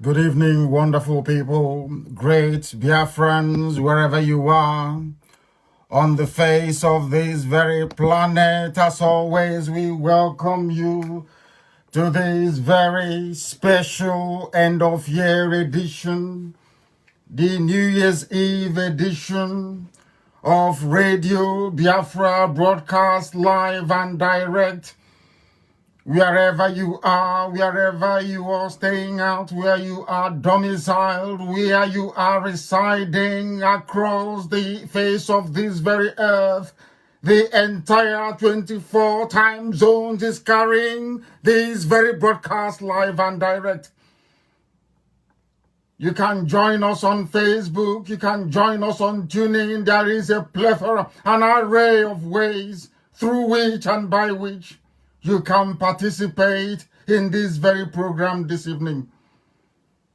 Good evening, wonderful people, great Biafrans, wherever you are, on the face of this very planet. As always, we welcome you to this very special end-of-year edition, the New Year's Eve edition of Radio Biafra, broadcast live and direct. Wherever you are staying out, where you are domiciled, where you are residing across the face of this very earth, the entire 24 time zones is carrying this very broadcast live and direct. You can join us on Facebook, you can join us on TuneIn. There is a plethora, an array of ways through which and by which you can participate in this very program this evening.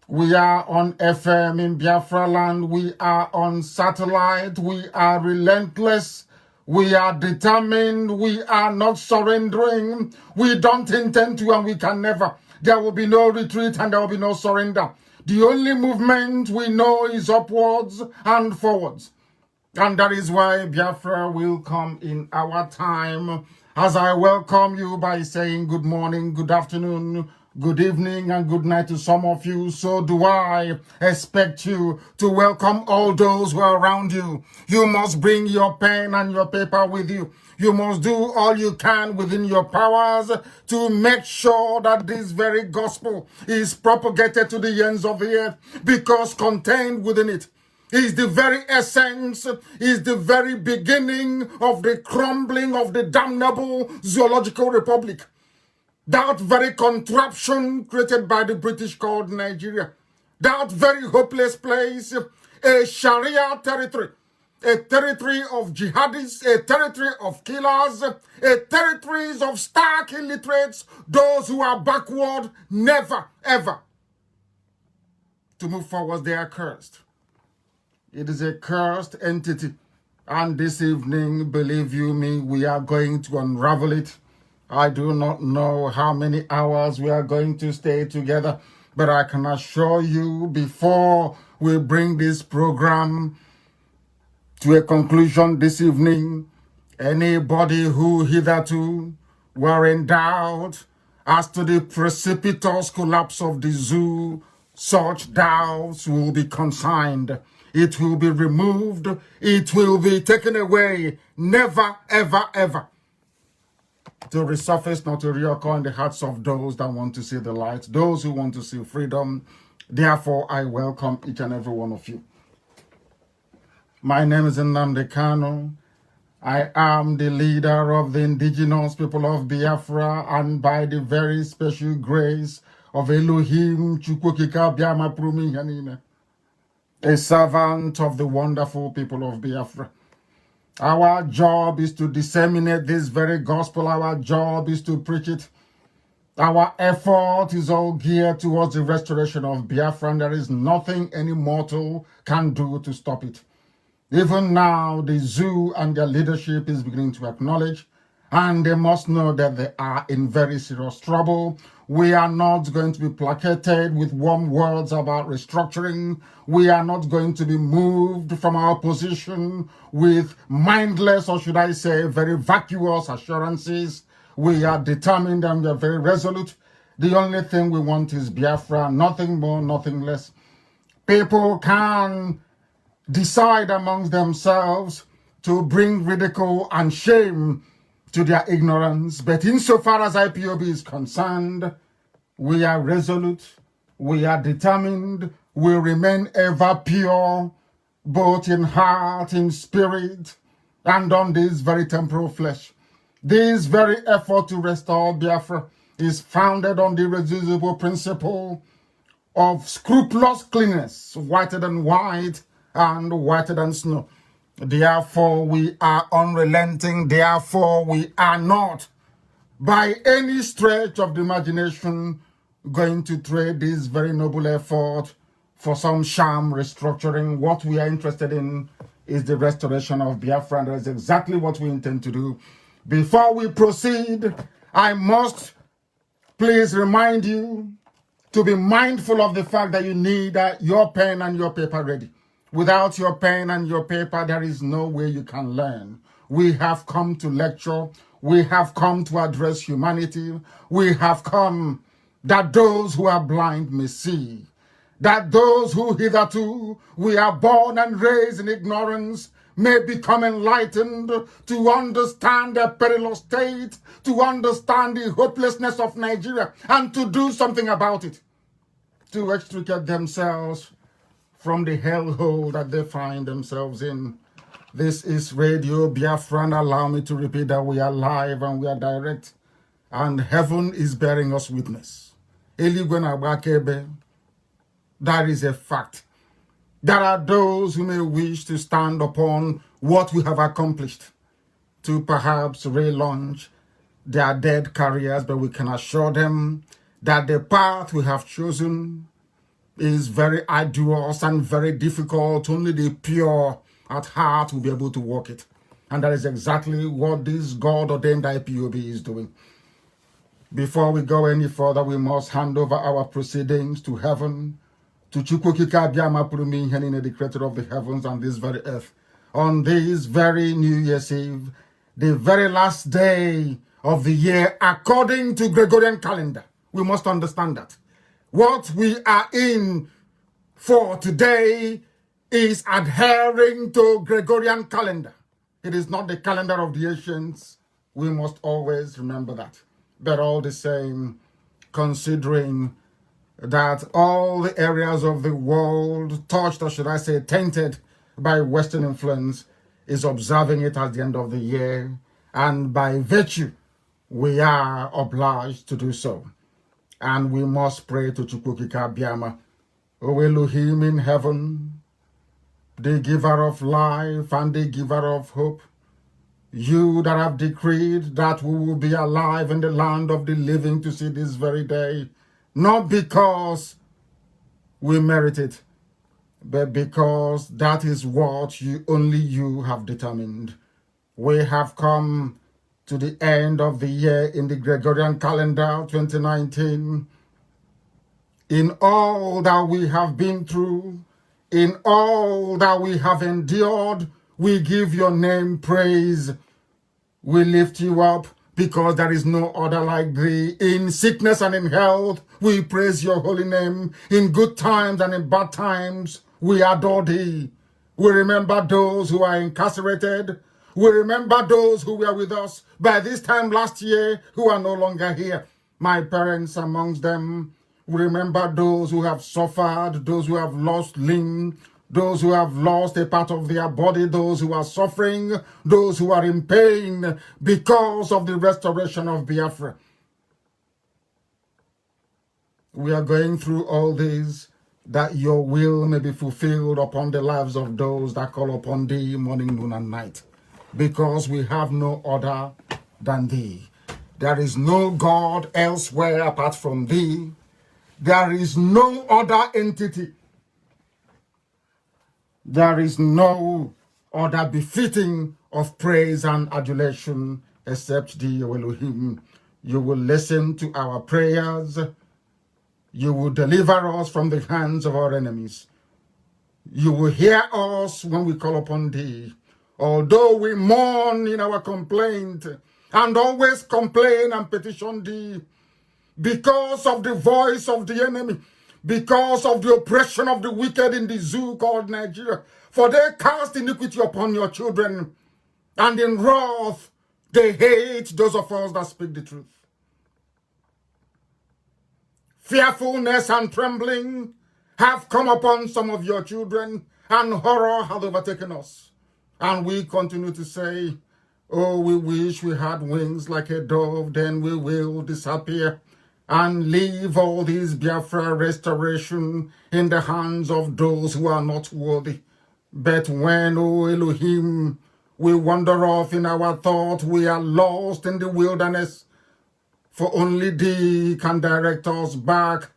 We are on FM in Biafra land. We are on satellite. We are relentless. We are determined. We are not surrendering. We don't intend to, and we can never. There will be no retreat and there will be no surrender. The only movement we know is upwards and forwards. And that is why Biafra will come in our time. As I welcome you by saying good morning, good afternoon, good evening, and good night to some of you, so do I expect you to welcome all those who are around you. You must bring your pen and your paper with you. You must do all you can within your powers to make sure that this very gospel is propagated to the ends of the earth, because contained within it is the very essence, is the very beginning of the crumbling of the damnable zoological republic. That very contraption created by the British called Nigeria. That very hopeless place, a Sharia territory, a territory of jihadists, a territory of killers, a territory of stark illiterates, those who are backward, never, ever to move forward. They are cursed. It is a cursed entity. And this evening, believe you me, we are going to unravel it. I do not know how many hours we are going to stay together, but I can assure you, before we bring this program to a conclusion this evening, anybody who hitherto were in doubt as to the precipitous collapse of the zoo, such doubts will be consigned. It will be removed. It will be taken away. Never, ever, ever to resurface, not to reoccur in the hearts of those that want to see the light, those who want to see freedom. Therefore, I welcome each and every one of you. My name is Nnamdi Kanu. I am the leader of the indigenous people of Biafra, and by the very special grace of Elohim, Chukwokika Biama Prumi Yanine, a servant of the wonderful people of Biafra. Our job is to disseminate this very gospel. Our job is to preach it. Our effort is all geared towards the restoration of Biafra, and there is nothing any mortal can do to stop it. Even now, the zoo and their leadership is beginning to acknowledge, and they must know that they are in very serious trouble. We are not going to be placated with warm words about restructuring. We are not going to be moved from our position with mindless, or should I say, very vacuous assurances. We are determined and we are very resolute. The only thing we want is Biafra, nothing more, nothing less. People can decide amongst themselves to bring ridicule and shame to their ignorance, but insofar as IPOB is concerned, we are resolute, we are determined, we remain ever pure, both in heart, in spirit, and on this very temporal flesh. This very effort to restore Biafra is founded on the irreducible principle of scrupulous cleanness, whiter than white and whiter than snow. Therefore, we are unrelenting. Therefore, we are not, by any stretch of the imagination, going to trade this very noble effort for some sham restructuring. What we are interested in is the restoration of Biafra, and that is exactly what we intend to do. Before we proceed, I must please remind you to be mindful of the fact that you need your pen and your paper ready. Without your pen and your paper, there is no way you can learn. We have come to lecture. We have come to address humanity. We have come that those who are blind may see, that those who hitherto we are born and raised in ignorance may become enlightened to understand their perilous state, to understand the hopelessness of Nigeria, and to do something about it, to extricate themselves from the hellhole that they find themselves in. This is Radio Biafra, and allow me to repeat that we are live and we are direct, and heaven is bearing us witness. Eligwe na-agba akaebe. That is a fact. There are those who may wish to stand upon what we have accomplished to perhaps relaunch their dead careers, but we can assure them that the path we have chosen is very arduous and very difficult. Only the pure at heart will be able to walk it. And that is exactly what this God-ordained IPOB is doing. Before we go any further, we must hand over our proceedings to heaven, to Chukwukika Abiyama Purumi Henine, the creator of the heavens and this very earth. On this very New Year's Eve, the very last day of the year, according to Gregorian calendar. We must understand that. What we are in for today is adhering to Gregorian calendar. It is not the calendar of the ancients. We must always remember that. But all the same, considering that all the areas of the world touched, or should I say tainted, by Western influence, is observing it at the end of the year, and by virtue, we are obliged to do so. And we must pray to Chukwukika Abiyama, O Elohim in heaven, the giver of life and the giver of hope, you that have decreed that we will be alive in the land of the living to see this very day, not because we merit it, but because that is what only you have determined. We have come to the end of the year in the Gregorian calendar 2019. In all that we have been through, in all that we have endured, we give your name praise. We lift you up because there is no other like thee. In sickness and in health, we praise your holy name. In good times and in bad times, we adore thee. We remember those who are incarcerated. We remember those who were with us by this time last year who are no longer here. My parents amongst them. We remember those who have suffered, those who have lost limb, those who have lost a part of their body, those who are suffering, those who are in pain because of the restoration of Biafra. We are going through all this that your will may be fulfilled upon the lives of those that call upon thee morning, noon, and night, because we have no other than thee. There is no God elsewhere apart from thee. There is no other entity. There is no other befitting of praise and adulation except thee, O Elohim. You will listen to our prayers. You will deliver us from the hands of our enemies. You will hear us when we call upon thee. Although we mourn in our complaint and always complain and petition thee, because of the voice of the enemy, because of the oppression of the wicked in the zoo called Nigeria. For they cast iniquity upon your children, and in wrath they hate those of us that speak the truth. Fearfulness and trembling have come upon some of your children, and horror has overtaken us. And we continue to say, oh, we wish we had wings like a dove, then we will disappear and leave all this Biafra restoration in the hands of those who are not worthy. But when, O Elohim, we wander off in our thought, we are lost in the wilderness, for only thee can direct us back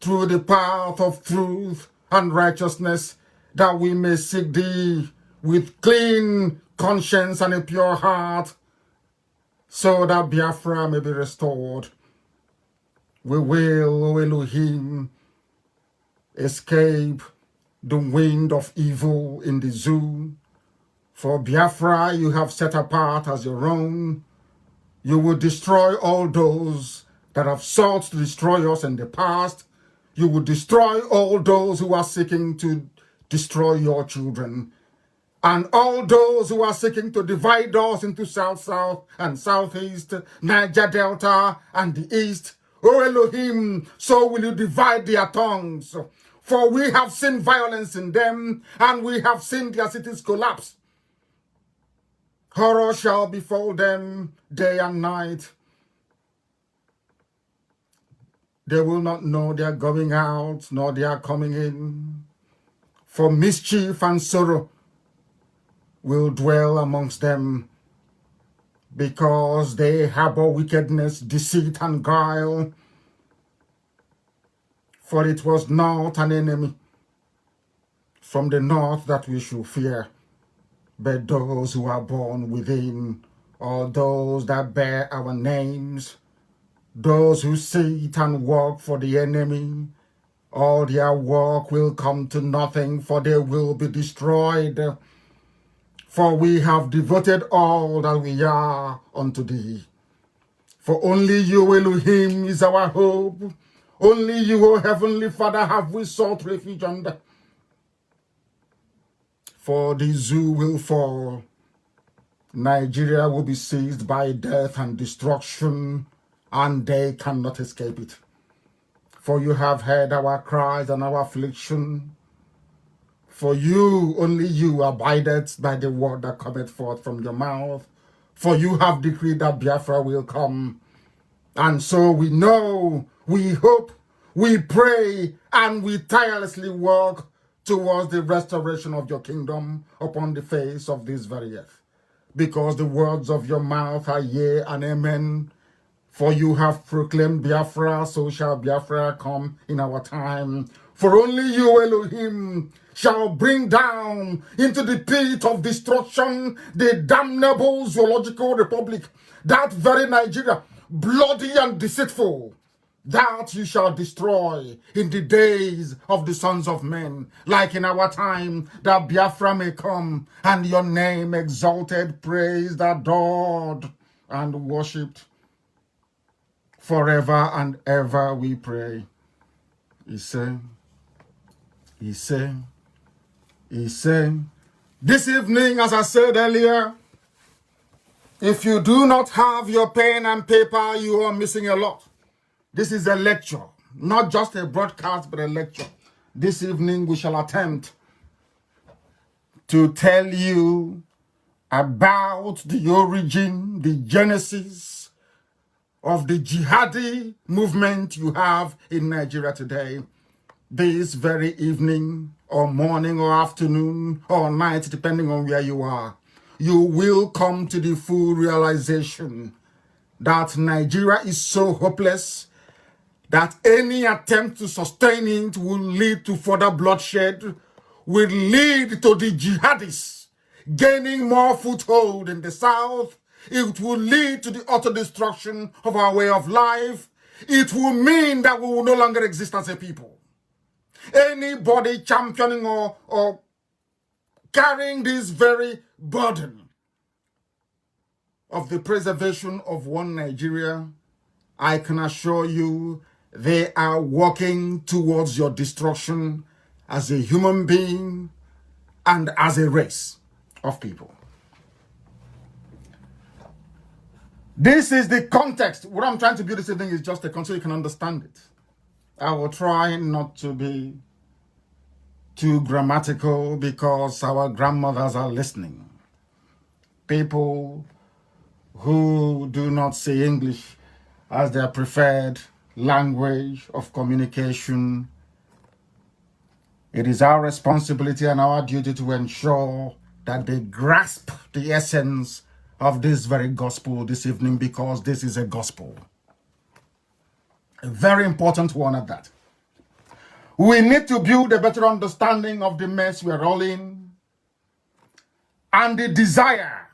through the path of truth and righteousness, that we may seek thee with clean conscience and a pure heart, so that Biafra may be restored. We will, O Elohim, escape the wind of evil in the zoo. For Biafra you have set apart as your own. You will destroy all those that have sought to destroy us in the past. You will destroy all those who are seeking to destroy your children. And all those who are seeking to divide us into South-South and Southeast, Niger Delta and the East. O Elohim, so will you divide their tongues. For we have seen violence in them, and we have seen their cities collapse. Horror shall befall them day and night. They will not know they are going out, nor they are coming in. For mischief and sorrow will dwell amongst them, because they harbor wickedness, deceit, and guile. For it was not an enemy from the north that we should fear, but those who are born within, or those that bear our names, those who sit and work for the enemy. All their work will come to nothing, for they will be destroyed. For we have devoted all that we are unto thee. For only you, Elohim, is our hope. Only you, O Heavenly Father, have we sought refuge under. For the zoo will fall. Nigeria will be seized by death and destruction, and they cannot escape it. For you have heard our cries and our affliction. For you, only you, abideth by the word that cometh forth from your mouth. For you have decreed that Biafra will come. And so we know, we hope, we pray, and we tirelessly work towards the restoration of your kingdom upon the face of this very earth. Because the words of your mouth are yea and amen. For you have proclaimed Biafra, so shall Biafra come in our time. For only you, Elohim, shall bring down into the pit of destruction the damnable zoological republic, that very Nigeria, bloody and deceitful, that you shall destroy in the days of the sons of men, like in our time, that Biafra may come, and your name exalted, praised, adored, and worshipped. Forever and ever we pray. He said, this evening, as I said earlier, if you do not have your pen and paper, you are missing a lot. This is a lecture, not just a broadcast, but a lecture. This evening, we shall attempt to tell you about the origin, the genesis of the jihadi movement you have in Nigeria today. This very evening, or morning, or afternoon, or night, depending on where you are, you will come to the full realization that Nigeria is so hopeless that any attempt to sustain it will lead to further bloodshed, will lead to the jihadists gaining more foothold in the south. It will lead to the utter destruction of our way of life. It will mean that we will no longer exist as a people. Anybody championing or carrying this very burden of the preservation of one Nigeria, I can assure you they are working towards your destruction as a human being and as a race of people. This is the context. What I'm trying to do this evening is just a context so you can understand it. I will try not to be too grammatical because our grandmothers are listening. People who do not say English as their preferred language of communication. It is our responsibility and our duty to ensure that they grasp the essence of this very gospel this evening, because this is a gospel. A very important one at that. We need to build a better understanding of the mess we're all in and the desire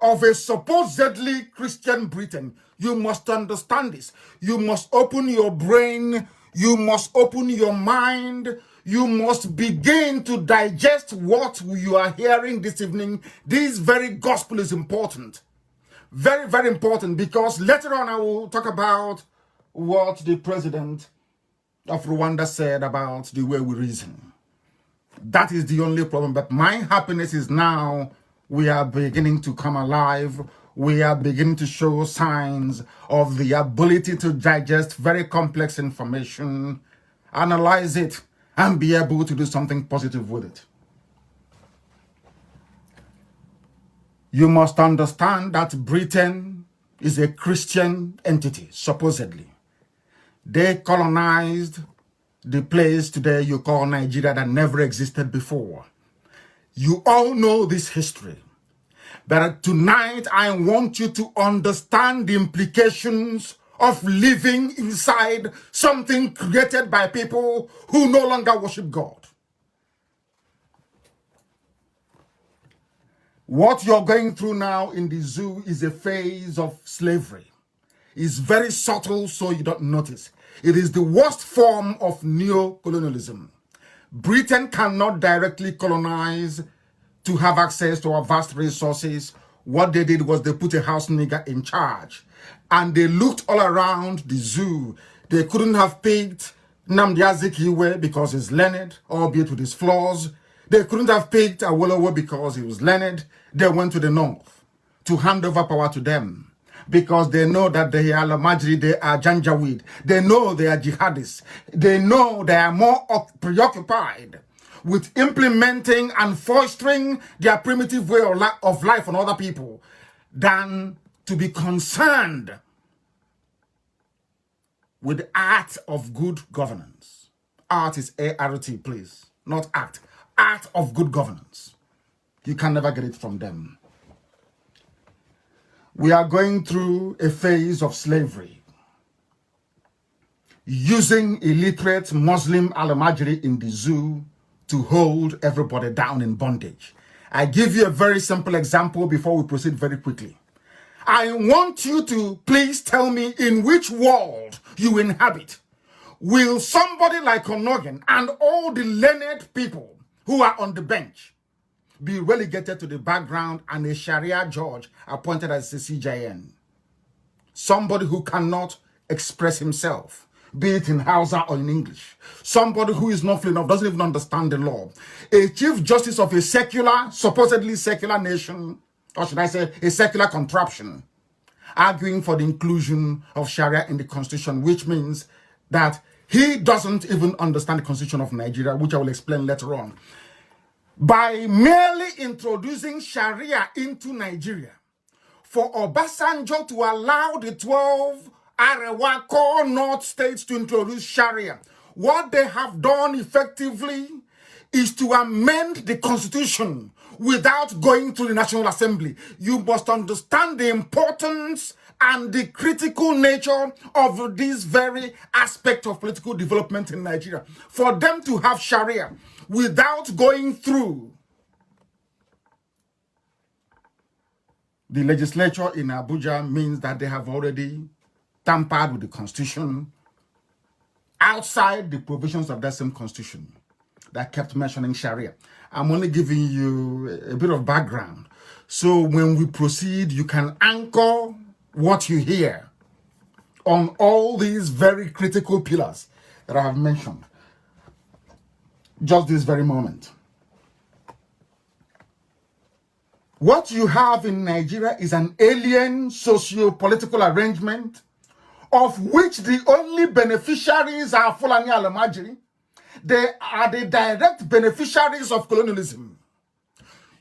of a supposedly Christian Britain. You must understand this. You must open your brain. You must open your mind. You must begin to digest what you are hearing this evening. This very gospel is important. Very, very important, because later on I will talk about what the president of Rwanda said about the way we reason. That is the only problem. But my happiness is now we are beginning to come alive. We are beginning to show signs of the ability to digest very complex information, analyze it, and be able to do something positive with it. You must understand that Britain is a Christian entity, supposedly. They colonized the place today you call Nigeria that never existed before. You all know this history. But tonight, I want you to understand the implications of living inside something created by people who no longer worship God. What you're going through now in the zoo is a phase of slavery. It's very subtle, so you don't notice. It is the worst form of neo-colonialism. Britain cannot directly colonize to have access to our vast resources. What they did was they put a house nigger in charge. And they looked all around the zoo. They couldn't have picked Nnamdi Kanu because he's learned, albeit with his flaws. They couldn't have picked Awolowo because he was learned. They went to the north to hand over power to them, because they know that they are Lamajri, they are Janjaweed. They know they are jihadists. They know they are more preoccupied with implementing and fostering their primitive way of life on other people than to be concerned with the art of good governance. Art is A-R-T, please, not act. Art of good governance. You can never get it from them. We are going through a phase of slavery, using illiterate Muslim Al-Majri in the zoo to hold everybody down in bondage. I give you a very simple example before we proceed very quickly. I want you to please tell me in which world you inhabit. Will somebody like Onogen and all the learned people who are on the bench be relegated to the background and a Sharia judge appointed as a CJN? Somebody who cannot express himself, be it in Hausa or in English. Somebody who is not fluent enough, doesn't even understand the law. A chief justice of a secular, supposedly secular nation, or should I say a secular contraption, arguing for the inclusion of Sharia in the constitution, which means that he doesn't even understand the constitution of Nigeria, which I will explain later on. By merely introducing Sharia into Nigeria, for Obasanjo to allow the 12 Arewa core North states to introduce Sharia, what they have done effectively is to amend the constitution without going to the National Assembly. You must understand the importance and the critical nature of this very aspect of political development in Nigeria. For them to have Sharia without going through the legislature in Abuja means that they have already tampered with the constitution outside the provisions of that same constitution that kept mentioning Sharia. I'm only giving you a bit of background. So when we proceed, you can anchor what you hear on all these very critical pillars that I have mentioned just this very moment. What you have in Nigeria is an alien socio-political arrangement of which the only beneficiaries are Fulani Al-Majri. They are the direct beneficiaries of colonialism.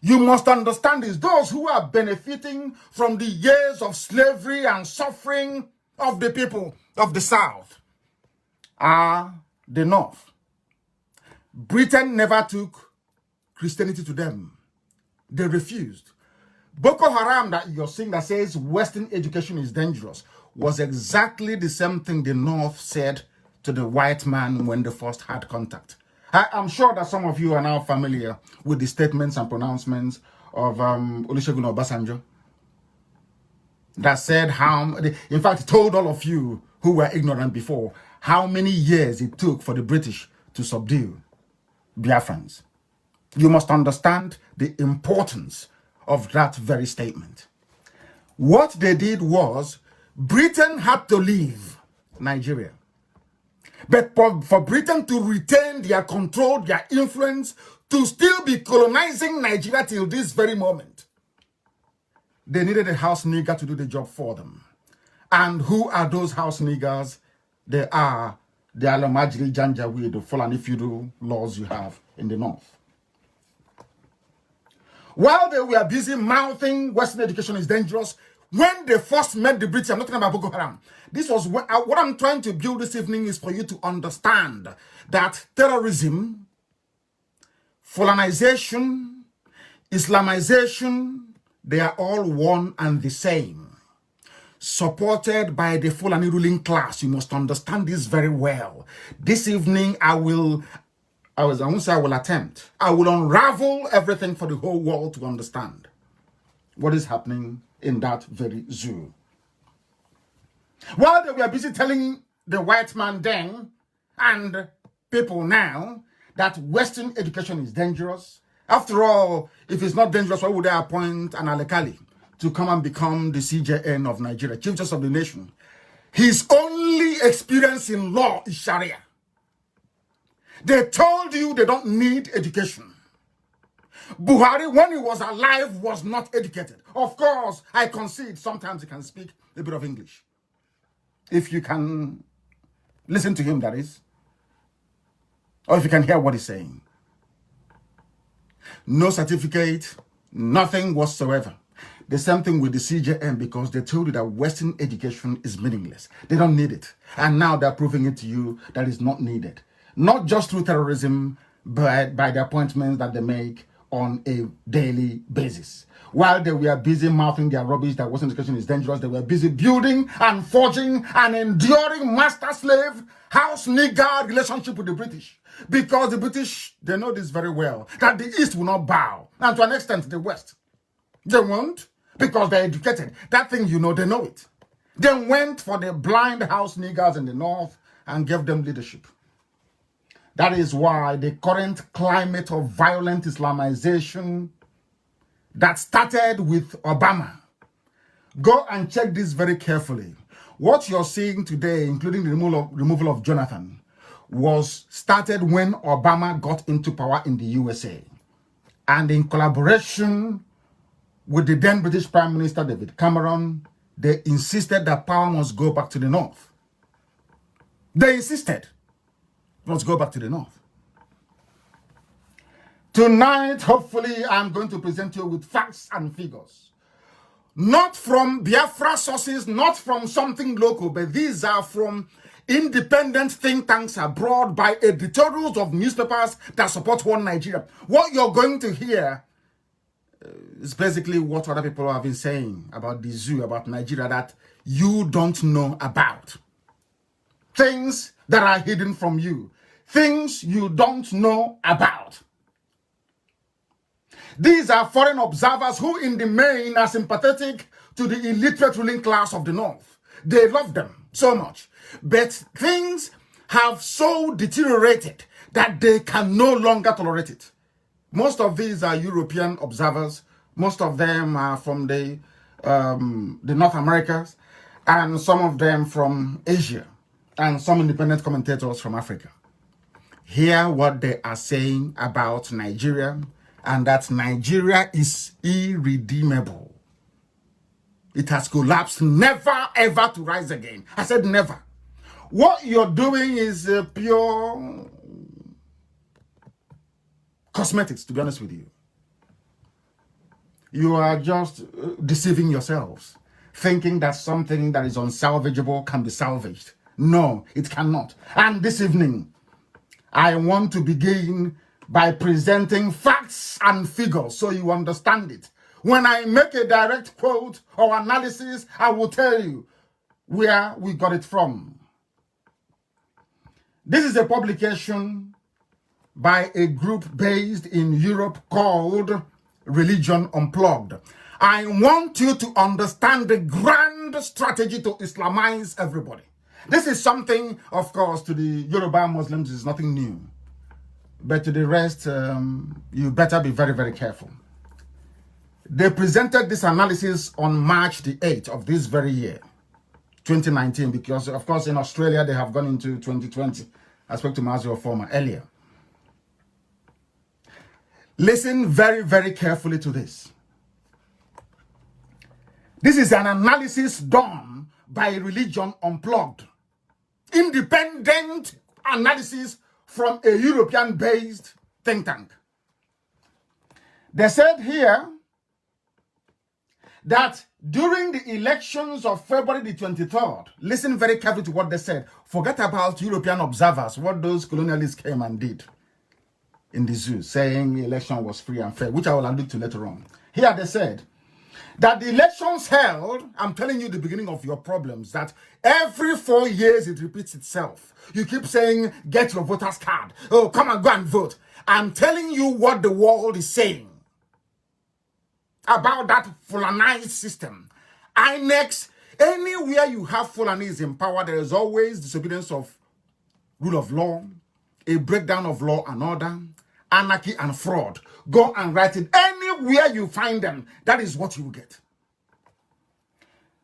You must understand this. Those who are benefiting from the years of slavery and suffering of the people of the South are the North. Britain never took Christianity to them. They refused. Boko Haram that you're seeing that says Western education is dangerous was exactly the same thing the North said to the white man when they first had contact. I'm sure that some of you are now familiar with the statements and pronouncements of Olusegun Obasanjo that said how, in fact, told all of you who were ignorant before, how many years it took for the British to subdue Biafrans. You must understand the importance of that very statement. What they did was, Britain had to leave Nigeria. But for Britain to retain their control, their influence, to still be colonizing Nigeria till this very moment, they needed a house nigger to do the job for them. And who are those house niggers? They are the Alamajiri Janjaweed, the Fulani feudal laws you have in the north. While they were busy mouthing Western education is dangerous, when they first met the British, I'm not talking about Boko Haram. This was what I'm trying to build this evening is for you to understand that terrorism, Fulanization, Islamization, they are all one and the same. Supported by the Fulani ruling class. You must understand this very well. This evening, I won't say I will attempt. I will unravel everything for the whole world to understand what is happening in that very zoo. While they were busy telling the white man then and people now that Western education is dangerous. After all, if it's not dangerous, why would they appoint an Alekali to come and become the CJN of Nigeria, Chief Justice of the Nation? His only experience in law is Sharia. They told you they don't need education. Buhari, when he was alive, was not educated. Of course, I concede sometimes he can speak a bit of English. If you can listen to him, that is. Or if you can hear what he's saying. No certificate, nothing whatsoever. The same thing with the CJN, because they told you that Western education is meaningless. They don't need it. And now they're proving it to you that it's not needed. Not just through terrorism, but by the appointments that they make on a daily basis. While they were busy mouthing their rubbish that Western education is dangerous, they were busy building and forging and enduring master-slave, house-nigger relationship with the British. Because the British, they know this very well, that the East will not bow. And to an extent, the West. They won't, because they're educated. That thing, you know, they know it. They went for the blind house niggers in the North and gave them leadership. That is why the current climate of violent Islamization that started with Obama. Go and check this very carefully. What you're seeing today, including the removal of Jonathan, was started when Obama got into power in the USA. And in collaboration with the then British Prime Minister David Cameron, they insisted that power must go back to the North. They insisted. Let's go back to the North. Tonight, hopefully, I'm going to present you with facts and figures. Not from Biafra sources, not from something local, but these are from independent think tanks abroad by editorials of newspapers that support one Nigeria. What you're going to hear is basically what other people have been saying about the zoo, about Nigeria, that you don't know about. Things that are hidden from you. Things you don't know about. These are foreign observers who in the main are sympathetic to the illiterate ruling class of the North. They love them so much. But things have so deteriorated that they can no longer tolerate it. Most of these are European observers. Most of them are from the North Americas, and some of them from Asia, and some independent commentators from Africa. Hear what they are saying about Nigeria, and that Nigeria is irredeemable. It has collapsed, never ever to rise again. I said never. What you're doing is pure cosmetics, to be honest with you. You are just deceiving yourselves, thinking that something that is unsalvageable can be salvaged. No, it cannot. And this evening, I want to begin by presenting facts and figures so you understand it. When I make a direct quote or analysis, I will tell you where we got it from. This is a publication by a group based in Europe called Religion Unplugged. I want you to understand the grand strategy to Islamize everybody. This is something, of course, to the Yoruba Muslims is nothing new. But to the rest, you better be very, very careful. They presented this analysis on March the 8th of this very year, 2019, because, of course, in Australia, they have gone into 2020. I spoke to Mazio Former earlier. Listen very, very carefully to this. This is an analysis done by Religion Unplugged. Independent analysis from a European-based think tank. They said here that during the elections of February the 23rd, listen very carefully to what they said. Forget about European observers, what those colonialists came and did in the zoo, saying the election was free and fair, which I will allude to later on. Here they said that the elections held, I'm telling you the beginning of your problems, that every 4 years it repeats itself. You keep saying, get your voter's card. Oh, come and go and vote. I'm telling you what the world is saying about that Fulanized system. INEX, anywhere you have Fulanis in power, there is always disobedience of rule of law, a breakdown of law and order, anarchy and fraud. Go and write it anywhere you find them. That is what you will get.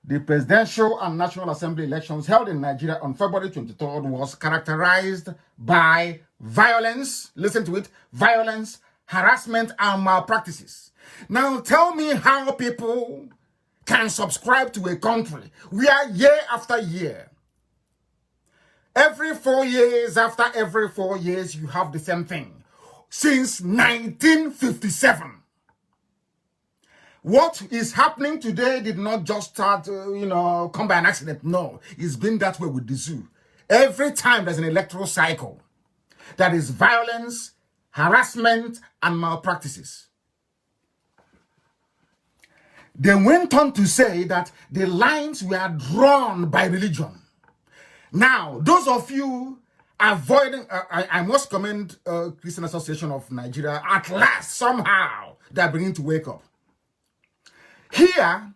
The presidential and national assembly elections held in Nigeria on February 23rd was characterized by violence, listen to it, violence, harassment, and malpractices. Now tell me how people can subscribe to a country where year after year, every 4 years, after every 4 years, you have the same thing. Since 1957. What is happening today did not just start, come by an accident. No, it's been that way with the zoo. Every time there's an electoral cycle, that is violence, harassment, and malpractices. They went on to say that the lines were drawn by religion. Now, those of you avoiding, I must commend Christian Association of Nigeria. At last, somehow, they're beginning to wake up. Here,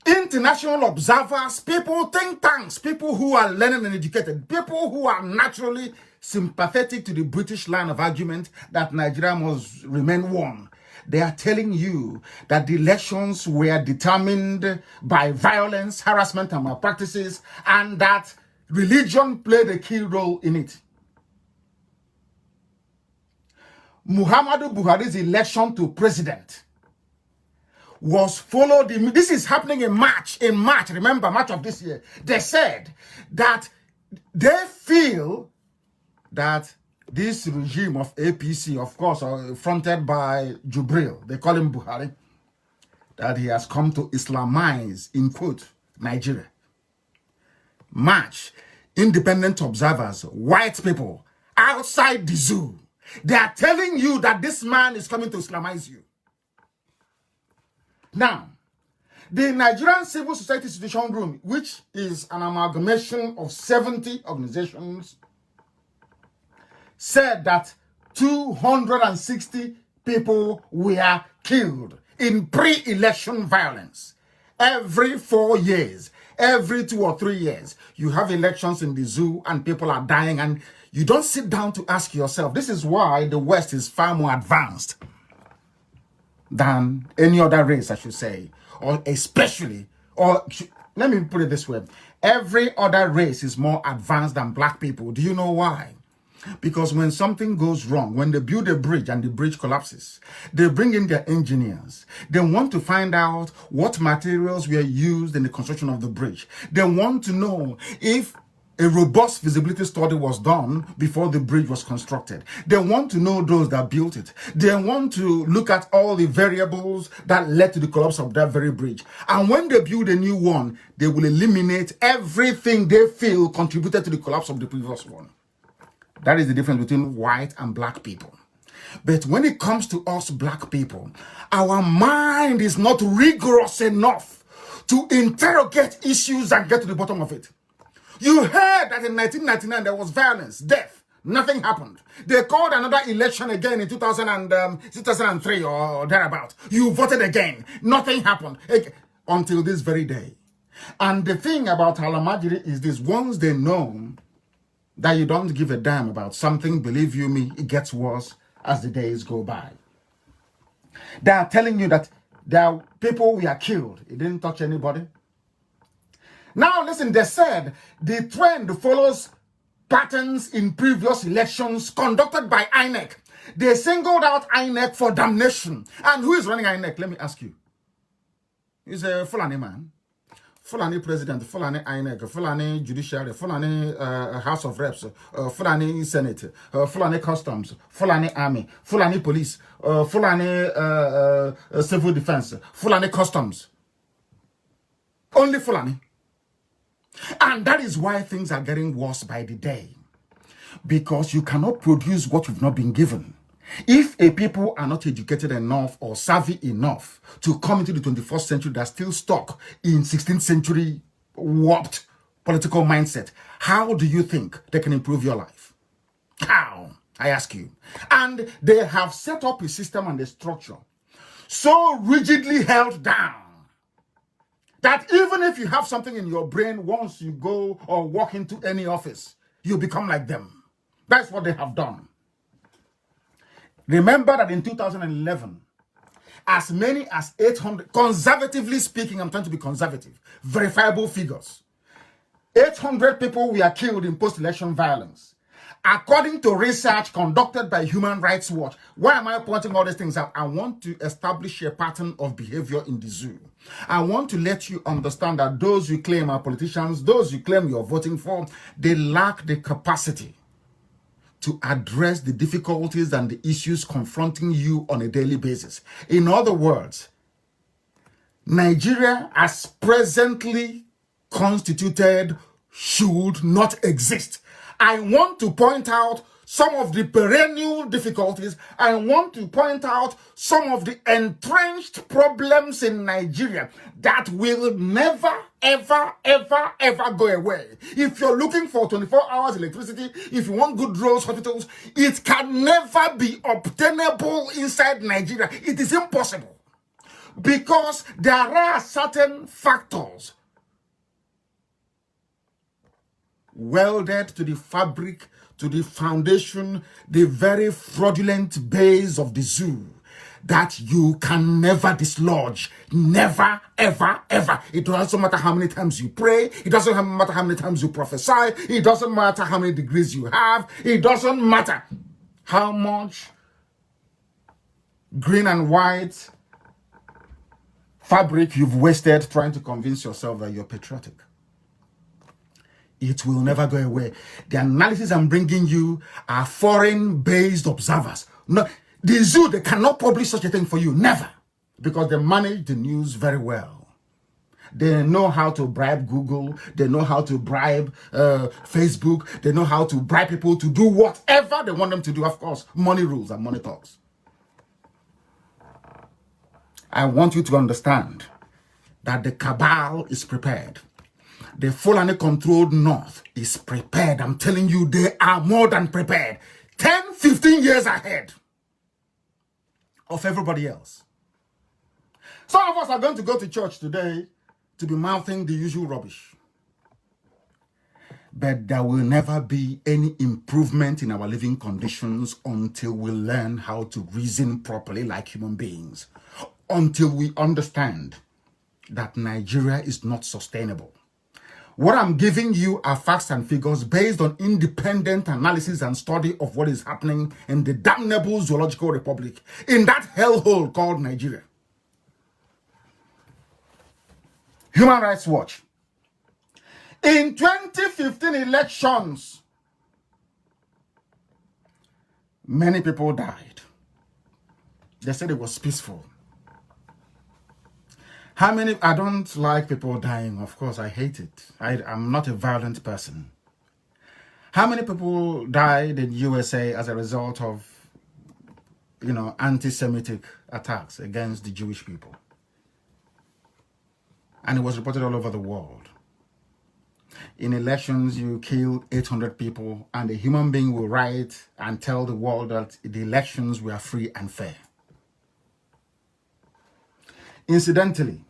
international observers, people, think tanks, people who are learned and educated, people who are naturally sympathetic to the British line of argument that Nigeria must remain one. They are telling you that the elections were determined by violence, harassment, and malpractices, and that religion played a key role in it. Muhammadu Buhari's election to president was followed. This is happening in March. In March, remember, March of this year. They said that they feel that this regime of APC, of course, fronted by Jubril, they call him Buhari, that he has come to Islamize, in quote, Nigeria. March, independent observers, white people, outside the zoo, they are telling you that this man is coming to Islamize you. Now, the Nigerian Civil Society Institution Room, which is an amalgamation of 70 organizations, said that 260 people were killed in pre-election violence. Every 4 years, every 2 or 3 years, you have elections in the zoo and people are dying, and you don't sit down to ask yourself. This is why the West is far more advanced than any other race, I should say, or especially, or let me put it this way. Every other race is more advanced than black people. Do you know why? Because when something goes wrong, when they build a bridge and the bridge collapses, they bring in their engineers. They want to find out what materials were used in the construction of the bridge. They want to know if a robust feasibility study was done before the bridge was constructed. They want to know those that built it. They want to look at all the variables that led to the collapse of that very bridge. And when they build a new one, they will eliminate everything they feel contributed to the collapse of the previous one. That is the difference between white and black people. But when it comes to us black people, our mind is not rigorous enough to interrogate issues and get to the bottom of it. You heard that in 1999 there was violence, death. Nothing happened. They called another election again in 2003 or thereabout. You voted again. Nothing happened until this very day. And the thing about Alamajiri is this: once they know that you don't give a damn about something, believe you me, it gets worse as the days go by. They are telling you that there are people we are killed. It didn't touch anybody. Now listen, they said the trend follows patterns in previous elections conducted by INEC. They singled out INEC for damnation. And who is running INEC? Let me ask you. He's a Fulani man. Fulani president, Fulani INEC, Fulani judiciary, Fulani House of Reps, Fulani Senate, Fulani customs, Fulani army, Fulani police, Fulani civil defense, Fulani customs. Only Fulani. And that is why things are getting worse by the day. Because you cannot produce what you've not been given. If a people are not educated enough or savvy enough to come into the 21st century, they're still stuck in 16th century warped political mindset, how do you think they can improve your life? How? I ask you. And they have set up a system and a structure so rigidly held down that even if you have something in your brain, once you go or walk into any office, you become like them. That's what they have done. Remember that in 2011, as many as 800, conservatively speaking, I'm trying to be conservative, verifiable figures, 800 people were killed in post-election violence. According to research conducted by Human Rights Watch. Why am I pointing all these things out? I want to establish a pattern of behavior in the zoo. I want to let you understand that those you claim are politicians, those you claim you're voting for, they lack the capacity to address the difficulties and the issues confronting you on a daily basis. In other words, Nigeria as presently constituted should not exist. I want to point out some of the perennial difficulties. I want to point out some of the entrenched problems in Nigeria that will never, ever, ever, ever go away. If you're looking for 24 hours electricity, if you want good roads, hospitals, it can never be obtainable inside Nigeria. It is impossible. Because there are certain factors welded to the fabric, to the foundation, the very fraudulent base of the zoo that you can never dislodge. Never, ever, ever. It doesn't matter how many times you pray. It doesn't matter how many times you prophesy. It doesn't matter how many degrees you have. It doesn't matter how much green and white fabric you've wasted trying to convince yourself that you're patriotic. It will never go away. The analysis I'm bringing you are foreign-based observers. No, the zoo, they cannot publish such a thing for you. Never. Because they manage the news very well. They know how to bribe Google. They know how to bribe Facebook. They know how to bribe people to do whatever they want them to do. Of course, money rules and money talks. I want you to understand that the cabal is prepared. The Fulani-controlled North is prepared. I'm telling you, they are more than prepared. 10, 15 years ahead of everybody else. Some of us are going to go to church today to be mouthing the usual rubbish. But there will never be any improvement in our living conditions until we learn how to reason properly like human beings. Until we understand that Nigeria is not sustainable. What I'm giving you are facts and figures based on independent analysis and study of what is happening in the damnable zoological republic, in that hellhole called Nigeria. Human Rights Watch. In 2015 elections, many people died. They said it was peaceful. How many? I don't like people dying. Of course, I hate it. I'm not a violent person. How many people died in USA as a result of, anti-Semitic attacks against the Jewish people? And it was reported all over the world. In elections, you kill 800 people, and a human being will write and tell the world that the elections were free and fair. Incidentally,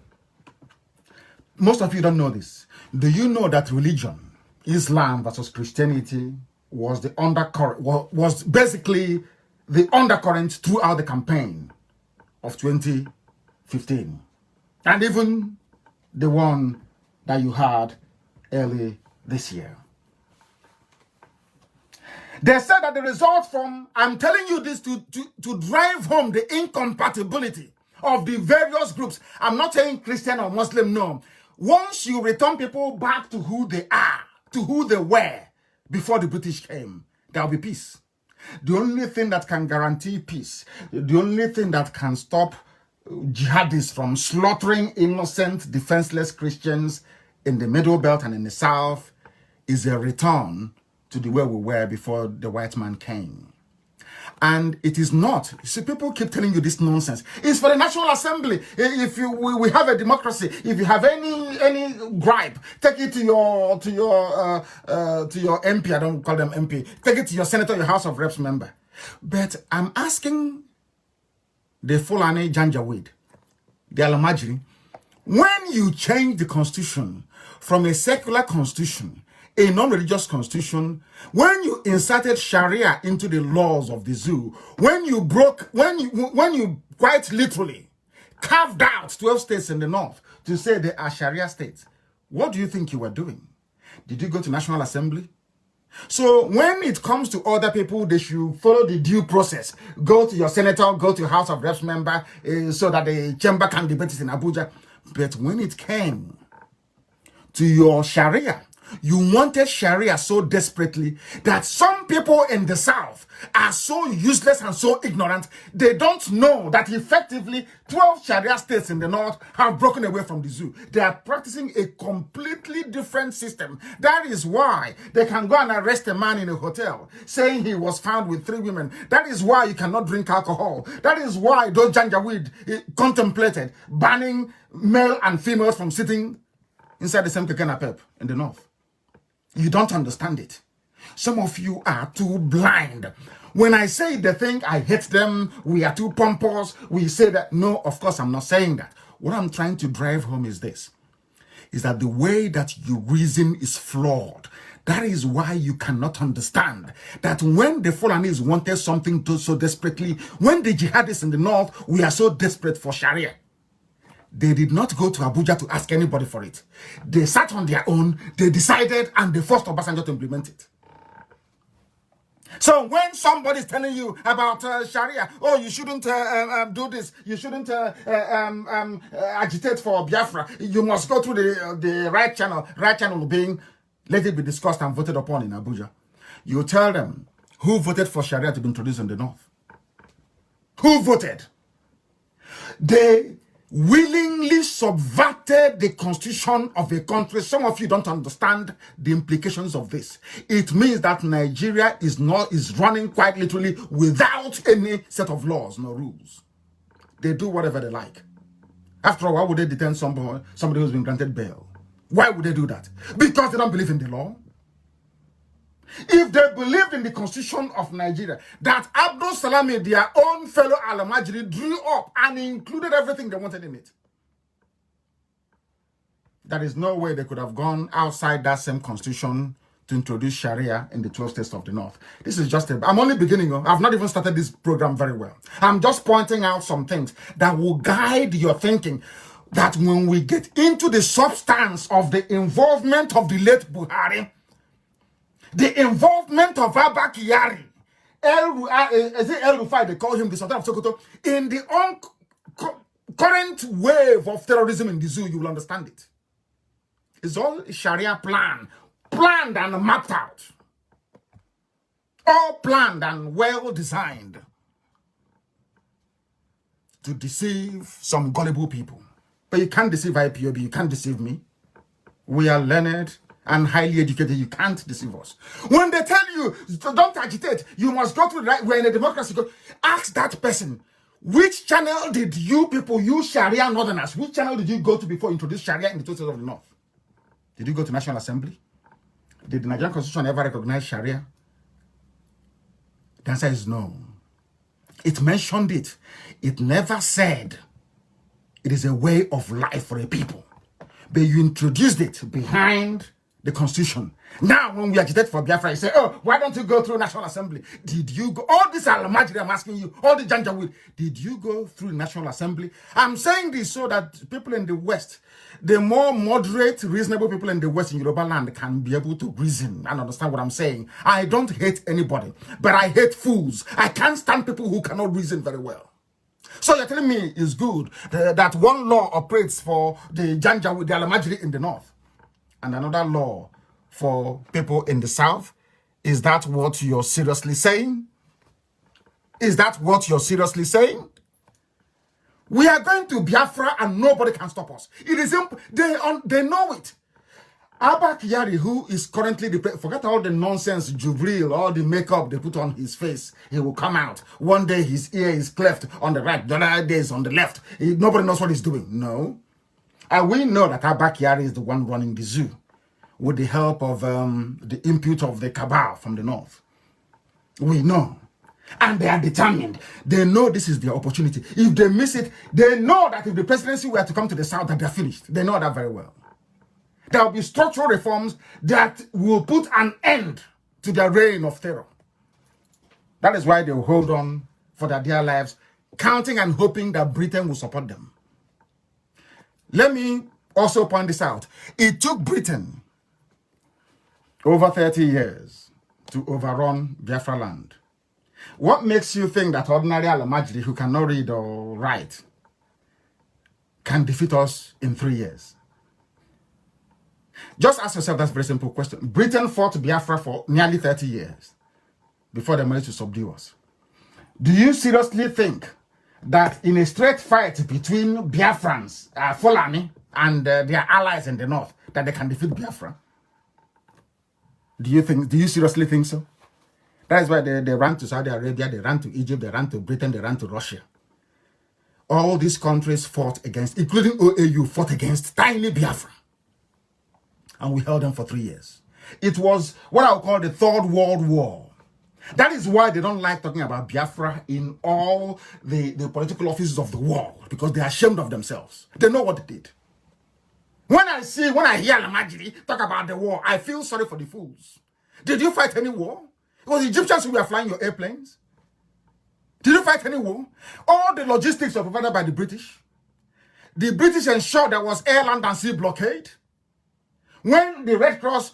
most of you don't know this. Do you know that religion, Islam versus Christianity, was the undercurrent, was basically the undercurrent throughout the campaign of 2015, and even the one that you had early this year? They said that the result from, I'm telling you this to drive home the incompatibility of the various groups. I'm not saying Christian or Muslim, no. Once you return people back to who they are, to who they were before the British came, there will be peace. The only thing that can guarantee peace, the only thing that can stop jihadists from slaughtering innocent, defenseless Christians in the Middle Belt and in the South is a return to the way we were before the white man came. And it is not. See, people keep telling you this nonsense. It's for the National Assembly. If we have a democracy, if you have any gripe, take it to your MP. I don't call them MP. Take it to your senator, your House of Reps member. But I'm asking the Fulani Janjaweed, the Alamajiri, when you change the constitution from a secular constitution, a non-religious constitution, when you inserted Sharia into the laws of the zoo, when you quite literally carved out 12 states in the north to say they are Sharia states, what do you think you were doing? Did you go to National Assembly? So when it comes to other people, they should follow the due process. Go to your senator, go to your House of Reps member, so that the chamber can debate it in Abuja. But when it came to your Sharia, you wanted Sharia so desperately that some people in the South are so useless and so ignorant, they don't know that effectively 12 Sharia states in the North have broken away from the zoo. They are practicing a completely different system. That is why they can go and arrest a man in a hotel saying he was found with 3 women. That is why you cannot drink alcohol. That is why those Janjaweed contemplated banning male and females from sitting inside the same keke in the North. You don't understand it. Some of you are too blind. When I say they think I hate them, we are too pompous, we say that. No, of course, I'm not saying that. What I'm trying to drive home is this, is that the way that you reason is flawed. That is why you cannot understand that when the Fulanis wanted something so desperately, when the jihadists in the North, we are so desperate for Sharia, they did not go to Abuja to ask anybody for it. They sat on their own, they decided, and they forced Obasanjo to implement it. So when somebody is telling you about Sharia, oh, you shouldn't do this, you shouldn't agitate for Biafra, you must go through the right channel being, let it be discussed and voted upon in Abuja. You tell them who voted for Sharia to be introduced in the North. Who voted? They willingly subverted the constitution of a country. Some of you don't understand the implications of this. It means that Nigeria is running quite literally without any set of laws, no rules. They do whatever they like. After all, why would they detain somebody who's been granted bail? Why would they do that? Because they don't believe in the law. If they believed in the constitution of Nigeria, that Abdul Salami, their own fellow Alamajiri, drew up and included everything they wanted in it, there is no way they could have gone outside that same constitution to introduce Sharia in the 12 states of the North. This is just I'm only beginning. I've not even started this program very well. I'm just pointing out some things that will guide your thinking, that when we get into the substance of the involvement of the late Buhari, the involvement of Abba Kyari, is it El Rufai, they call him the Sultan of Sokoto, in the current wave of terrorism in the zoo, you will understand it. It's all Sharia planned and mapped out. All planned and well designed to deceive some gullible people. But you can't deceive IPOB, you can't deceive me. We are learned and highly educated. You can't deceive us. When they tell you, don't agitate, you must go to the right, we're in a democracy, ask that person, which channel did you people, you Sharia Northerners, which channel did you go to before you introduced Sharia in the 2 states of the North? Did you go to National Assembly? Did the Nigerian Constitution ever recognize Sharia? The answer is no. It mentioned it. It never said it is a way of life for a people. But you introduced it behind the Constitution. Now, when we agitate for Biafra, you say, oh, why don't you go through National Assembly? Did you go? All this Alamajiri, I'm asking you, all the Janjaweed, did you go through National Assembly? I'm saying this so that people in the West, the more moderate, reasonable people in the West in Yoruba land can be able to reason and understand what I'm saying. I don't hate anybody, but I hate fools. I can't stand people who cannot reason very well. So you're telling me it's good that one law operates for the Janjaweed, the Alamajiri in the North, and another law for people in the South? Is that what you're seriously saying? Is that what you're seriously saying? We are going to Biafra and nobody can stop us. It is they know it. Abba Kyari, who is currently forget all the nonsense, Jubril, all the makeup they put on his face. He will come out. One day his ear is cleft on the right, the other day is on the left. Nobody knows what he's doing. No. And we know that Abba Kyari is the one running the zoo with the help of the input of the cabal from the North. We know. And they are determined. They know this is their opportunity. If they miss it, they know that if the presidency were to come to the South, that they're finished. They know that very well. There will be structural reforms that will put an end to their reign of terror. That is why they will hold on for their dear lives, counting and hoping that Britain will support them. Let me also point this out. It took Britain over 30 years to overrun Biafra land. What makes you think that ordinary Alamajiri who cannot read or write can defeat us in 3 years? Just ask yourself that very simple question. Britain fought Biafra for nearly 30 years before they managed to subdue us. Do you seriously think that in a straight fight between Biafrans, Fulani, and their allies in the North, that they can defeat Biafra? Do you seriously think so? That is why they ran to Saudi Arabia, they ran to Egypt, they ran to Britain, they ran to Russia. All these countries fought against, including OAU, fought against tiny Biafra. And we held them for 3 years. It was what I would call the Third World War. That is why they don't like talking about Biafra in all the political offices of the world, because they are ashamed of themselves. They know what they did. When I hear Alamajiri talk about the war, I feel sorry for the fools. Did you fight any war? It was the Egyptians who were flying your airplanes. Did you fight any war? All the logistics were provided by the British. The British ensured there was air, land, and sea blockade. When the Red Cross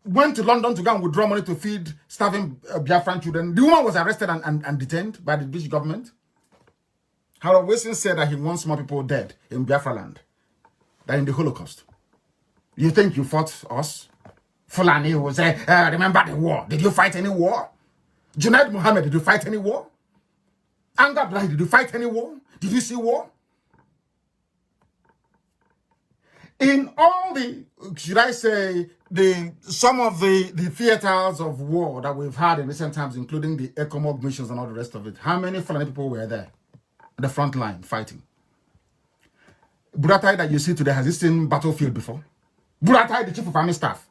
went to London to go and withdraw money to feed starving Biafran children, the woman was arrested and detained by the British government. Harold Wilson said that he wants more people dead in Biafra land than in the Holocaust. You think you fought us? Fulani will say, remember the war. Did you fight any war? Junaid Mohammed, did you fight any war? Anga Blahi, did you fight any war? Did you see war? In all the, should I say, some of the theaters of war that we've had in recent times, including the ECOMOG missions and all the rest of it, how many Fulani people were there at the front line fighting? Buratai that you see today, has he seen battlefield before? Buratai, the chief of army staff.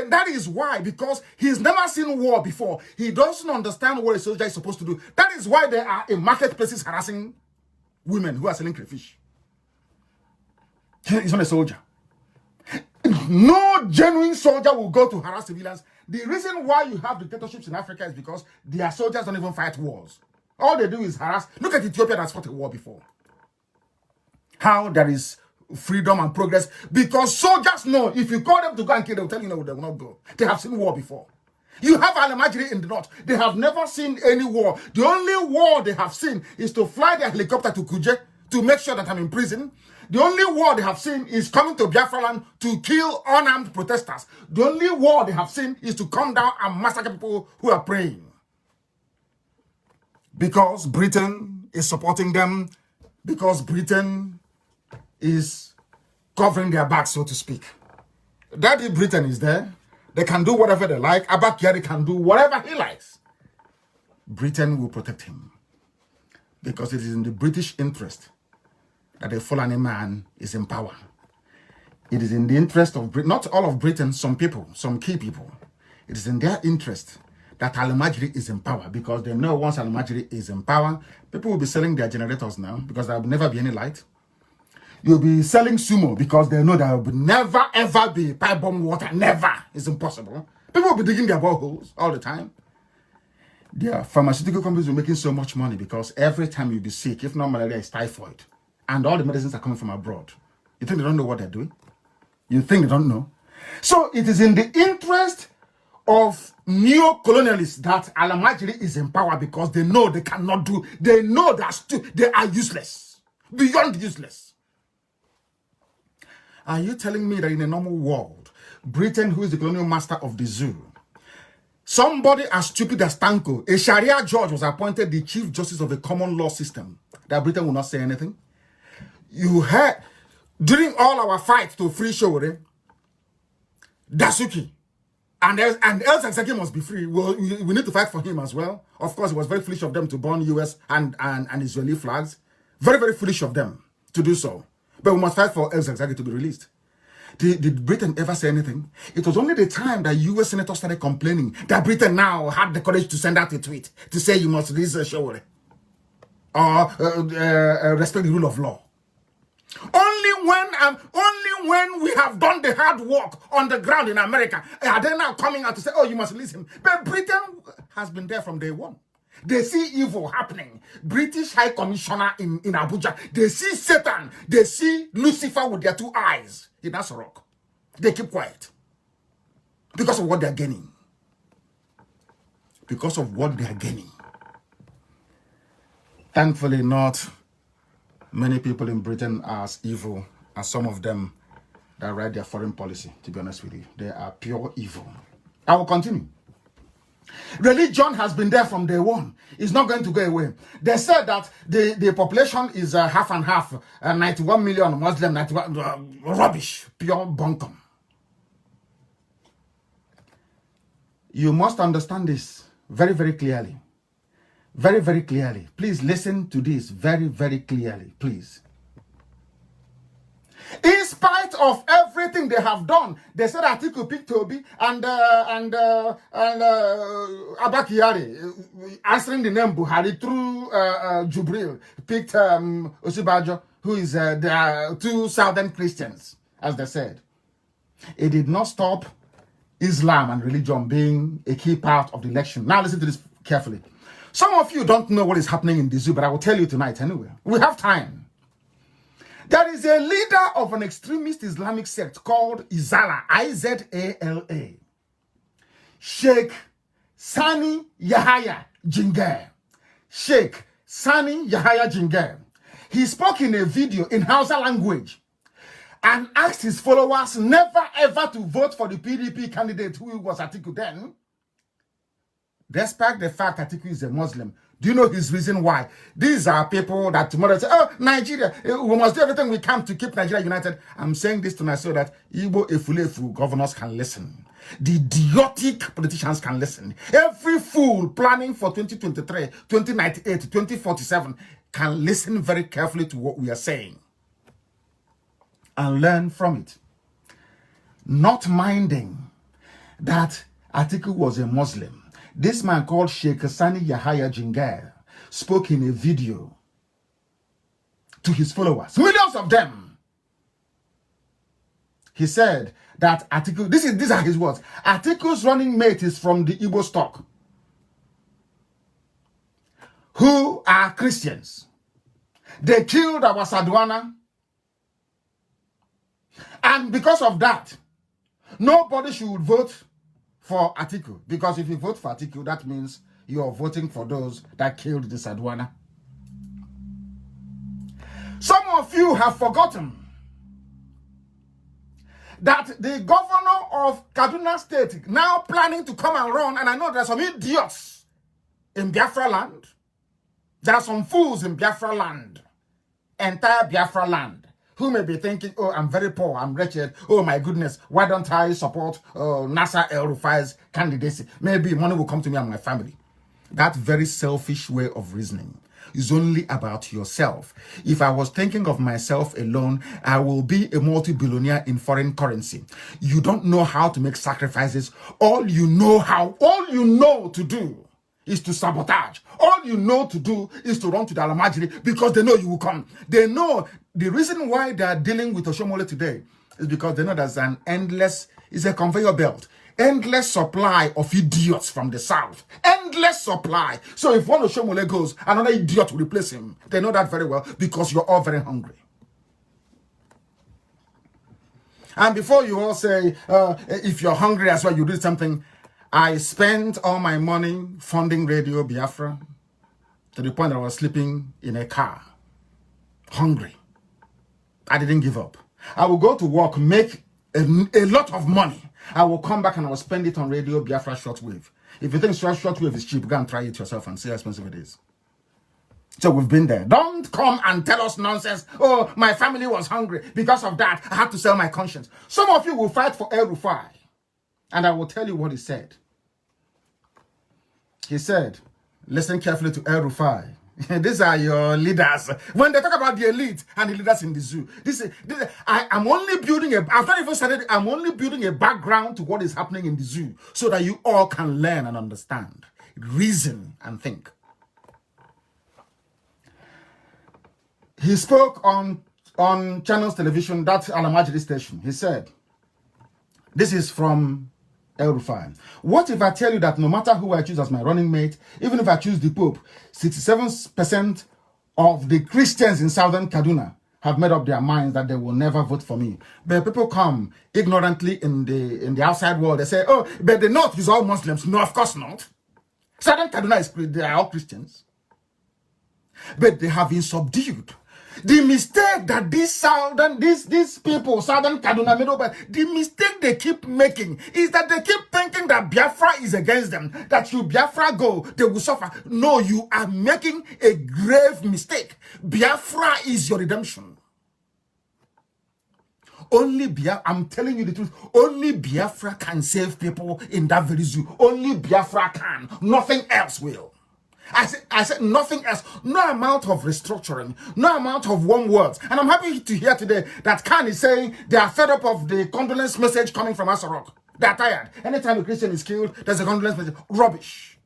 That is why, because he's never seen war before. He doesn't understand what a soldier is supposed to do. That is why they are in marketplaces harassing women who are selling crayfish. He's not a soldier. No genuine soldier will go to harass civilians. The reason why you have dictatorships in Africa is because their soldiers don't even fight wars. All they do is harass. Look at Ethiopia that's fought a war before. How there is freedom and progress, because soldiers know if you call them to go and kill, they'll tell you no, they will not go. They have seen war before. You have Alamajiri in the North. They have never seen any war. The only war they have seen is to fly their helicopter to Kuje to make sure that I'm in prison. The only war they have seen is coming to Biafra land to kill unarmed protesters. The only war they have seen is to come down and massacre people who are praying. Because Britain is supporting them, because Britain is covering their backs, so to speak. Daddy Britain is there. They can do whatever they like. Abba Kyari can do whatever he likes. Britain will protect him. Because it is in the British interest that a Fulani man is in power. It is in the interest of Britain, not all of Britain, some people, some key people. It is in their interest that Al-Majri is in power, because they know once Al-Majri is in power, people will be selling their generators now because there will never be any light. You'll be selling sumo because they know there will never ever be pipe bomb water. Never. It's impossible. People will be digging their boreholes all the time. Their pharmaceutical companies will be making so much money because every time you'll be sick, if not malaria, it's typhoid. And all the medicines are coming from abroad. You think they don't know what they're doing? You think they don't know? So it is in the interest of neo-colonialists that Al-Majri is in power because they know they cannot do, they know that they are useless, beyond useless. Are you telling me that in a normal world, Britain, who is the colonial master of the zoo, somebody as stupid as Tanko, a Sharia judge, was appointed the chief justice of a common law system, that Britain will not say anything? You heard, during all our fight to free Showore, Dasuki, and El Zazzaki must be free. Well, we need to fight for him as well. Of course, it was very foolish of them to burn US and Israeli flags. Very, very foolish of them to do so. But we must fight for El Zazzaki to be released. Did Britain ever say anything? It was only the time that US senators started complaining that Britain now had the courage to send out a tweet to say you must release Showore or respect the rule of law. Only when we have done the hard work on the ground in America are they now coming out to say, oh, you must release him. But Britain has been there from day one. They see evil happening. British High Commissioner in Abuja, they see Satan, they see Lucifer with their two eyes in Asorok. They keep quiet because of what they're gaining. Because of what they're gaining. Thankfully, not many people in Britain are as evil as some of them that write their foreign policy, to be honest with you. They are pure evil. I will continue. Religion has been there from day one. It's not going to go away. They said that the population is half and half, 91 million Muslim, 91, rubbish, pure bunkum. You must understand this very, very clearly. Very, very clearly. Please listen to this very, very clearly, please. In spite of everything they have done, they said Atiku picked Toby and Abakiyari answering the name Buhari through Jubril, picked Osibajo, who is the two southern Christians, as they said. It did not stop Islam and religion being a key part of the election. Now listen to this carefully. Some of you don't know what is happening in the zoo, but I will tell you tonight anyway. We have time. There is a leader of an extremist Islamic sect called Izala, I-Z-A-L-A. Sheikh Sani Yahaya Jingir. Sheikh Sani Yahaya Jingir. He spoke in a video in Hausa language and asked his followers never ever to vote for the PDP candidate who was Atiku then. Despite the fact Atiku is a Muslim. Do you know his reason why? These are people that tomorrow say, oh, Nigeria, we must do everything we can to keep Nigeria united. I'm saying this tonight so that Igbo Efulefu governors can listen. The idiotic politicians can listen. Every fool planning for 2023, 2098, 2047 can listen very carefully to what we are saying and learn from it. Not minding that Atiku was a Muslim. This man called Sheikh Sani Yahaya Jingir spoke in a video to his followers, millions of them. He said that Atiku, these are his words, Atiku's running mate is from the Igbo stock, who are Christians. They killed our Sadwana, and because of that, nobody should vote for Atiku, because if you vote for Atiku, that means you are voting for those that killed the Sadwana. Some of you have forgotten that the governor of Kaduna State now planning to come and run, and I know there are some idiots in Biafra land. There are some fools in Biafra land, entire Biafra land, who may be thinking, oh, I'm very poor, I'm wretched, oh my goodness, why don't I support Nasser El-Rufai's candidacy? Maybe money will come to me and my family. That very selfish way of reasoning is only about yourself. If I was thinking of myself alone, I will be a multi-billionaire in foreign currency. You don't know how to make sacrifices. All you know to do is to sabotage. All you know to do is to run to the Alamajiri because they know you will come. They know the reason why they are dealing with Oshomole today is because they know there's an endless, it's a conveyor belt. Endless supply of idiots from the south. Endless supply. So if one Oshomole goes, another idiot will replace him. They know that very well because you're all very hungry. And before you all say, if you're hungry as well, you do something. I spent all my money funding Radio Biafra to the point that I was sleeping in a car. Hungry. I didn't give up. I will go to work, make a lot of money. I will come back and I will spend it on Radio Biafra shortwave. If you think shortwave is cheap, go and try it yourself and see how expensive it is. So we've been there. Don't come and tell us nonsense. Oh, my family was hungry. Because of that, I had to sell my conscience. Some of you will fight for El Rufai. And I will tell you what he said. He said, listen carefully to El Rufai. These are your leaders. When they talk about the elite and the leaders in the zoo, I'm only building I've not even started, I'm only building a background to what is happening in the zoo so that you all can learn and understand, reason and think. He spoke on Channels Television, that Alamajiri station. He said, this is from El Rufai. What if I tell you that no matter who I choose as my running mate, even if I choose the Pope, 67% of the Christians in southern Kaduna have made up their minds that they will never vote for me. But people come ignorantly in the outside world. They say, oh, but the North is all Muslims. No, of course not. Southern Kaduna they are all Christians. But they have been subdued. The mistake that these people, Southern Kaduna, the mistake they keep making is that they keep thinking that Biafra is against them, that should Biafra go, they will suffer. No, you are making a grave mistake. Biafra is your redemption. Only Biafra, I'm telling you the truth, only Biafra can save people in that very zoo. Only Biafra can. Nothing else will. I said nothing else. No amount of restructuring, no amount of warm words. And I'm happy to hear today that Khan is saying they are fed up of the condolence message coming from Asarok. They are tired. Anytime a Christian is killed, there's a condolence message. Rubbish.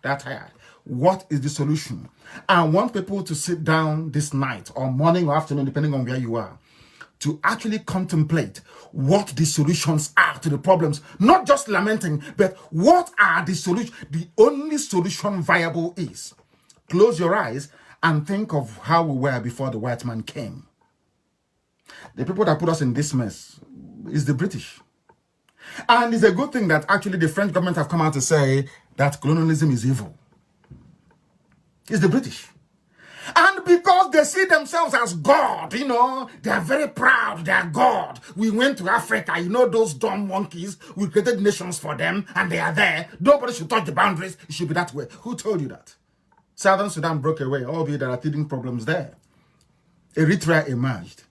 They are tired. What is the solution? I want people to sit down this night or morning or afternoon, depending on where you are, to actually contemplate what the solutions are to the problems. Not just lamenting, but what are the solutions? The only solution viable is close your eyes and think of how we were before the white man came. The people that put us in this mess is the British. And it's a good thing that actually the French government have come out to say that colonialism is evil. It's the British. And because they see themselves as God, you know, they are very proud, they are God. We went to Africa, you know, those dumb monkeys, we created nations for them, and they are there. Nobody should touch the boundaries, it should be that way. Who told you that? Southern Sudan broke away, albeit there are teething problems there. Eritrea emerged.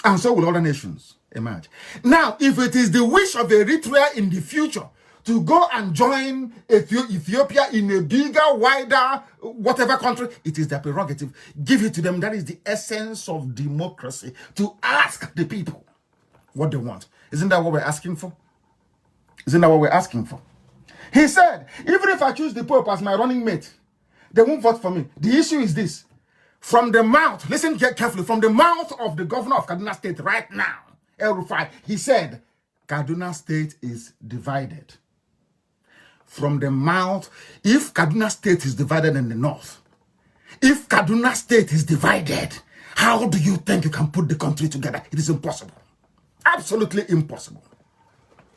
And so will other nations emerge. Now, if it is the wish of Eritrea in the future to go and join Ethiopia in a bigger, wider, whatever country, it is their prerogative. Give it to them. That is the essence of democracy, to ask the people what they want. Isn't that what we're asking for? Isn't that what we're asking for? He said, even if I choose the Pope as my running mate, they won't vote for me. The issue is this. From the mouth, listen carefully, from the mouth of the governor of Kaduna State right now, El Rufai, he said, Kaduna State is divided. From the mouth, if Kaduna State is divided in the north, if Kaduna State is divided, how do you think you can put the country together? It is impossible. Absolutely impossible.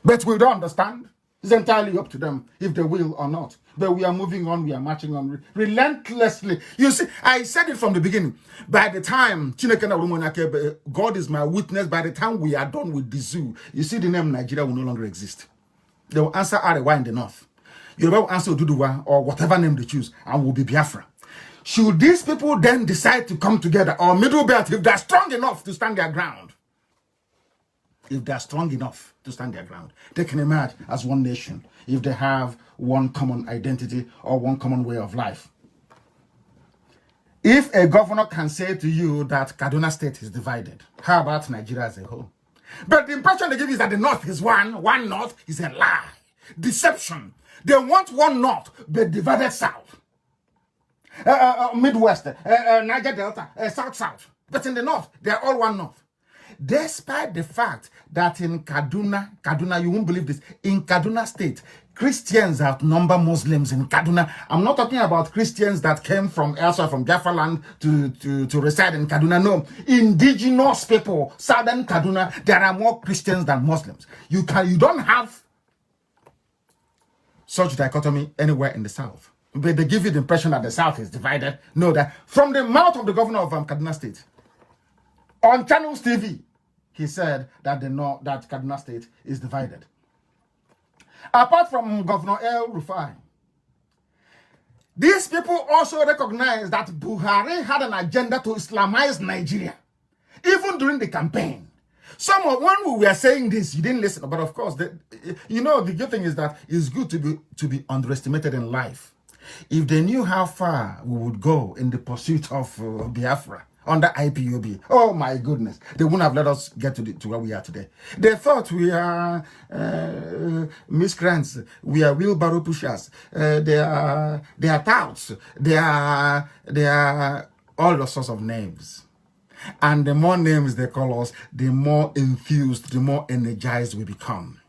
But we don't understand. It's entirely up to them if they will or not. But we are moving on, we are marching on relentlessly. You see, I said it from the beginning. By the time, God is my witness, by the time we are done with the zoo, you see the name Nigeria will no longer exist. They will answer Arewa in the north. Yoruba will answer Oduduwa or whatever name they choose, and will be Biafra. Should these people then decide to come together, or Middle Belt, if they're strong enough to stand their ground, if they are strong enough to stand their ground. They can emerge as one nation if they have one common identity or one common way of life. If a governor can say to you that Kaduna State is divided, how about Nigeria as a whole? But the impression they give is that the North is one North is a lie, deception. They want one North, but divided South. Midwest, Niger Delta, South. But in the North, they are all one North. Despite the fact that in Kaduna, you won't believe this, in Kaduna State, Christians outnumber Muslims in Kaduna. I'm not talking about Christians that came from elsewhere, from Biafra land to reside in Kaduna. No, indigenous people, southern Kaduna, there are more Christians than Muslims. You don't have such dichotomy anywhere in the South. But they give you the impression that the South is divided. No, that from the mouth of the governor of Kaduna State, on Channels TV, he said that that Kaduna State is divided. Apart from Governor El Rufai, these people also recognize that Buhari had an agenda to Islamize Nigeria, even during the campaign. When we were saying this, you didn't listen. But of course, the good thing is that it's good to be underestimated in life. If they knew how far we would go in the pursuit of Biafra under IPOB, oh my goodness, they wouldn't have let us get to where we are today. They thought we are miscreants, we are wheelbarrow pushers, they are touts, they are all the sorts of names. And the more names they call us, the more enthused, the more energized we become.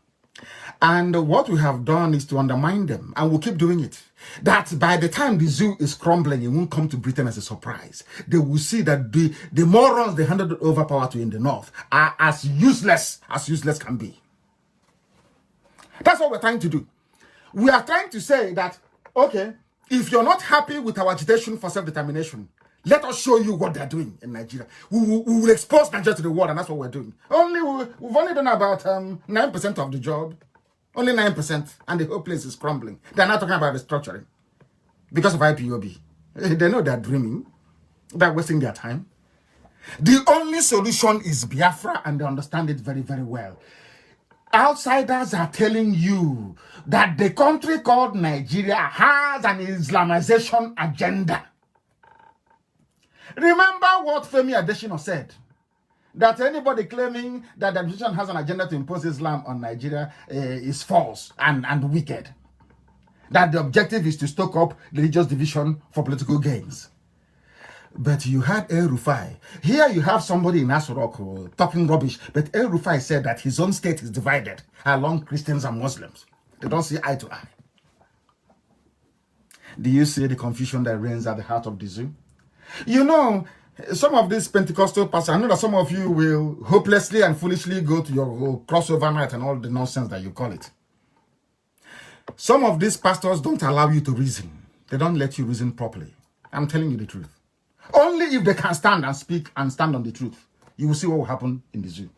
And what we have done is to undermine them, and we'll keep doing it. That by the time the zoo is crumbling, it won't come to Britain as a surprise. They will see that the morons they handed over power to in the North are as useless can be. That's what we're trying to do. We are trying to say that, okay, if you're not happy with our agitation for self-determination, let us show you what they're doing in Nigeria. We will expose Nigeria to the world, and that's what we're doing. We've only done about 9% of the job. Only 9%, and the whole place is crumbling. They're not talking about restructuring because of IPOB. They know they're dreaming. They're wasting their time. The only solution is Biafra, and they understand it very, very well. Outsiders are telling you that the country called Nigeria has an Islamization agenda. Remember what Femi Adesina said? That anybody claiming that the administration has an agenda to impose Islam on Nigeria is false and wicked. That the objective is to stoke up religious division for political gains. But you had El Rufai. Here you have somebody in Asorok talking rubbish, but El Rufai said that his own state is divided along Christians and Muslims. They don't see eye to eye. Do you see the confusion that reigns at the heart of the zoo? You know, some of these Pentecostal pastors, I know that some of you will hopelessly and foolishly go to your crossover night and all the nonsense that you call it. Some of these pastors don't allow you to reason. They don't let you reason properly. I'm telling you the truth. Only if they can stand and speak and stand on the truth, you will see what will happen in the zoo.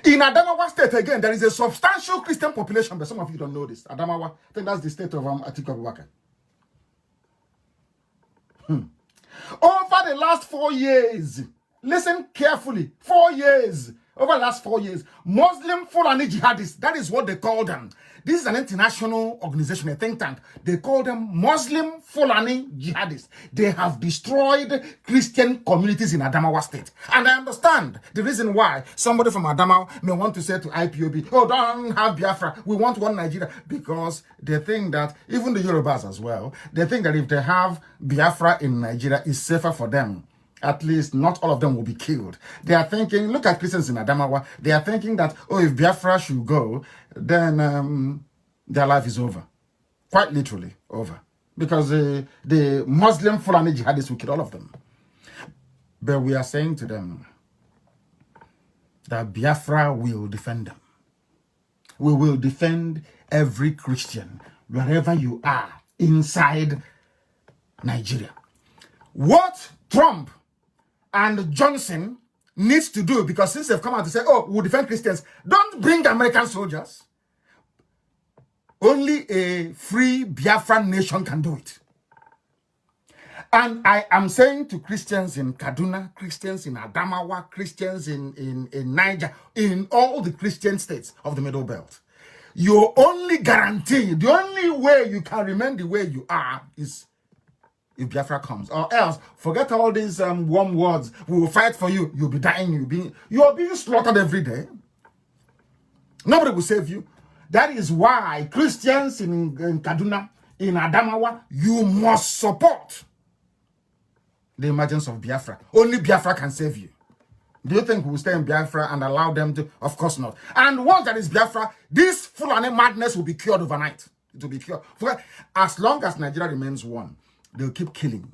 In Adamawa State, again, there is a substantial Christian population, but some of you don't know this. Adamawa, I think that's the state of Atiku Abubakar. Over the last 4 years, listen carefully, 4 years, over the last 4 years, Muslim Fulani jihadists, that is what they call them. This is an international organization, a think tank. They call them Muslim Fulani jihadists. They have destroyed Christian communities in Adamawa State. And I understand the reason why somebody from Adamawa may want to say to IPOB, oh, don't have Biafra, we want one Nigeria. Because they think that, even the Yorubas as well, they think that if they have Biafra in Nigeria, it's safer for them. At least not all of them will be killed. They are thinking, look at Christians in Adamawa, they are thinking that, oh, if Biafra should go, then their life is over. Quite literally over. Because the Muslim Fulani jihadists will kill all of them. But we are saying to them that Biafra will defend them. We will defend every Christian, wherever you are, inside Nigeria. What Trump and Johnson needs to do, because since they've come out to say, oh, we'll defend Christians, don't bring American soldiers. Only a free Biafran nation can do it. And I am saying to Christians in Kaduna, Christians in Adamawa, Christians in Niger, in all the Christian states of the Middle Belt, your only guarantee, the only way you can remain the way you are is if Biafra comes. Or else, forget all these warm words. We will fight for you. You'll be dying. You are being slaughtered every day. Nobody will save you. That is why Christians in Kaduna, in Adamawa, you must support the emergence of Biafra. Only Biafra can save you. Do you think we will stay in Biafra and allow them to? Of course not. And once there is Biafra, this Fulani madness will be cured overnight. It will be cured. As long as Nigeria remains one, they'll keep killing.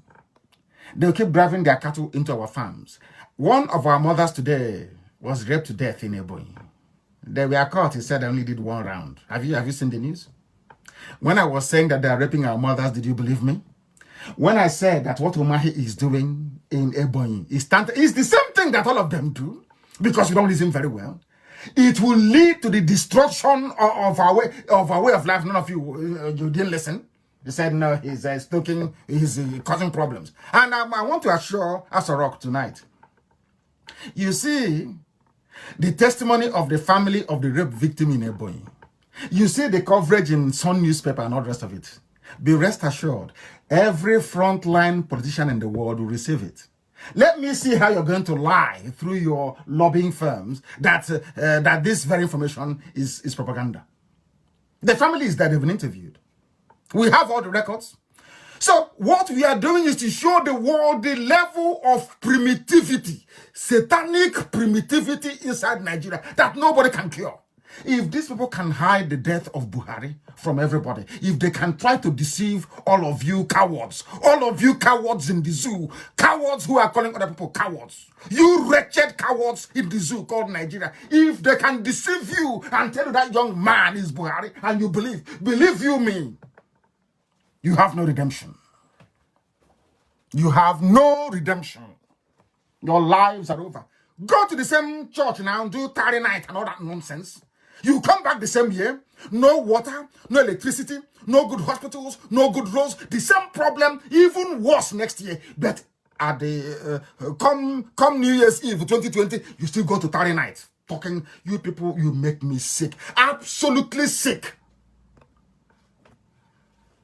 They'll keep driving their cattle into our farms. One of our mothers today was raped to death in Ebonyi. They were caught. He said they only did one round. Have you seen the news? When I was saying that they are raping our mothers, did you believe me? When I said that what Umahi is doing in Ebonyi is the same thing that all of them do, because you don't listen very well, it will lead to the destruction of our way of life. None of you didn't listen. You said no, he's stoking, he's causing problems. And I want to assure Asorok tonight. You see, the testimony of the family of the rape victim in Ebonyi. You see the coverage in Sun newspaper and all the rest of it. Be rest assured, every frontline politician in the world will receive it. Let me see how you're going to lie through your lobbying firms that this very information is propaganda. The family is there, they've been interviewed. We have all the records. So what we are doing is to show the world the level of primitivity, satanic primitivity inside Nigeria that nobody can cure. If these people can hide the death of Buhari from everybody, if they can try to deceive all of you cowards in the zoo, cowards who are calling other people cowards, you wretched cowards in the zoo called Nigeria, if they can deceive you and tell you that young man is Buhari and you believe you me, you have no redemption. You have no redemption. Your lives are over. Go to the same church now and do tarry night and all that nonsense. You come back the same year, no water, no electricity, no good hospitals, no good roads, the same problem, even worse next year. But at the come New Year's Eve 2020, you still go to tarry night. Talking, you people, you make me sick. Absolutely sick.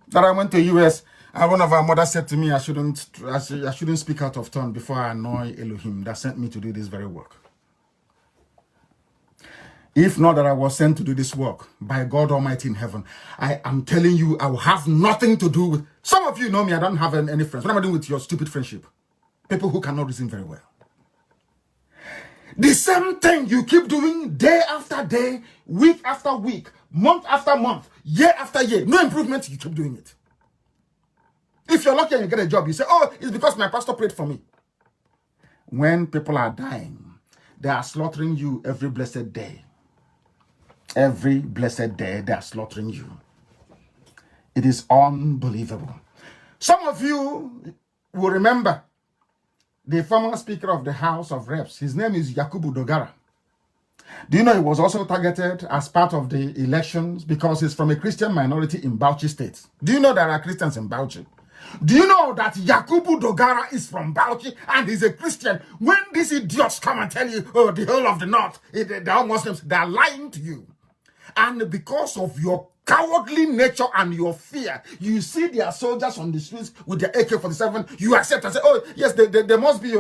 That I went to US, and one of our mothers said to me, I shouldn't speak out of turn before I annoy Elohim that sent me to do this very work. If not that I was sent to do this work by God Almighty in heaven, I am telling you, I will have nothing to do with. Some of you know me, I don't have any friends. What am I doing with your stupid friendship? People who cannot reason very well. The same thing you keep doing day after day, week after week, month after month, year after year. No improvement, you keep doing it. If you're lucky and you get a job, you say, oh, it's because my pastor prayed for me. When people are dying, they are slaughtering you every blessed day. Every blessed day, they are slaughtering you. It is unbelievable. Some of you will remember the former Speaker of the House of Reps. His name is Yakubu Dogara. Do you know he was also targeted as part of the elections because he's from a Christian minority in Bauchi State? Do you know there are Christians in Bauchi? Do you know that Yakubu Dogara is from Bauchi and he's a Christian? When these idiots come and tell you, oh, the whole of the North, they're all Muslims, they're lying to you. And because of your cowardly nature and your fear, you see their soldiers on the streets with their AK-47, you accept and say, oh, yes, they must be,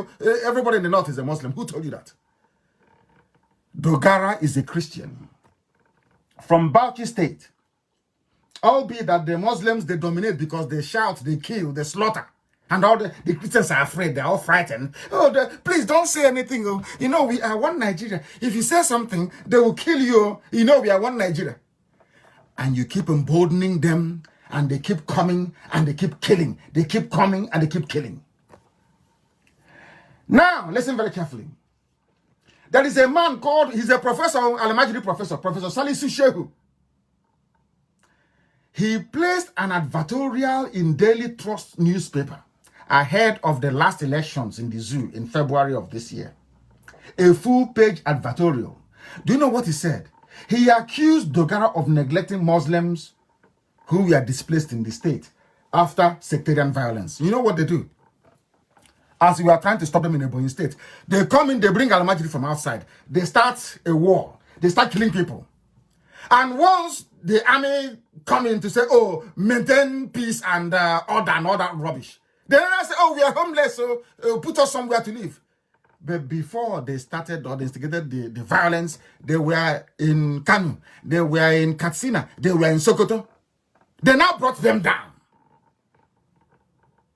everybody in the North is a Muslim. Who told you that? Dogara is a Christian from Bauchi State. Albeit that the Muslims, they dominate because they shout, they kill, they slaughter. And all the Christians are afraid, they're all frightened. Oh, please don't say anything. Oh. You know, we are one Nigeria. If you say something, they will kill you. You know, we are one Nigeria. And you keep emboldening them, and they keep coming, and they keep killing. They keep coming, and they keep killing. Now, listen very carefully. There is a man called, he's a professor, Alamajiri professor, Professor Salisu Shehu. He placed an advertorial in Daily Trust newspaper ahead of the last elections in the zoo in February of this year. A full-page advertorial. Do you know what he said? He accused Dogara of neglecting Muslims who were displaced in the state after sectarian violence. You know what they do? as we are trying to stop them in Ebonyi State. They come in, they bring Almajiri from outside. They start a war. They start killing people. And once the army come in to say, oh, maintain peace and order and all that rubbish, they then say, oh, we are homeless, so put us somewhere to live. But before they started or they instigated the violence, they were in Kanu, they were in Katsina, they were in Sokoto. They now brought them down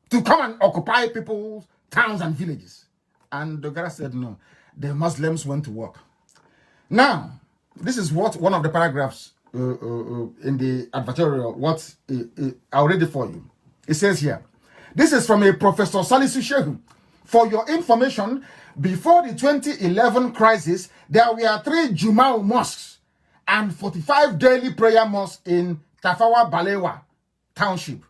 to come and occupy people's towns and villages. And Dogara said, no, the Muslims went to work. Now, this is what one of the paragraphs in the advertorial, what I'll read it for you. It says here, this is from a Professor Salisu Shehu. For your information, before the 2011 crisis, there were 3 Jumau mosques and 45 daily prayer mosques in Tafawa Balewa Township.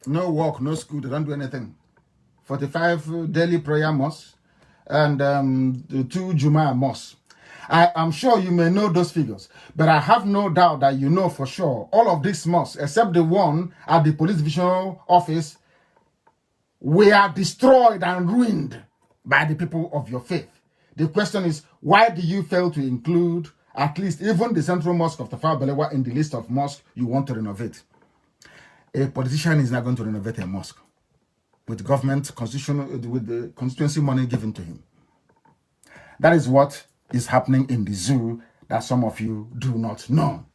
No work, no school, they don't do anything. 45 daily prayer mosques and the 2 Juma mosques. I am sure you may know those figures, but I have no doubt that you know for sure all of these mosques, except the one at the police divisional office, were destroyed and ruined by the people of your faith. The question is, why do you fail to include at least even the central mosque of Tafawa Balewa in the list of mosques you want to renovate? A politician is not going to renovate a mosque with government with the constituency money given to him. That is what is happening in the zoo that some of you do not know.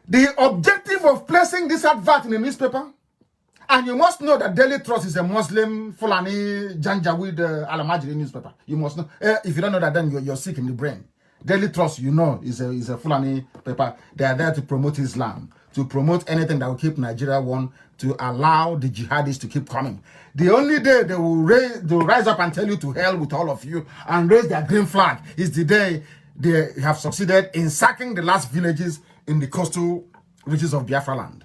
The objective of placing this advert in the newspaper, and you must know that Daily Trust is a Muslim Fulani Janjaweed Alamajiri newspaper. You must know. If you don't know that, then you're sick in the brain. Daily Trust, you know, is a Fulani paper. They are there to promote Islam, to promote anything that will keep Nigeria one, to allow the jihadists to keep coming. The only day they will rise up and tell you to hell with all of you and raise their green flag is the day they have succeeded in sacking the last villages in the coastal reaches of Biafra land.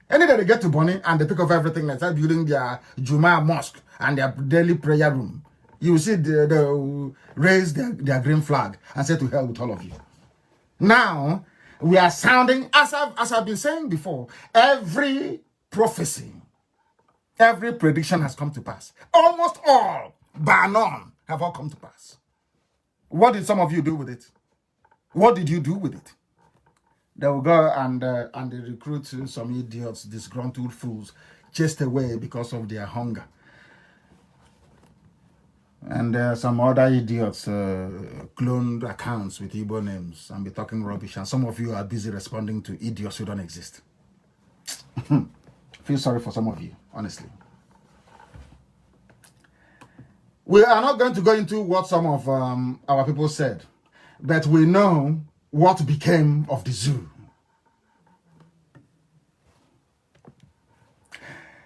Any day they get to Bonny and they pick up everything, they start building their Juma mosque and their daily prayer room, you will see they raise their green flag and say to hell with all of you. Now, we are sounding, as I've been saying before, every prophecy, every prediction has come to pass. Almost all, bar none, have all come to pass. What did some of you do with it? What did you do with it? They will go and they recruit some idiots, disgruntled fools, chased away because of their hunger. And some other idiots cloned accounts with Igbo names and be talking rubbish. And some of you are busy responding to idiots who don't exist. Feel sorry for some of you, honestly. We are not going to go into what some of our people said, but we know what became of the zoo.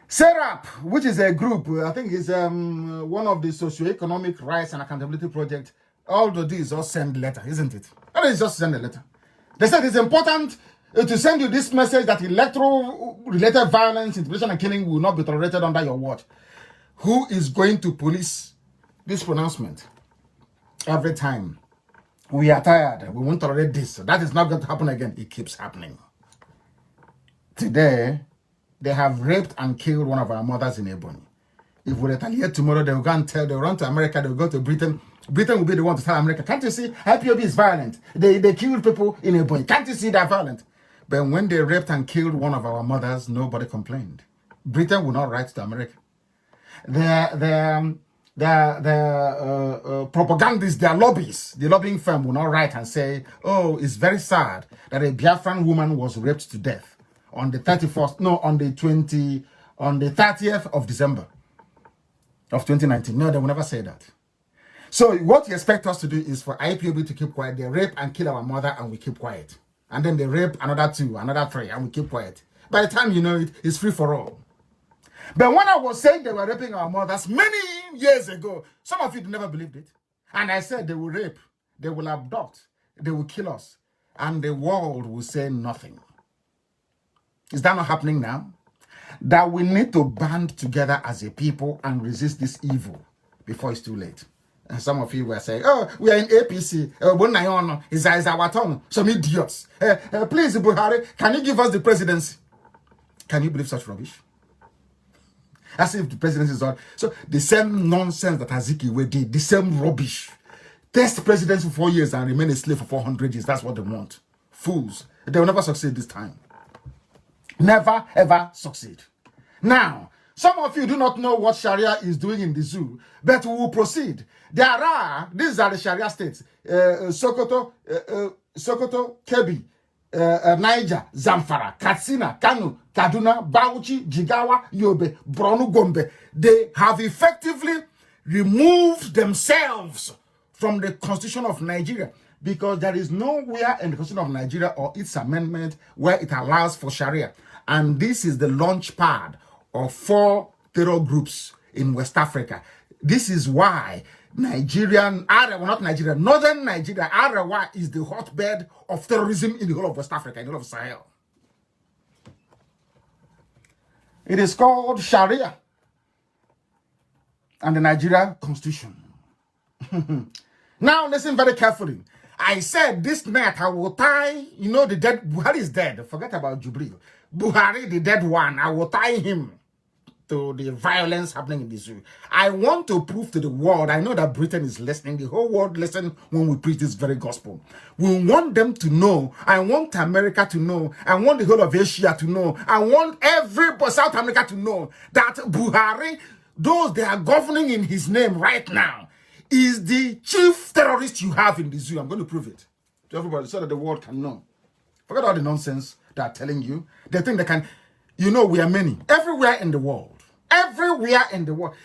SERAP, which is a group, I think is one of the socio-economic rights and accountability project. All they do is just send letter, isn't it? That is just send a letter. They said it's important to send you this message that electoral-related violence, intimidation, and killing will not be tolerated under your watch. Who is going to police this pronouncement? Every time we are tired, we won't tolerate this. That is not going to happen again. It keeps happening. Today, they have raped and killed one of our mothers in Ebonyi. If we retaliate tomorrow, they will go and they'll run to America, they'll go to Britain. Britain will be the one to tell America, can't you see? IPOB is violent. They killed people in Ebonyi. Can't you see they're violent? But when they raped and killed one of our mothers, nobody complained. Britain will not write to America. Their propagandists, their lobbies, the lobbying firm will not write and say, oh, it's very sad that a Biafran woman was raped to death on the 30th of December of 2019. No, they will never say that. So what you expect us to do is for IPOB to keep quiet. They rape and kill our mother and we keep quiet. And then they rape another 2, another 3, and we keep quiet. By the time you know it, it's free for all. But when I was saying they were raping our mothers many years ago, some of you never believed it. And I said they will rape, they will abduct, they will kill us, and the world will say nothing. Is that not happening now? That we need to band together as a people and resist this evil before it's too late. And some of you were saying, oh, we are in APC. Is our tongue. Some idiots. Please, Buhari, can you give us the presidency? Can you believe such rubbish? As if the presidency is on. So the same nonsense that Azikiwe did, the same rubbish. Test presidency for 4 years and remain a slave for 400 years. That's what they want. Fools. They will never succeed this time. Never, ever succeed. Now, some of you do not know what Sharia is doing in the zoo, but we will proceed. These are the Sharia states. Sokoto, Kebbi, Niger, Zamfara, Katsina, Kanu, Kaduna, Bauchi, Jigawa, Yobe, Borno, Gombe. They have effectively removed themselves from the Constitution of Nigeria, because there is nowhere in the Constitution of Nigeria or its amendment where it allows for Sharia. And this is the launch pad of 4 terror groups in West Africa. This is why Northern Nigeria, Arawa is the hotbed of terrorism in the whole of West Africa, in the whole of Sahel. It is called Sharia and the Nigeria Constitution. Now listen very carefully. I said this night I will tie, the dead, Buhari is dead. Forget about Jubril. Buhari, the dead one, I will tie him to the violence happening in the zoo. I want to prove to the world, I know that Britain is listening, the whole world listen when we preach this very gospel. We want them to know, I want America to know, I want the whole of Asia to know, I want everybody, South America to know that Buhari, those they are governing in his name right now, is the chief terrorist you have in the zoo. I'm going to prove it to everybody so that the world can know. Forget all the nonsense they are telling you. They think they can, we are many. Everywhere in the world. Everywhere in the world.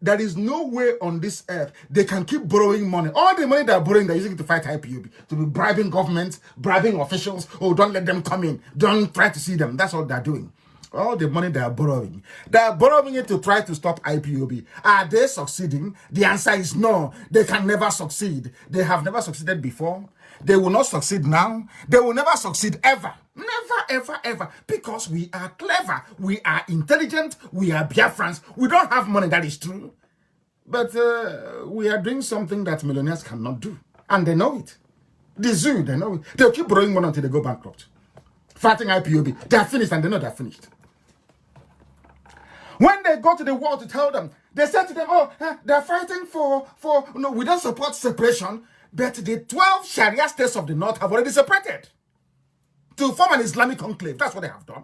There is no way on this earth they can keep borrowing money. All the money they are borrowing, they're using it to fight IPOB. To be bribing governments, bribing officials. Oh, don't let them come in. Don't try to see them. That's all they're doing. All the money they are borrowing it to try to stop IPOB. Are they succeeding? The answer is no. They can never succeed. They have never succeeded before. They will not succeed now. They will never succeed ever. Never, ever, ever. Because we are clever. We are intelligent. We are Biafrans. We don't have money, that is true. But we are doing something that millionaires cannot do. And they know it. The zoo, they know it. They'll keep borrowing money until they go bankrupt. Fighting IPOB. They're finished and they know they're finished. When they go to the world to tell them, they say to them, they're fighting we don't support separation, but the 12 Sharia states of the North have already separated to form an Islamic enclave. That's what they have done.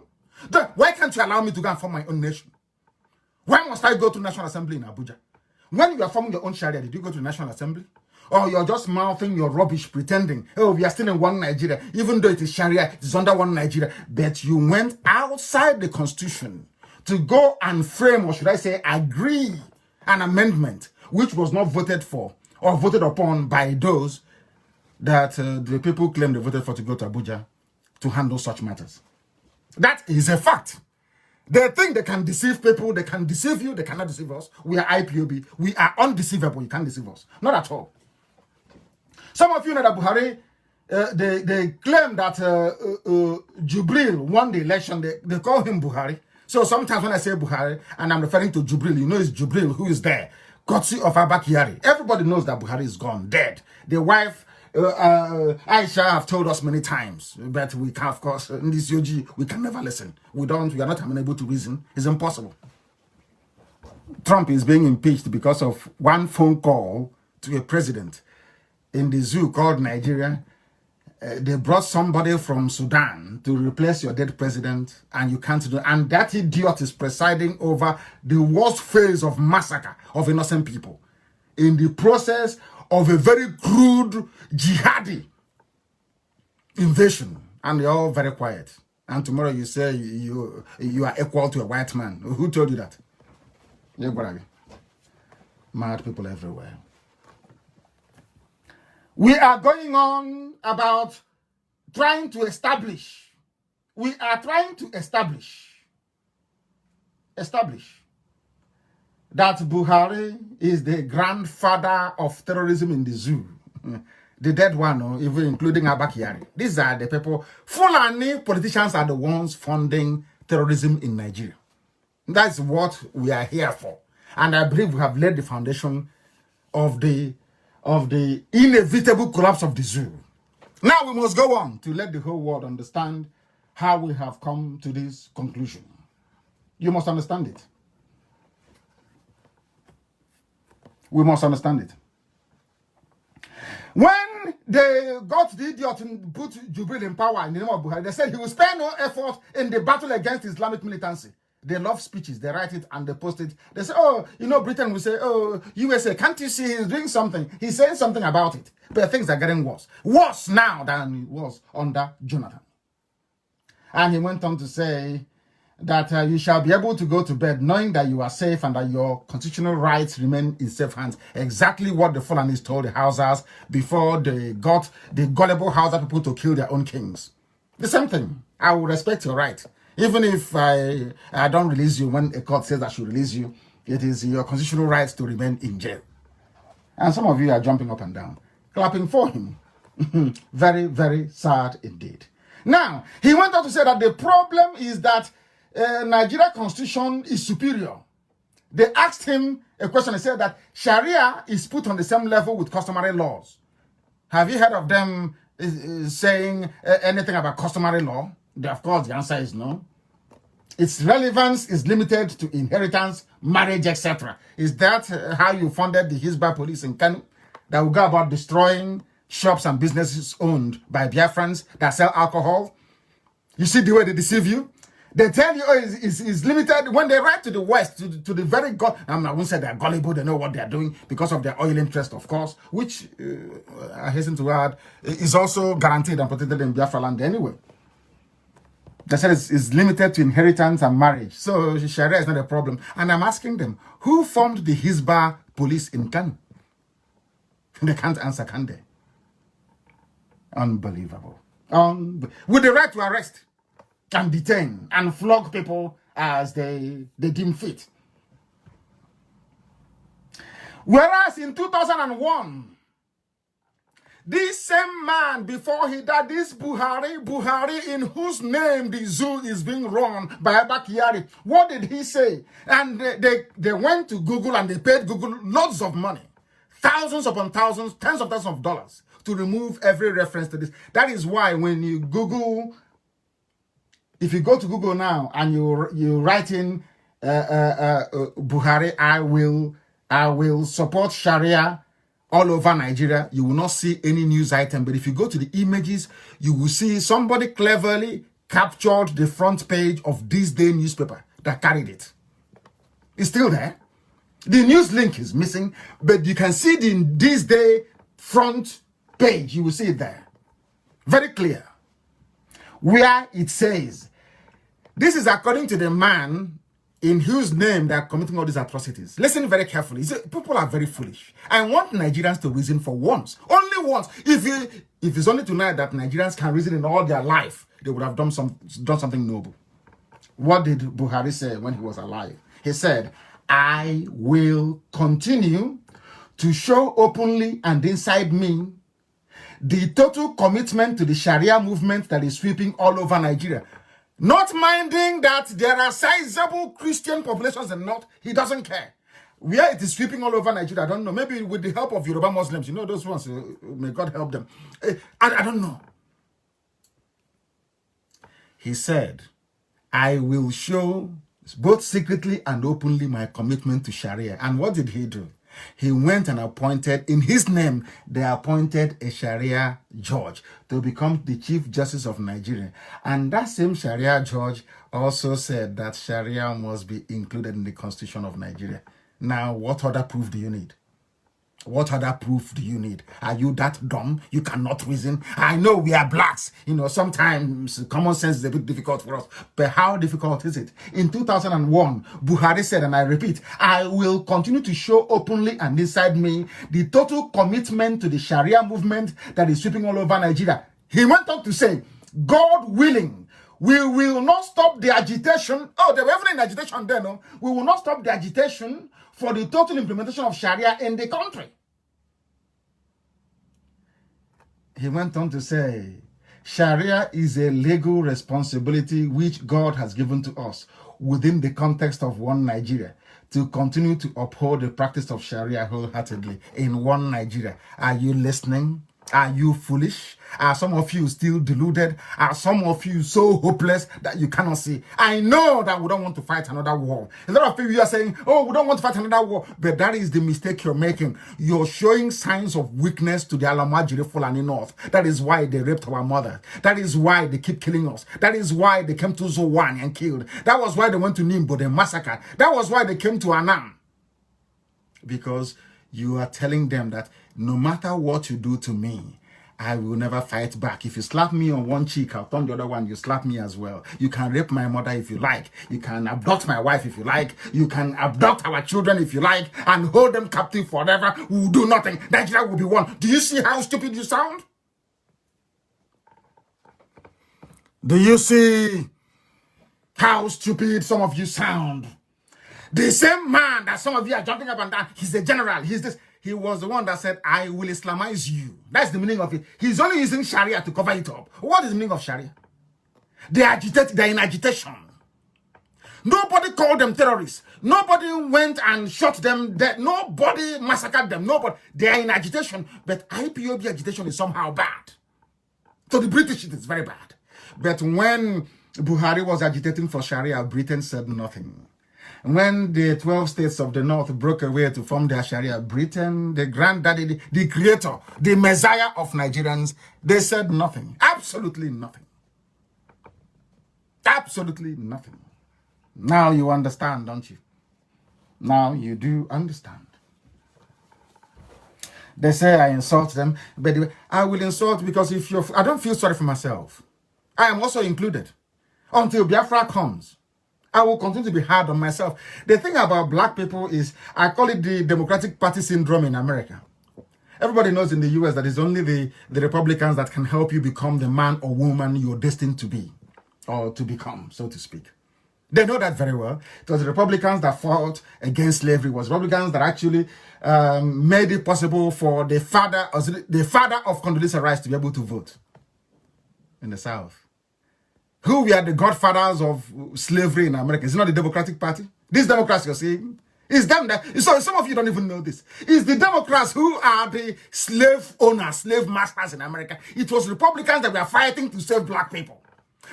Why can't you allow me to go and form my own nation? Why must I go to National Assembly in Abuja? When you are forming your own Sharia, did you go to the National Assembly? Or you're just mouthing your rubbish, pretending, we are still in one Nigeria, even though it is Sharia, it is under one Nigeria. But you went outside the Constitution to go and frame, or should I say, agree an amendment which was not voted for or voted upon by those that the people claim they voted for to go to Abuja to handle such matters. That is a fact. They think they can deceive people, they can deceive you, they cannot deceive us. We are IPOB, we are undeceivable, you can't deceive us. Not at all. Some of you know that Buhari, they claim that Jubril won the election, they call him Buhari. So sometimes when I say Buhari, and I'm referring to Jubril, it's Jubril who is there. Courtesy of Abba Kyari. Everybody knows that Buhari is gone, dead. The wife, Aisha, have told us many times, but we can, of course, in this UG, we can never listen. We are not amenable to reason. It's impossible. Trump is being impeached because of one phone call to a president in the zoo called Nigeria. They brought somebody from Sudan to replace your dead president, and you can't do it. And that idiot is presiding over the worst phase of massacre of innocent people in the process of a very crude jihadi invasion. And they're all very quiet. And tomorrow you say you are equal to a white man. Who told you that? Mad people everywhere. We are going on about trying to establish. We are trying to establish that Buhari is the grandfather of terrorism in the zoo. The dead one, even including Abba Kyari. These are the people. Fulani politicians are the ones funding terrorism in Nigeria. That's what we are here for. And I believe we have laid the foundation of the inevitable collapse of the zoo. Now we must go on to let the whole world understand how we have come to this conclusion. You must understand it. We must understand it. When they got the idiot and put Jubril in power in the name of Buhari, they said he will spare no effort in the battle against Islamic militancy. They love speeches. They write it and they post it. They say, oh, you know, Britain will say, oh, USA, can't you see he's doing something? He's saying something about it. But things are getting worse. Worse now than it was under Jonathan. And he went on to say that you shall be able to go to bed knowing that you are safe and that your constitutional rights remain in safe hands. Exactly what the Fulanis told the Hausas before they got the gullible Hausa people to kill their own kings. The same thing. I will respect your right. Even if I don't release you when a court says I should release you, it is your constitutional rights to remain in jail. And some of you are jumping up and down, clapping for him. Very, very sad indeed. Now, he went on to say that the problem is that Nigeria constitution is superior. They asked him a question. They said that Sharia is put on the same level with customary laws. Have you heard of them saying anything about customary law? Of course, the answer is no. Its relevance is limited to inheritance, marriage, etc. Is that how you funded the Hisba police in Kanu that will go about destroying shops and businesses owned by Biafrans that sell alcohol? You see the way they deceive you? They tell you, oh, it's limited. When they write to the West, to the very God, I won't say they're gullible, they know what they're doing because of their oil interest, of course, which, I hasten to add, is also guaranteed and protected in Biafra land anyway. They said it's limited to inheritance and marriage. So Sharia is not a problem. And I'm asking them, who formed the Hisba police in Kanu? They can't answer, can they? Unbelievable. With the right to arrest and detain and flog people as they deem fit. Whereas in 2001, this same man, before he died, this Buhari, in whose name the zoo is being run by Abba Kyari, what did he say? And they went to Google and they paid Google loads of money, thousands upon thousands, tens of thousands of dollars to remove every reference to this. That is why when you Google, if you go to Google now and you write in Buhari, I will support Sharia all over Nigeria, you will not see any news item. But if you go to the images, you will see somebody cleverly captured the front page of this day newspaper that carried it. It's still there. The news link is missing, but you can see the this day front page. You will see it there. Very clear. Where it says, this is according to the man in whose name they are committing all these atrocities. Listen very carefully. People are very foolish. I want Nigerians to reason for once. Only once. If it's only tonight that Nigerians can reason in all their life, they would have done something noble. What did Buhari say when he was alive? He said, I will continue to show openly and inside me the total commitment to the Sharia movement that is sweeping all over Nigeria. Not minding that there are sizable Christian populations in the north, he doesn't care. Where it is sweeping all over Nigeria, I don't know. Maybe with the help of Yoruba Muslims, you know those ones, may God help them. I don't know. He said, I will show both secretly and openly my commitment to Sharia. And what did he do? He went and appointed, in his name, they appointed a Sharia judge to become the Chief Justice of Nigeria. And that same Sharia judge also said that Sharia must be included in the Constitution of Nigeria. Now, what other proof do you need? What other proof do you need? Are you that dumb? You cannot reason? I know we are blacks. You know, sometimes common sense is a bit difficult for us. But how difficult is it? In 2001, Buhari said, and I repeat, I will continue to show openly and inside me the total commitment to the Sharia movement that is sweeping all over Nigeria. He went on to say, God willing, we will not stop the agitation. Oh, they were even in agitation then, no? We will not stop the agitation for the total implementation of Sharia in the country. He went on to say, Sharia is a legal responsibility which God has given to us within the context of one Nigeria to continue to uphold the practice of Sharia wholeheartedly in one Nigeria. Are you listening? Are you foolish? Are some of you still deluded? Are some of you so hopeless that you cannot see? I know that we don't want to fight another war. A lot of people are saying, oh, we don't want to fight another war. But that is the mistake you're making. You're showing signs of weakness to the Alamajiri Fulani North. That is why they raped our mother. That is why they keep killing us. That is why they came to Zowani and killed. That was why they went to Nimbo, they massacred. That was why they came to Anam. Because you are telling them that no matter what you do to me, I will never fight back. If you slap me on one cheek, I'll turn the other one, you slap me as well. You can rape my mother if you like. You can abduct my wife if you like. You can abduct our children if you like and hold them captive forever. We will do nothing. Nigeria will be one. Do you see how stupid you sound? Do you see how stupid some of you sound? The same man that some of you are jumping up and down, he's the general, he's this. He was the one that said, I will Islamize you. That's the meaning of it. He's only using Sharia to cover it up. What is the meaning of Sharia? They're in agitation. Nobody called them terrorists. Nobody went and shot them dead. Nobody massacred them. Nobody. They are in agitation. But IPOB agitation is somehow bad. To the British, it is very bad. But when Buhari was agitating for Sharia, Britain said nothing. When the 12 states of the North broke away to form their Sharia, Britain, the granddaddy, the creator, the messiah of Nigerians, they said nothing. Absolutely nothing. Absolutely nothing. Now you understand, don't you? Now you do understand. They say I insult them, but I will insult because I don't feel sorry for myself. I am also included. Until Biafra comes, I will continue to be hard on myself. The thing about black people is, I call it the Democratic Party syndrome in America. Everybody knows in the US that it's only the Republicans that can help you become the man or woman you're destined to be, or to become, so to speak. They know that very well. It was the Republicans that fought against slavery. It was Republicans that actually made it possible for the father of Condoleezza Rice to be able to vote in the South. Who were the godfathers of slavery in America? Is it not the Democratic Party? This Democrats you're saying? It's them that... So some of you don't even know this. It's the Democrats who are the slave owners, slave masters in America. It was Republicans that were fighting to save black people.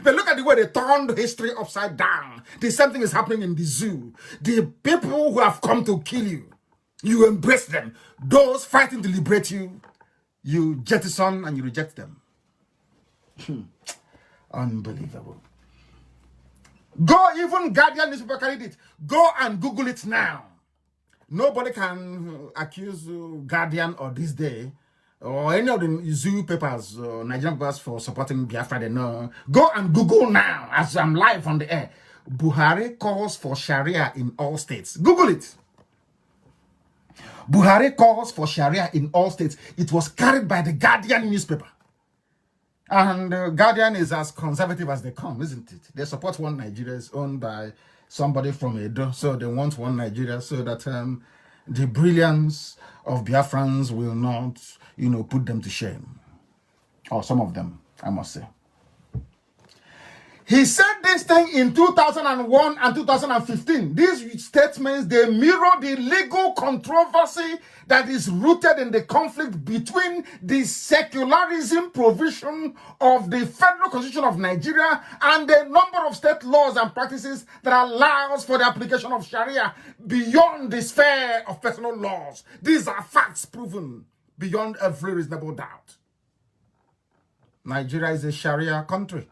But look at the way they turned history upside down. The same thing is happening in the zoo. The people who have come to kill you, you embrace them. Those fighting to liberate you, you jettison and you reject them. Unbelievable. Go, even Guardian newspaper carried it. Go and Google it now. Nobody can accuse Guardian or This Day or any of the zoo papers, Nigerian papers, for supporting Biafra. They know. Go and Google now as I'm live on the air. Buhari calls for Sharia in all states. Google it. Buhari calls for Sharia in all states. It was carried by the Guardian newspaper. And Guardian is as conservative as they come, isn't it? They support one Nigeria is owned by somebody from Edo, so they want one Nigeria so that the brilliance of Biafrans will not, put them to shame. Or some of them, I must say. He said this thing in 2001 and 2015. These statements, they mirror the legal controversy that is rooted in the conflict between the secularism provision of the Federal Constitution of Nigeria and the number of state laws and practices that allows for the application of Sharia beyond the sphere of personal laws. These are facts proven beyond every reasonable doubt. Nigeria is a Sharia country.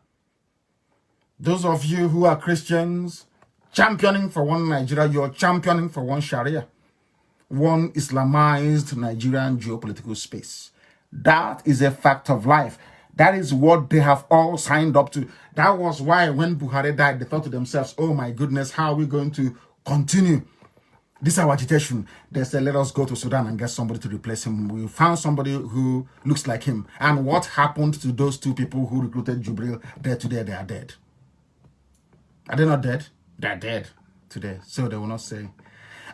Those of you who are Christians championing for one Nigeria, you're championing for one Sharia, one Islamized Nigerian geopolitical space. That is a fact of life. That is what they have all signed up to. That was why when Buhari died, they thought to themselves, oh my goodness, how are we going to continue this our agitation? They said, let us go to Sudan and get somebody to replace him. We found somebody who looks like him. And what happened to those two people who recruited Jubril? Today they are dead. Are they not dead? They're dead today, so they will not say.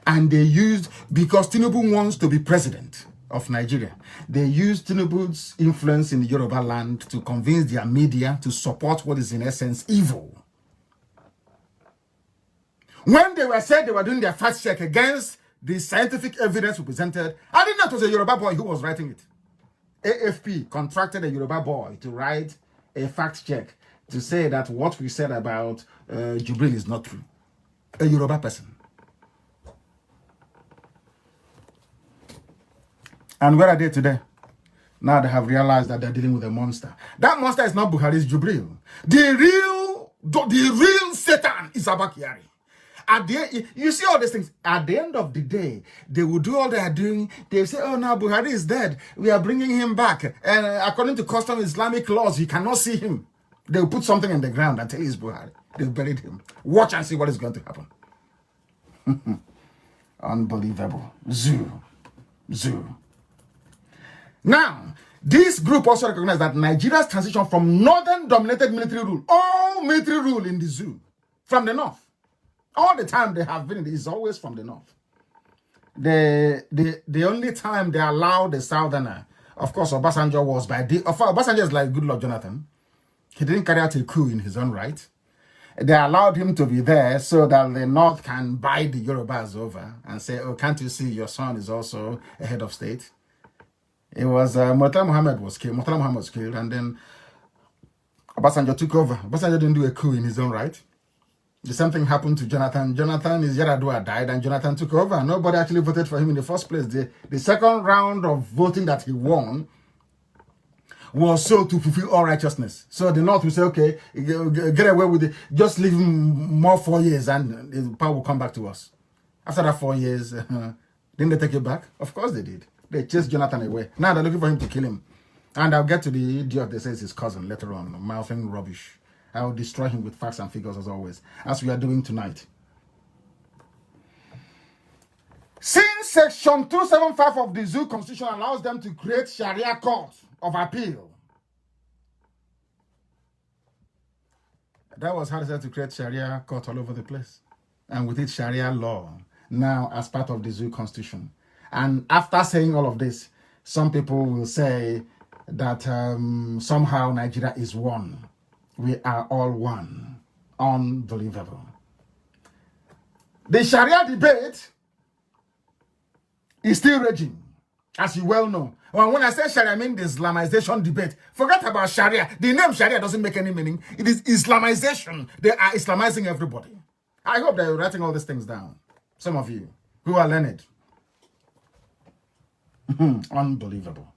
And they used, because Tinubu wants to be president of Nigeria, they used Tinubu's influence in the Yoruba land to convince their media to support what is in essence evil. When they were said they were doing their fact check against the scientific evidence we presented, I didn't know it was a Yoruba boy who was writing it. AFP contracted a Yoruba boy to write a fact check to say that what we said about Jubril is not true. A Yoruba person. And where are they today? Now they have realized that they're dealing with a monster. That monster is not Buhari's Jubril. The real Satan is Abba Kyari. You see all these things. At the end of the day, they will do all they are doing. They say, oh, now Buhari is dead. We are bringing him back. And according to custom Islamic laws, you cannot see him. They will put something in the ground and tell you it's Buhari. They've buried him. Watch and see what is going to happen. Unbelievable. Zoo. Now, this group also recognizes that Nigeria's transition from northern-dominated military rule, all military rule in the zoo, from the north. All the time they have been, it is always from the north. The only time they allowed the southerner, of course, Obasanjo was by the... Obasanjo is like Goodluck Jonathan. He didn't carry out a coup in his own right. They allowed him to be there so that the north can buy the Yorubas over and say, oh, can't you see your son is also a head of state? It was Murtala Muhammad was killed. Murtala Muhammad was killed, and then Obasanjo took over. Obasanjo didn't do a coup in his own right. The same thing happened to Jonathan. Jonathan, Yaradua died, and Jonathan took over. Nobody actually voted for him in the first place. The second round of voting that he won was so to fulfill all righteousness. So the North will say, okay, get away with it. Just leave him more 4 years, and the power will come back to us. After that 4 years, didn't they take it back? Of course they did. They chased Jonathan away. Now they're looking for him to kill him. And I'll get to the idiot that says his cousin later on, mouthing rubbish. I will destroy him with facts and figures as always, as we are doing tonight. Since Section 275 of the Zoo Constitution allows them to create Sharia court of appeal, that was how they said to create Sharia court all over the place. And with it, Sharia law, now as part of the Zoo Constitution. And after saying all of this, some people will say that somehow Nigeria is one. We are all one. Unbelievable. The Sharia debate is still raging, as you well know. Well, when I say Sharia, I mean the Islamization debate. Forget about Sharia. The name Sharia doesn't make any meaning. It is Islamization. They are Islamizing everybody. I hope they're writing all these things down. Some of you who are learned. Unbelievable.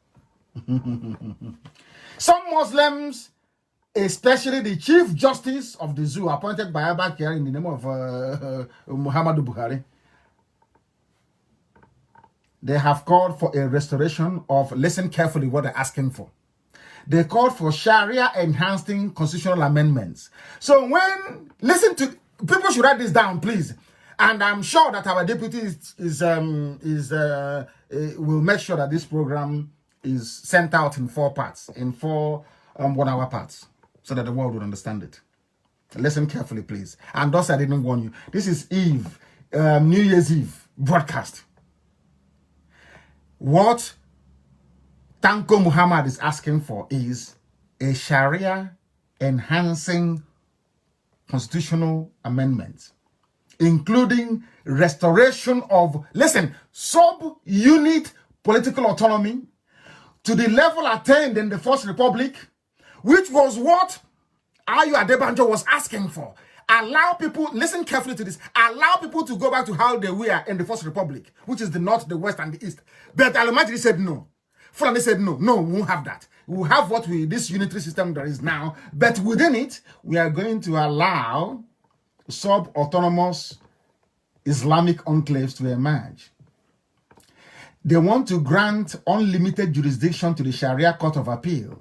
Some Muslims, especially the Chief Justice of the Zoo, appointed by Abba Kyari in the name of Muhammadu Buhari, they have called for a restoration of, listen carefully what they're asking for. They called for Sharia enhancing constitutional amendments. So listen to, people should write this down, please. And I'm sure that our deputy will make sure that this program is sent out in 4 parts, in 4 1-hour parts, so that the world would understand it. Listen carefully, please. And thus I didn't warn you. This is Eve, New Year's Eve broadcast. What Tanko Muhammad is asking for is a Sharia enhancing constitutional amendment, including restoration of, listen, sub-unit political autonomy to the level attained in the First Republic, which was what Ayo Adebanjo was asking for. Allow people, listen carefully to this, allow people to go back to how they were in the First Republic, which is the North, the West, and the East. But Al-Majri said no. Fulani said no, we won't have that. We will have this unitary system that is now, but within it, we are going to allow sub-autonomous Islamic enclaves to emerge. They want to grant unlimited jurisdiction to the Sharia Court of Appeal.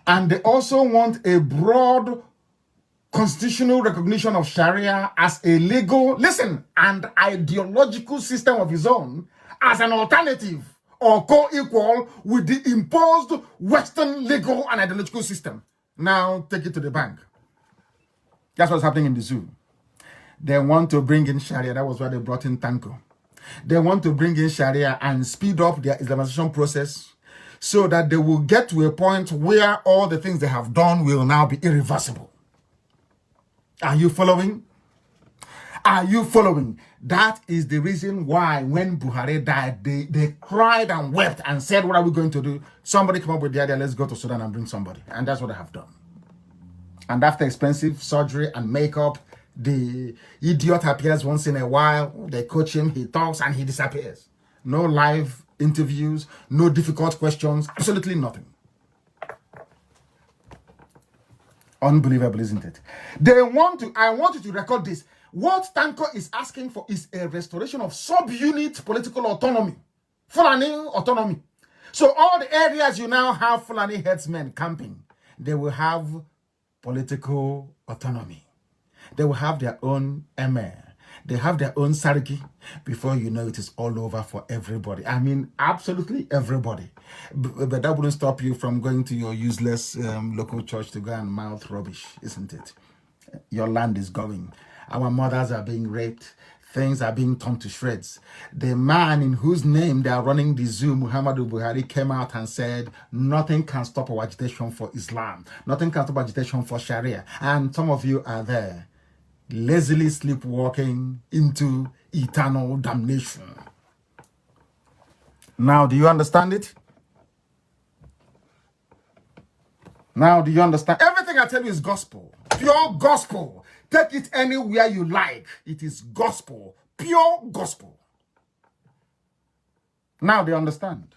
And they also want a broad constitutional recognition of Sharia as a legal, listen, and ideological system of its own as an alternative or co-equal with the imposed Western legal and ideological system. Now take it to the bank. That's what's happening in the zoo. They want to bring in Sharia. That was why they brought in Tanko. They want to bring in Sharia and speed up their Islamization process so that they will get to a point where all the things they have done will now be irreversible. Are you following? Are you following? That is the reason why when Buhari died, they cried and wept and said, what are we going to do? Somebody come up with the idea, let's go to Sudan and bring somebody. And that's what I have done. And after expensive surgery and makeup, the idiot appears once in a while. They coach him, he talks, and he disappears. No live interviews, no difficult questions, absolutely nothing. Unbelievable, isn't it? I want you to record this. What Tanko is asking for is a restoration of sub-unit political autonomy. Fulani autonomy. So all the areas you now have Fulani headsmen camping, they will have political autonomy. They will have their own emir. They have their own sariki. Before you know it is all over for everybody. I mean, absolutely everybody. But that wouldn't stop you from going to your useless local church to go and mouth rubbish, isn't it? Your land is going. Our mothers are being raped. Things are being torn to shreds. The man in whose name they are running the zoo, Muhammadu Buhari, came out and said, nothing can stop our agitation for Islam. Nothing can stop agitation for Sharia. And some of you are there, lazily sleepwalking into eternal damnation. Now, do you understand it? Now, do you understand? Everything I tell you is gospel. Pure gospel. Take it anywhere you like. It is gospel. Pure gospel. Now they understand.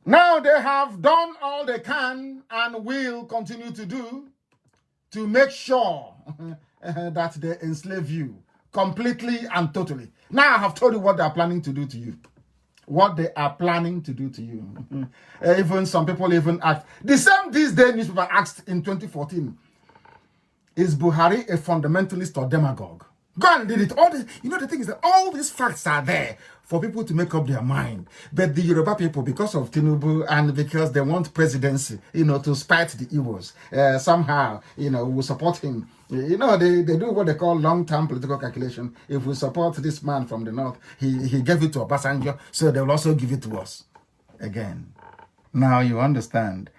Now they have done all they can and will continue to do to make sure that they enslave you completely and totally. Now I have told you what they are planning to do to you. What they are planning to do to you. Even some people even asked. The same this day newspaper asked in 2014, is Buhari a fundamentalist or demagogue? Go and did it. All this, you know, the thing is that all these facts are there for people to make up their mind. But the Yoruba people, because of Tinubu and because they want presidency, you know, to spite the Igbos, somehow, you know, will support him. You know, they do what they call long-term political calculation. If we support this man from the north, he gave it to Obasanjo, so they will also give it to us again. Now you understand.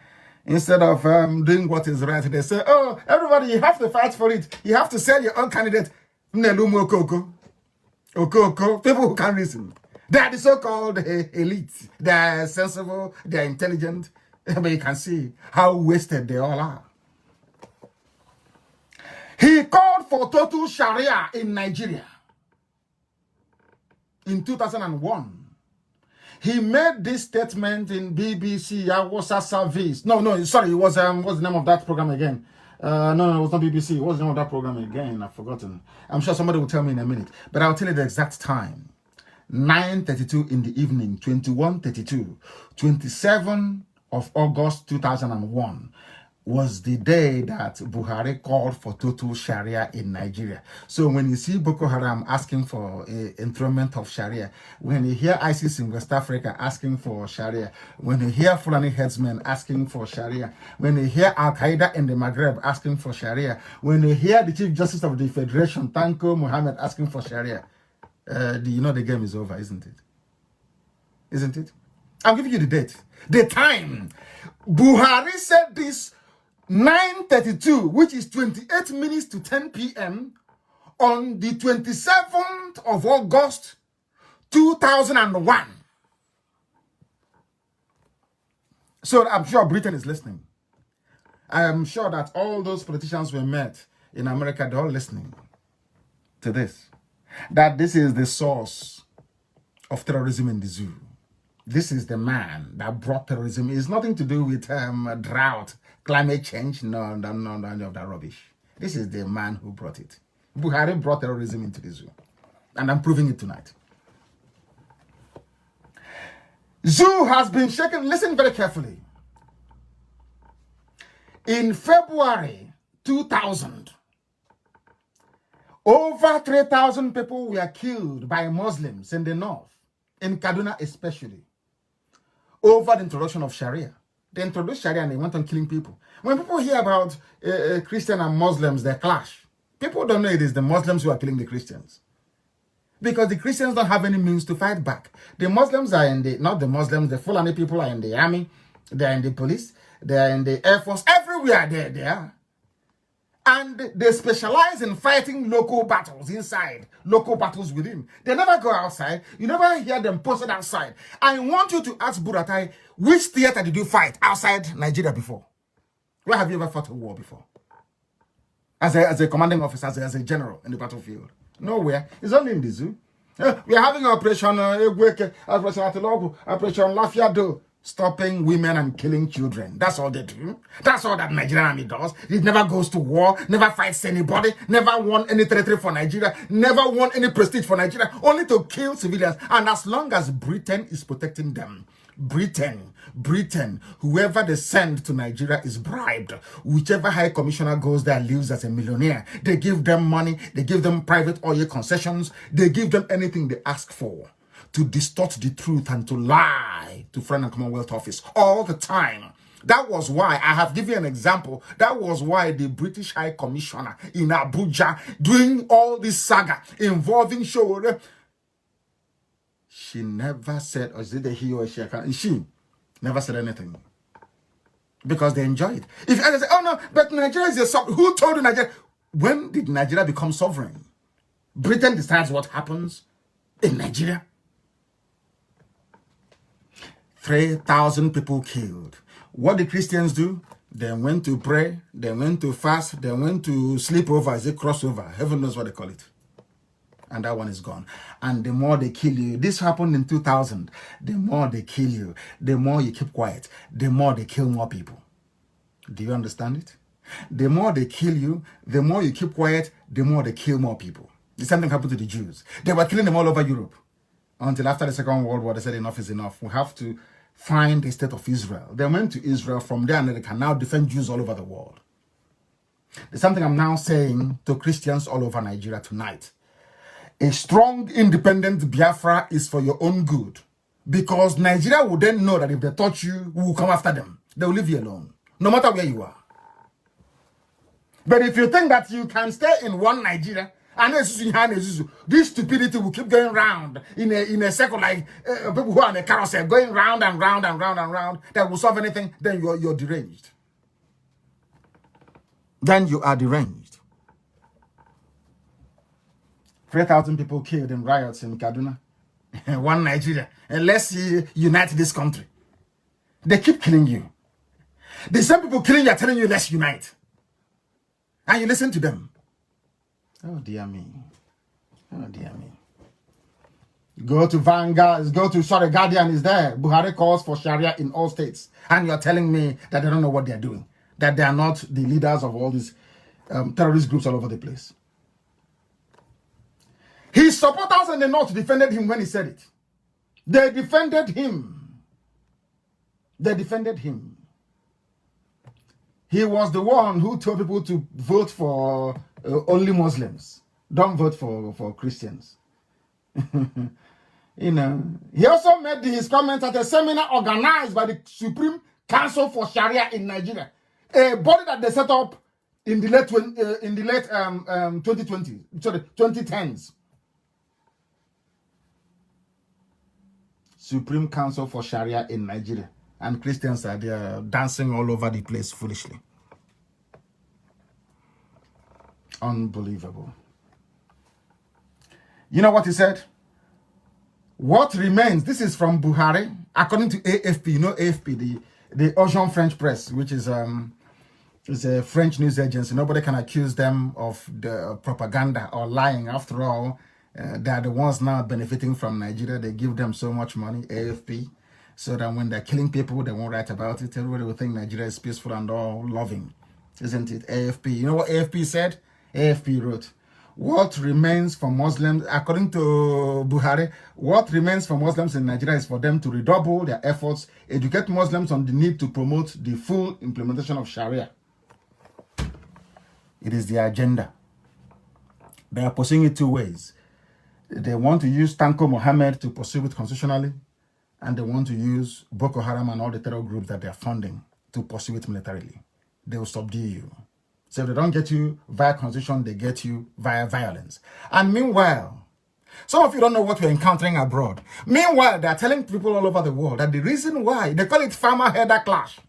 Instead of doing what is right, they say, oh, everybody, you have to fight for it. You have to sell your own candidate. Nelumo Okoko. People who can reason. They are the so-called elite. They are sensible. They are intelligent. But you can see how wasted they all are. He called for total Sharia in Nigeria in 2001. He made this statement in BBC Awasa Service. No, sorry, it was what's the name of that program again? No, it was not BBC. What's the name of that program again? I've forgotten. I'm sure somebody will tell me in a minute, but I'll tell you the exact time. 9:32 in the evening, 21:32, 27 of August 2001 was the day that Buhari called for total Sharia in Nigeria. So when you see Boko Haram asking for enthronement of Sharia, when you hear ISIS in West Africa asking for Sharia, when you hear Fulani headsmen asking for Sharia, when you hear Al-Qaeda in the Maghreb asking for Sharia, when you hear the Chief Justice of the Federation, Tanko Muhammad, asking for Sharia, you know the game is over, isn't it? Isn't it? I'm giving you the date. The time. Buhari said this 9:32, which is 28 minutes to 10 p.m. on the 27th of August 2001. So I'm sure Britain is listening. I am sure that all those politicians we met in America, they're all listening to this. That this is the source of terrorism in the zoo. This is the man that brought terrorism. It's nothing to do with drought, climate change, no, any of that rubbish. This is the man who brought it. Buhari brought terrorism into the zoo. And I'm proving it tonight. Zoo has been shaken. Listen very carefully. In February 2000, over 3,000 people were killed by Muslims in the north, in Kaduna especially, over the introduction of Sharia. They introduced Sharia and they went on killing people. When people hear about Christian and Muslims, they clash. People don't know it is the Muslims who are killing the Christians. Because the Christians don't have any means to fight back. The Muslims are in the, not the Muslims, the Fulani people are in the army, they are in the police, they are in the Air Force, everywhere they are. And they specialize in fighting local battles inside, local battles within. They never go outside. You never hear them posted outside. I want you to ask Buratai, which theater did you fight outside Nigeria before? Where have you ever fought a war before? As a commanding officer, as a general in the battlefield? Nowhere. It's only in the zoo. We are having Operation Operation Atilogu, Operation Lafiado, stopping women and killing children. That's all they do. That's all that Nigerian army does. It never goes to war, never fights anybody, never won any territory for Nigeria, never won any prestige for Nigeria, only to kill civilians. And as long as Britain is protecting them, Britain, whoever they send to Nigeria is bribed. Whichever high commissioner goes there lives as a millionaire. They give them money, they give them private oil concessions, they give them anything they ask for to distort the truth and to lie to Foreign and Commonwealth Office all the time. That was why, I have given an example, that was why the British High Commissioner in Abuja doing all this saga involving Shore, she never said, or is it he or she never said anything. Because they enjoy it. If I say, oh no, but Nigeria is a sovereign. Who told you Nigeria? When did Nigeria become sovereign? Britain decides what happens in Nigeria. 3,000 people killed. What did Christians do? They went to pray, they went to fast, they went to sleep over, is it crossover? Heaven knows what they call it. And that one is gone. And the more they kill you, this happened in 2000, the more they kill you, the more you keep quiet, the more they kill more people. Do you understand it? The more they kill you, the more you keep quiet, the more they kill more people. The same thing happened to the Jews. They were killing them all over Europe. Until after the Second World War, they said enough is enough. We have to find the state of Israel. They went to Israel. From there, and they can now defend Jews all over the world. There's something I'm now saying to Christians all over Nigeria tonight. A strong, independent Biafra is for your own good. Because Nigeria will then know that if they touch you, we will come after them. They will leave you alone. No matter where you are. But if you think that you can stay in one Nigeria, and this stupidity will keep going round in a circle like people who are on a carousel, going round and round and round and round, that will solve anything, then you're deranged. Then you are deranged. 3,000 people killed in riots in Kaduna. One Nigeria. And let's unite this country. They keep killing you. The same people killing you are telling you let's unite. And you listen to them. Oh dear me. Oh dear me. Go to Vanguard, Guardian is there. Buhari calls for Sharia in all states. And you're telling me that they don't know what they're doing. That they are not the leaders of all these terrorist groups all over the place. His supporters in the north defended him when he said it. They defended him. They defended him. He was the one who told people to vote for only Muslims. Don't vote for Christians. You know. He also made his comments at a seminar organized by the Supreme Council for Sharia in Nigeria, a body that they set up in the late 2010s. Supreme Council for Sharia in Nigeria. And Christians are there dancing all over the place foolishly. Unbelievable. You know what he said? What remains, this is from Buhari, according to AFP, you know AFP, the Ocean French Press, which is a French news agency. Nobody can accuse them of the propaganda or lying. After all, they are the ones now benefiting from Nigeria. They give them so much money, AFP, so that when they're killing people, they won't write about it. Everybody will think Nigeria is peaceful and all loving, isn't it? AFP. You know what AFP said? AFP wrote, what remains for Muslims, according to Buhari, what remains for Muslims in Nigeria is for them to redouble their efforts, educate Muslims on the need to promote the full implementation of Sharia. It is the agenda. They are pursuing it two ways. They want to use Tanko Mohammed to pursue it constitutionally, and they want to use Boko Haram and all the terror groups that they are funding to pursue it militarily. They will subdue you. So if they don't get you via constitution, they get you via violence. And meanwhile, some of you don't know what we're encountering abroad. Meanwhile, they are telling people all over the world that the reason why, they call it farmer-herder clash.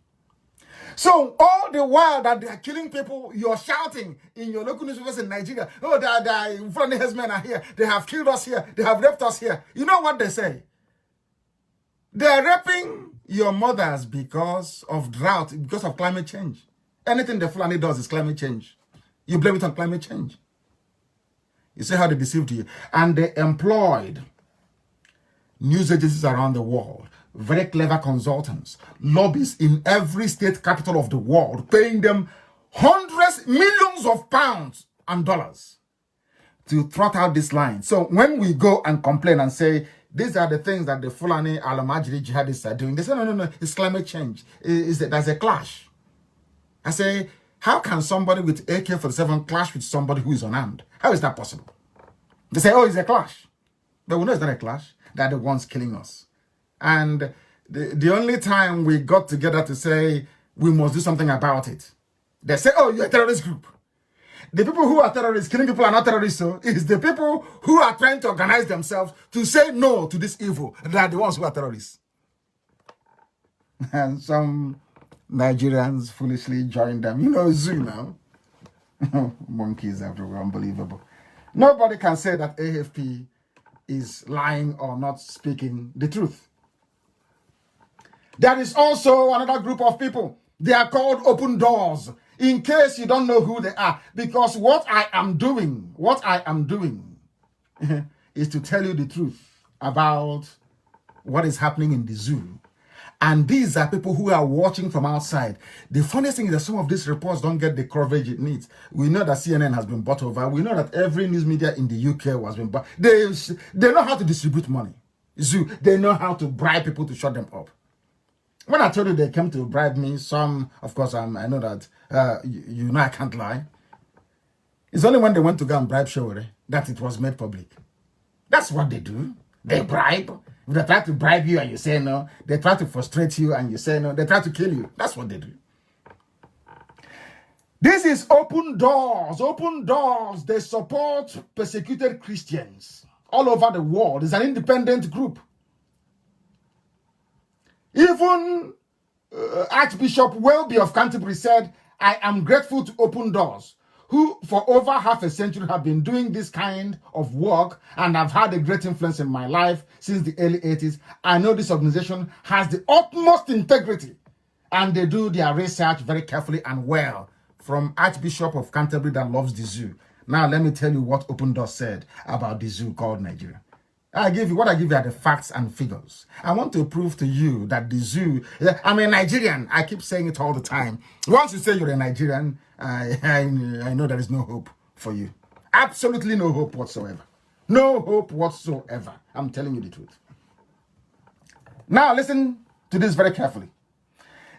So all the while that they are killing people, you're shouting in your local newspapers in Nigeria, oh, the Fulani herdsmen are here. They have killed us here. They have raped us here. You know what they say? They are raping your mothers because of drought, because of climate change. Anything the Fulani does is climate change. You blame it on climate change. You see how they deceived you. And they employed news agencies around the world, very clever consultants, lobbyists in every state capital of the world, paying them hundreds, millions of pounds and dollars to trot out this line. So when we go and complain and say, these are the things that the Fulani Al-Majri jihadists are doing, they say, no, it's climate change. There's a clash. I say, how can somebody with AK-47 clash with somebody who is unarmed? How is that possible? They say, oh, it's a clash. But we know it's not a clash. They're the ones killing us. And the only time we got together to say we must do something about it, they say, oh, you're a terrorist group. The people who are terrorists, killing people are not terrorists, so it's the people who are trying to organize themselves to say no to this evil. They are the ones who are terrorists. And some Nigerians foolishly joined them. You know, zoo now. Monkeys everywhere, unbelievable. Nobody can say that AFP is lying or not speaking the truth. There is also another group of people. They are called open doors. In case you don't know who they are, because what I am doing is to tell you the truth about what is happening in the zoo. And these are people who are watching from outside. The funniest thing is that some of these reports don't get the coverage it needs. We know that CNN has been bought over. We know that every news media in the UK has been bought. They know how to distribute money. Zoo, they know how to bribe people to shut them up. When I told you they came to bribe me, some, of course, I know that, you know I can't lie. It's only when they went to go and bribe Showore that it was made public. That's what they do. They bribe. If they try to bribe you and you say no, they try to frustrate you and you say no, they try to kill you. That's what they do. This is Open Doors. Open Doors, they support persecuted Christians all over the world. It's an independent group. Even Archbishop Welby of Canterbury said, I am grateful to Open Doors, who for over half a century have been doing this kind of work and have had a great influence in my life since the early 80s. I know this organization has the utmost integrity and they do their research very carefully and well. From Archbishop of Canterbury that loves the zoo. Now let me tell you what Open Doors said about the zoo called Nigeria. What I give you are the facts and figures. I want to prove to you that the zoo, I'm a Nigerian. I keep saying it all the time. Once you say you're a Nigerian, I know there is no hope for you. Absolutely no hope whatsoever. No hope whatsoever. I'm telling you the truth. Now listen to this very carefully.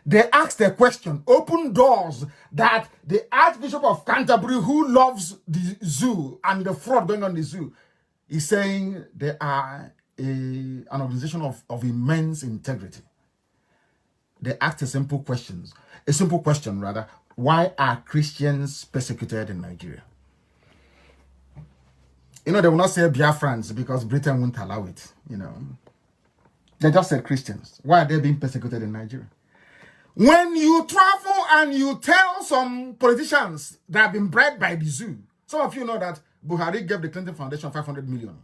They asked a question, Open Doors, that the Archbishop of Canterbury, who loves the zoo and the fraud going on in the zoo, is saying they are an organization of immense integrity. They asked a simple question rather. Why are Christians persecuted in Nigeria? You know, they will not say Biafrans because Britain won't allow it, you know. They just said Christians. Why are they being persecuted in Nigeria? When you travel and you tell some politicians that have been bribed by the zoo, some of you know that Buhari gave the Clinton Foundation $500 million.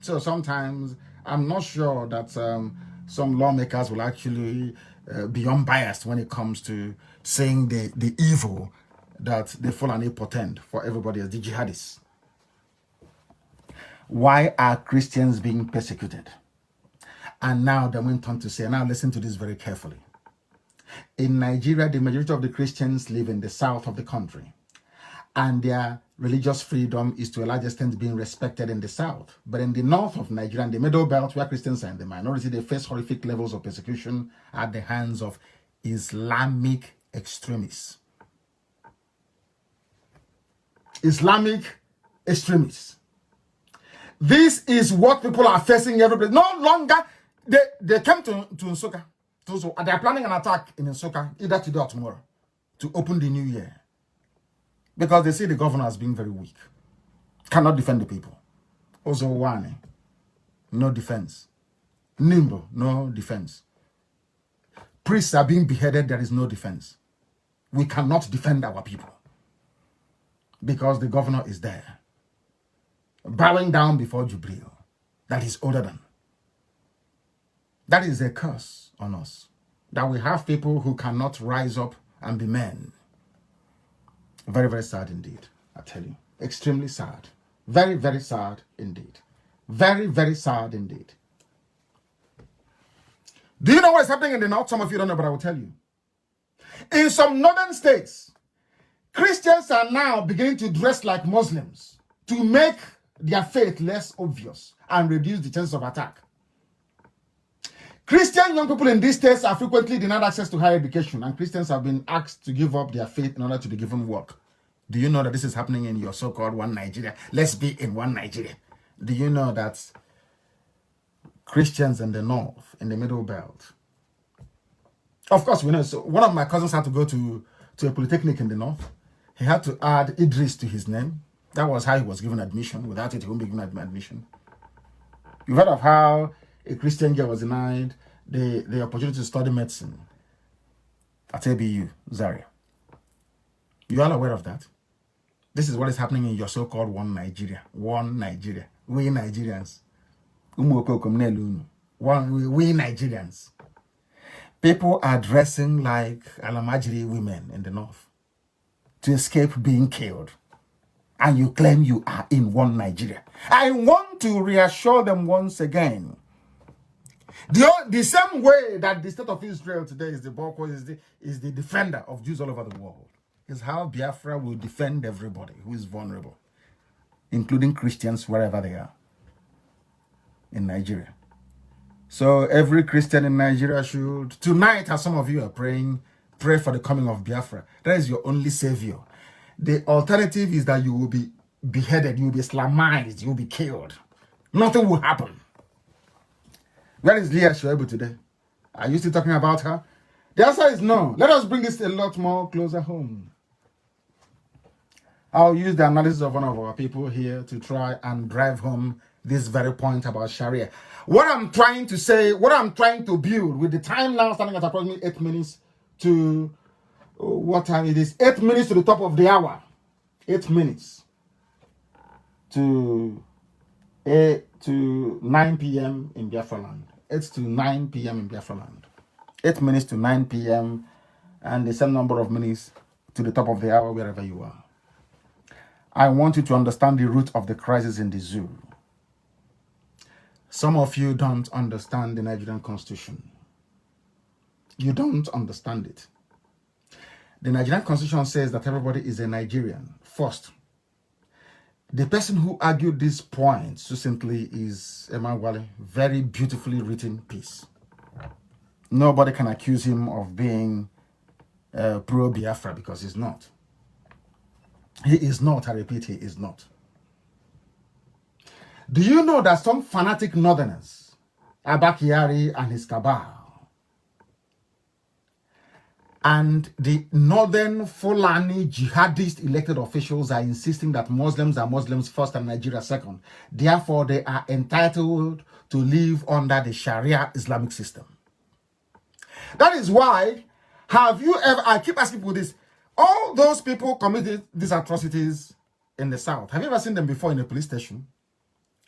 So sometimes I'm not sure that some lawmakers will actually be unbiased when it comes to saying the evil that the Fulani portend for everybody else, the jihadists. Why are Christians being persecuted? And now they went on to say, now listen to this very carefully. In Nigeria, the majority of the Christians live in the south of the country. And their religious freedom is to a large extent being respected in the south. But in the north of Nigeria, in the middle belt, where Christians are in the minority, they face horrific levels of persecution at the hands of Islamic extremists. Islamic extremists. This is what people are facing every day. No longer, they came to Nsukka. They are planning an attack in Nsukka either today or tomorrow to open the new year. Because they see the governor as being very weak. Cannot defend the people. Ozowane, no defense. Nimbo, no defense. Priests are being beheaded. There is no defense. We cannot defend our people because the governor is there, bowing down before Jubril, that is older than. That is a curse on us, that we have people who cannot rise up and be men. Very, very sad indeed, I tell you. Extremely sad. Very, very sad indeed. Very, very sad indeed. Do you know what is happening in the north? Some of you don't know, but I will tell you. In some northern states, Christians are now beginning to dress like Muslims to make their faith less obvious and reduce the chances of attack. Christian young people in these states are frequently denied access to higher education, and Christians have been asked to give up their faith in order to be given work. Do you know that this is happening in your so-called one Nigeria? Let's be in one Nigeria. Do you know that Christians in the north, in the middle belt? Of course, we know. So one of my cousins had to go to a polytechnic in the north. He had to add Idris to his name. That was how he was given admission. Without it, he wouldn't be given admission. You've heard of how a Christian girl was denied the opportunity to study medicine at ABU, Zaria. You are all aware of that? This is what is happening in your so-called one Nigeria. One Nigeria. We Nigerians. We Nigerians. People are dressing like Alamajiri women in the north to escape being killed. And you claim you are in one Nigeria. I want to reassure them once again. The same way that the state of Israel today is the bulwark, is the defender of Jews all over the world, is how Biafra will defend everybody who is vulnerable, including Christians wherever they are in Nigeria. So every Christian in Nigeria should, tonight, as some of you are praying, pray for the coming of Biafra. That is your only savior. The alternative is that you will be beheaded, you will be Islamized, you will be killed. Nothing will happen. Where is Leah Shoebu today? Are you still talking about her? The answer is no. Let us bring this a lot more closer home. I'll use the analysis of one of our people here to try and drive home this very point about Sharia. What I'm trying to say, what I'm trying to build with the time now standing at approximately 8 minutes to what time it is? 8 minutes to the top of the hour. 8 minutes to 9 p.m. in Biafra land. 8 to 9 p.m. in Biafra land. 8 minutes to 9 p.m. and the same number of minutes to the top of the hour wherever you are. I want you to understand the root of the crisis in the zoo. Some of you don't understand the Nigerian Constitution. You don't understand it. The Nigerian Constitution says that everybody is a Nigerian first. The person who argued this point succinctly is Emma Wale. Very beautifully written piece. Nobody can accuse him of being pro-Biafra because he's not. He is not, I repeat, he is not. Do you know that some fanatic northerners, Abakari and his cabal, and the northern Fulani jihadist elected officials are insisting that Muslims are Muslims first and Nigeria second. Therefore, they are entitled to live under the Sharia Islamic system. That is why, have you ever, I keep asking people this, all those people committed these atrocities in the south, have you ever seen them before in a police station?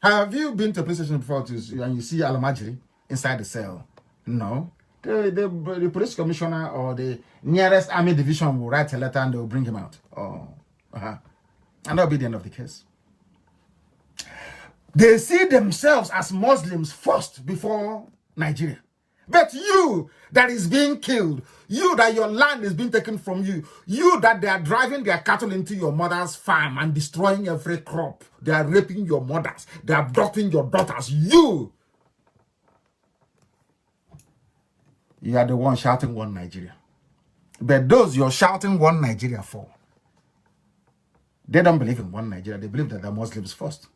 Have you been to a police station before and you see Alamajiri inside the cell? No. The police commissioner or the nearest army division will write a letter and they will bring him out. And that'll be the end of the case. They see themselves as Muslims first before Nigeria. But you that is being killed, you that your land is being taken from you, you that they are driving their cattle into your mother's farm and destroying every crop, they are raping your mothers, they are abducting your daughters, you are the one shouting one Nigeria. But those you're shouting one Nigeria for, they don't believe in one Nigeria. They believe that they're Muslims first.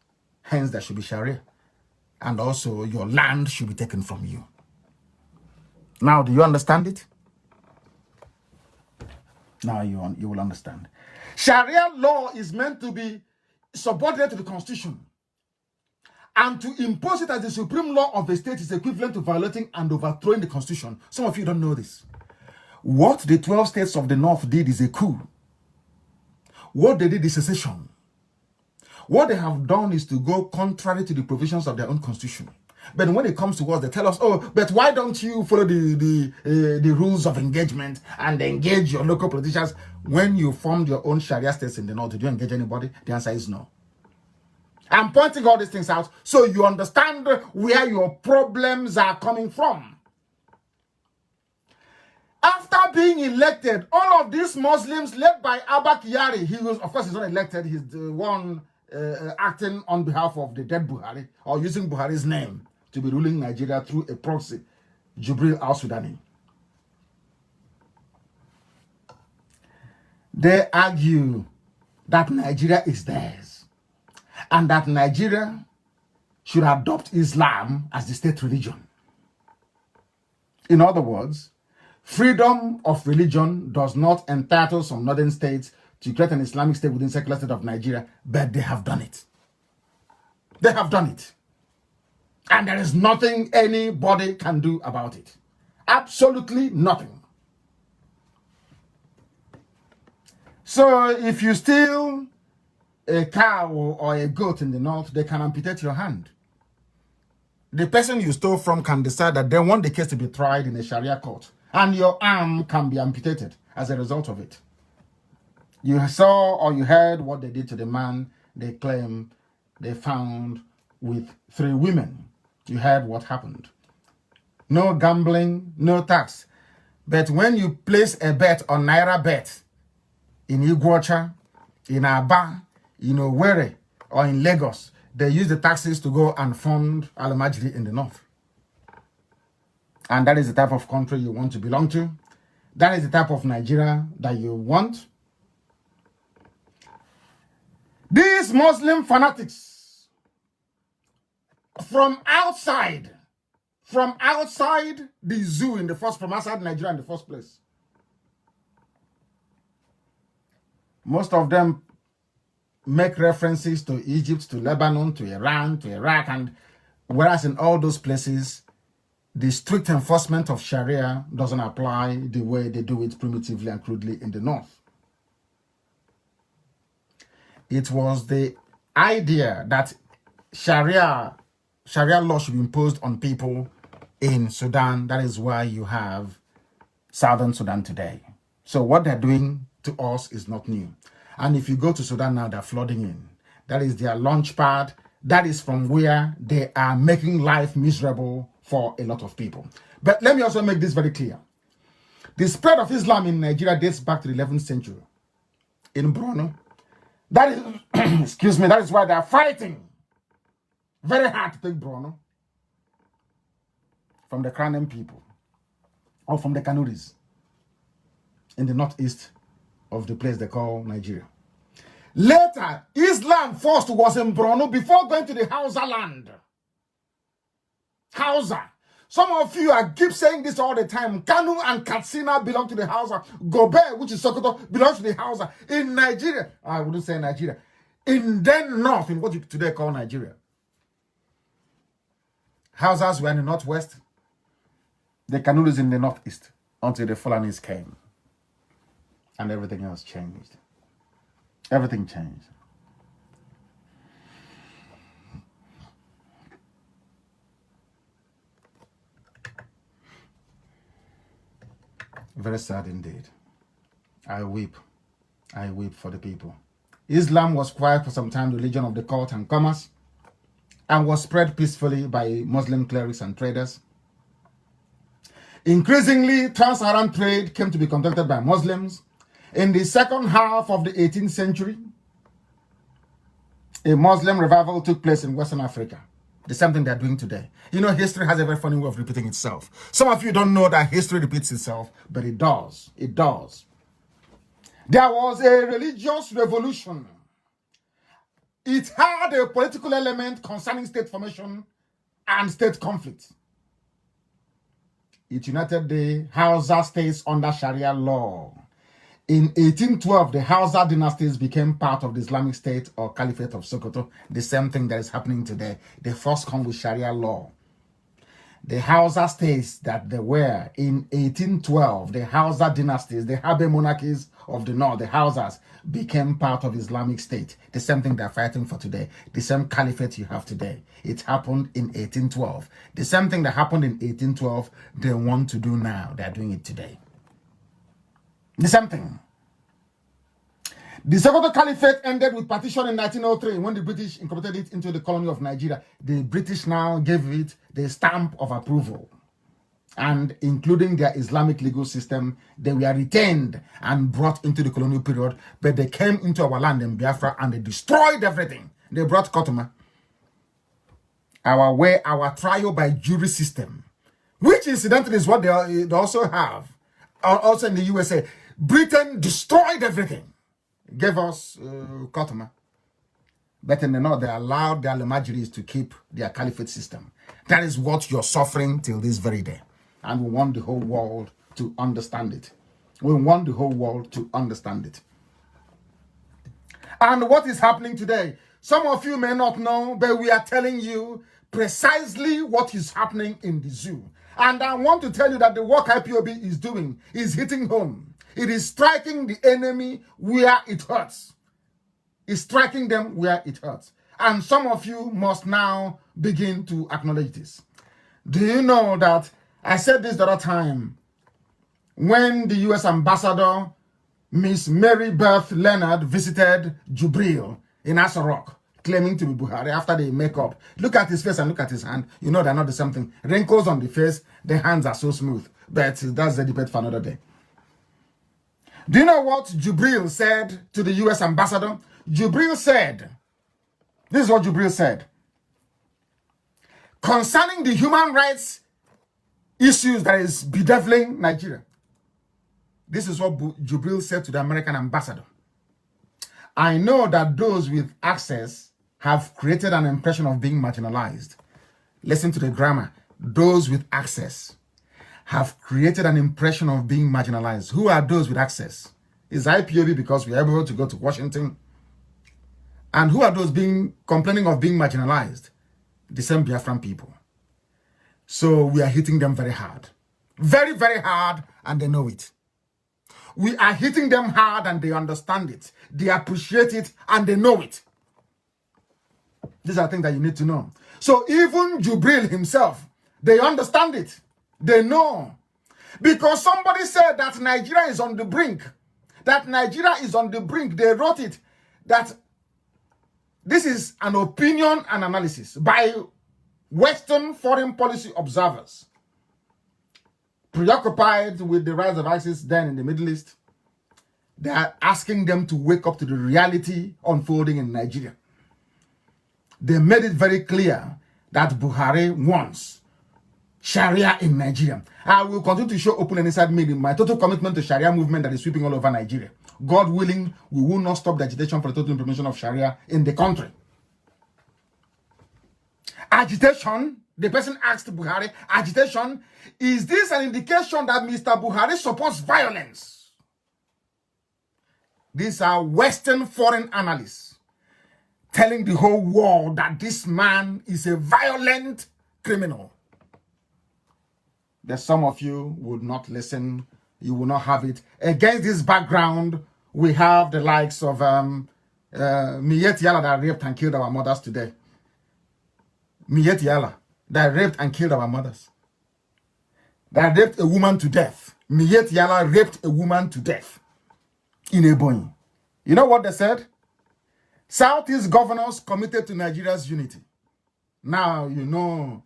Hence, there should be Sharia. And also, your land should be taken from you. Now, do you understand it? Now you will understand. Sharia law is meant to be subordinate to the Constitution. And to impose it as the supreme law of a state is equivalent to violating and overthrowing the Constitution. Some of you don't know this. What the 12 states of the North did is a coup. What they did is secession. What they have done is to go contrary to the provisions of their own constitution. But when it comes to us, they tell us, oh, but why don't you follow the rules of engagement and engage your local politicians? When you formed your own Sharia states in the North, did you engage anybody? The answer is no. I'm pointing all these things out so you understand where your problems are coming from. After being elected, all of these Muslims led by Abba Kyari, he was, of course, he's not elected, he's the one acting on behalf of the dead Buhari, or using Buhari's name to be ruling Nigeria through a proxy, Jubril al-Sudani. They argue that Nigeria is theirs, and that Nigeria should adopt Islam as the state religion. In other words, freedom of religion does not entitle some northern states to create an Islamic state within the secular state of Nigeria, but they have done it. They have done it. And there is nothing anybody can do about it. Absolutely nothing. So if you steal a cow or a goat in the North, they can amputate your hand. The person you stole from can decide that they want the case to be tried in a Sharia court, and your arm can be amputated as a result of it. You saw or you heard what they did to the man they claim they found with 3 women. You heard what happened. No gambling, no tax. But when you place a bet on Naira Bet in Iguacha, in Aba, in Owerri, or in Lagos, they use the taxes to go and fund Al-Majri in the North. And that is the type of country you want to belong to. That is the type of Nigeria that you want. These Muslim fanatics from outside the zoo from outside Nigeria in the first place. Most of them make references to Egypt, to Lebanon, to Iran, to Iraq, and whereas in all those places, the strict enforcement of Sharia doesn't apply the way they do it primitively and crudely in the North. It was the idea that Sharia law should be imposed on people in Sudan. That is why you have Southern Sudan today. So what they're doing to us is not new. And if you go to Sudan now, they're flooding in. That is their launch pad. That is from where they are making life miserable for a lot of people. But let me also make this very clear. The spread of Islam in Nigeria dates back to the 11th century. In Borno, that is, excuse me, that is why they are fighting very hard to take Borno from the Kranen people or from the Kanuris in the northeast of the place they call Nigeria. Later, Islam first was in Borno before going to the Hausa land. Hausa. Some of you keep saying this all the time. Kanu and Katsina belong to the Hausa. Gobe, which is Sokoto, belongs to the Hausa. In Nigeria, I wouldn't say Nigeria. In the north, in what you today call Nigeria. Hausas were in the northwest. The Kanuris in the northeast. Until the Fulanis came. And everything else changed. Everything changed. Very sad indeed. I weep for the people. Islam was quiet for some time, the religion of the court and commerce, and was spread peacefully by Muslim clerics and traders. Increasingly, trans-Saharan trade came to be conducted by Muslims. In the second half of the 18th century, a Muslim revival took place in Western Africa. The same thing they're doing today. You know, history has a very funny way of repeating itself. Some of you don't know that history repeats itself, but it does. It does. There was a religious revolution. It had a political element concerning state formation and state conflict. It united the Hausa states under Sharia law. In 1812, the Hausa dynasties became part of the Islamic State or Caliphate of Sokoto. The same thing that is happening today. They first come with Sharia law. The Hausa states that they were in 1812, the Hausa dynasties, the Habe monarchies of the north, the Hausas, became part of Islamic State. The same thing they're fighting for today. The same caliphate you have today. It happened in 1812. The same thing that happened in 1812, they want to do now. They're doing it today. The same thing. The Sokoto Caliphate ended with partition in 1903 when the British incorporated it into the colony of Nigeria. The British now gave it the stamp of approval. And including their Islamic legal system, they were retained and brought into the colonial period. But they came into our land in Biafra and they destroyed everything. They brought Kotoma. Our trial by jury system, which incidentally is what they also have. Also in the USA, Britain destroyed everything. Gave us Kotoma. But in the north, they allowed their Almajiris to keep their caliphate system. That is what you're suffering till this very day. And we want the whole world to understand it. We want the whole world to understand it. And what is happening today? Some of you may not know, but we are telling you precisely what is happening in the zoo. And I want to tell you that the work IPOB is doing is hitting home. It is striking the enemy where it hurts. It's striking them where it hurts. And some of you must now begin to acknowledge this. Do you know that I said this the other time when the U.S. ambassador, Miss Mary Beth Leonard, visited Jubril in Asarok, claiming to be Buhari after they make up. Look at his face and look at his hand. You know they're not the same thing. Wrinkles on the face, the hands are so smooth. But that's the debate for another day. Do you know what Jubril said to the U.S. ambassador? Jubril said, this is what Jubril said. Concerning the human rights issues that is bedeviling Nigeria. This is what Jubril said to the American ambassador. I know that those with access have created an impression of being marginalized. Listen to the grammar. Those with access have created an impression of being marginalized. Who are those with access? Is IPOB because we are able to go to Washington? And who are those complaining of being marginalized? The same Biafran people. So we are hitting them very hard. Very, very hard, and they know it. We are hitting them hard and they understand it. They appreciate it and they know it. These are things that you need to know. So even Jubril himself, they understand it. They know. Because somebody said that Nigeria is on the brink. That Nigeria is on the brink. They wrote it. That this is an opinion and analysis by Western foreign policy observers. Preoccupied with the rise of ISIS then in the Middle East. They are asking them to wake up to the reality unfolding in Nigeria. They made it very clear that Buhari wants Sharia in Nigeria. I will continue to show open and inside me my total commitment to Sharia movement that is sweeping all over Nigeria. God willing, we will not stop the agitation for the total implementation of Sharia in the country. Agitation, the person asked Buhari, agitation, is this an indication that Mr. Buhari supports violence? These are Western foreign analysts telling the whole world that this man is a violent criminal. That some of you would not listen, you will not have it. Against this background, we have the likes of Miyet Yala that raped and killed our mothers today. Miyet Yala that raped and killed our mothers. That raped a woman to death. Miyet Yala raped a woman to death in Ebonyi. You know what they said? Southeast governors committed to Nigeria's unity. Now you know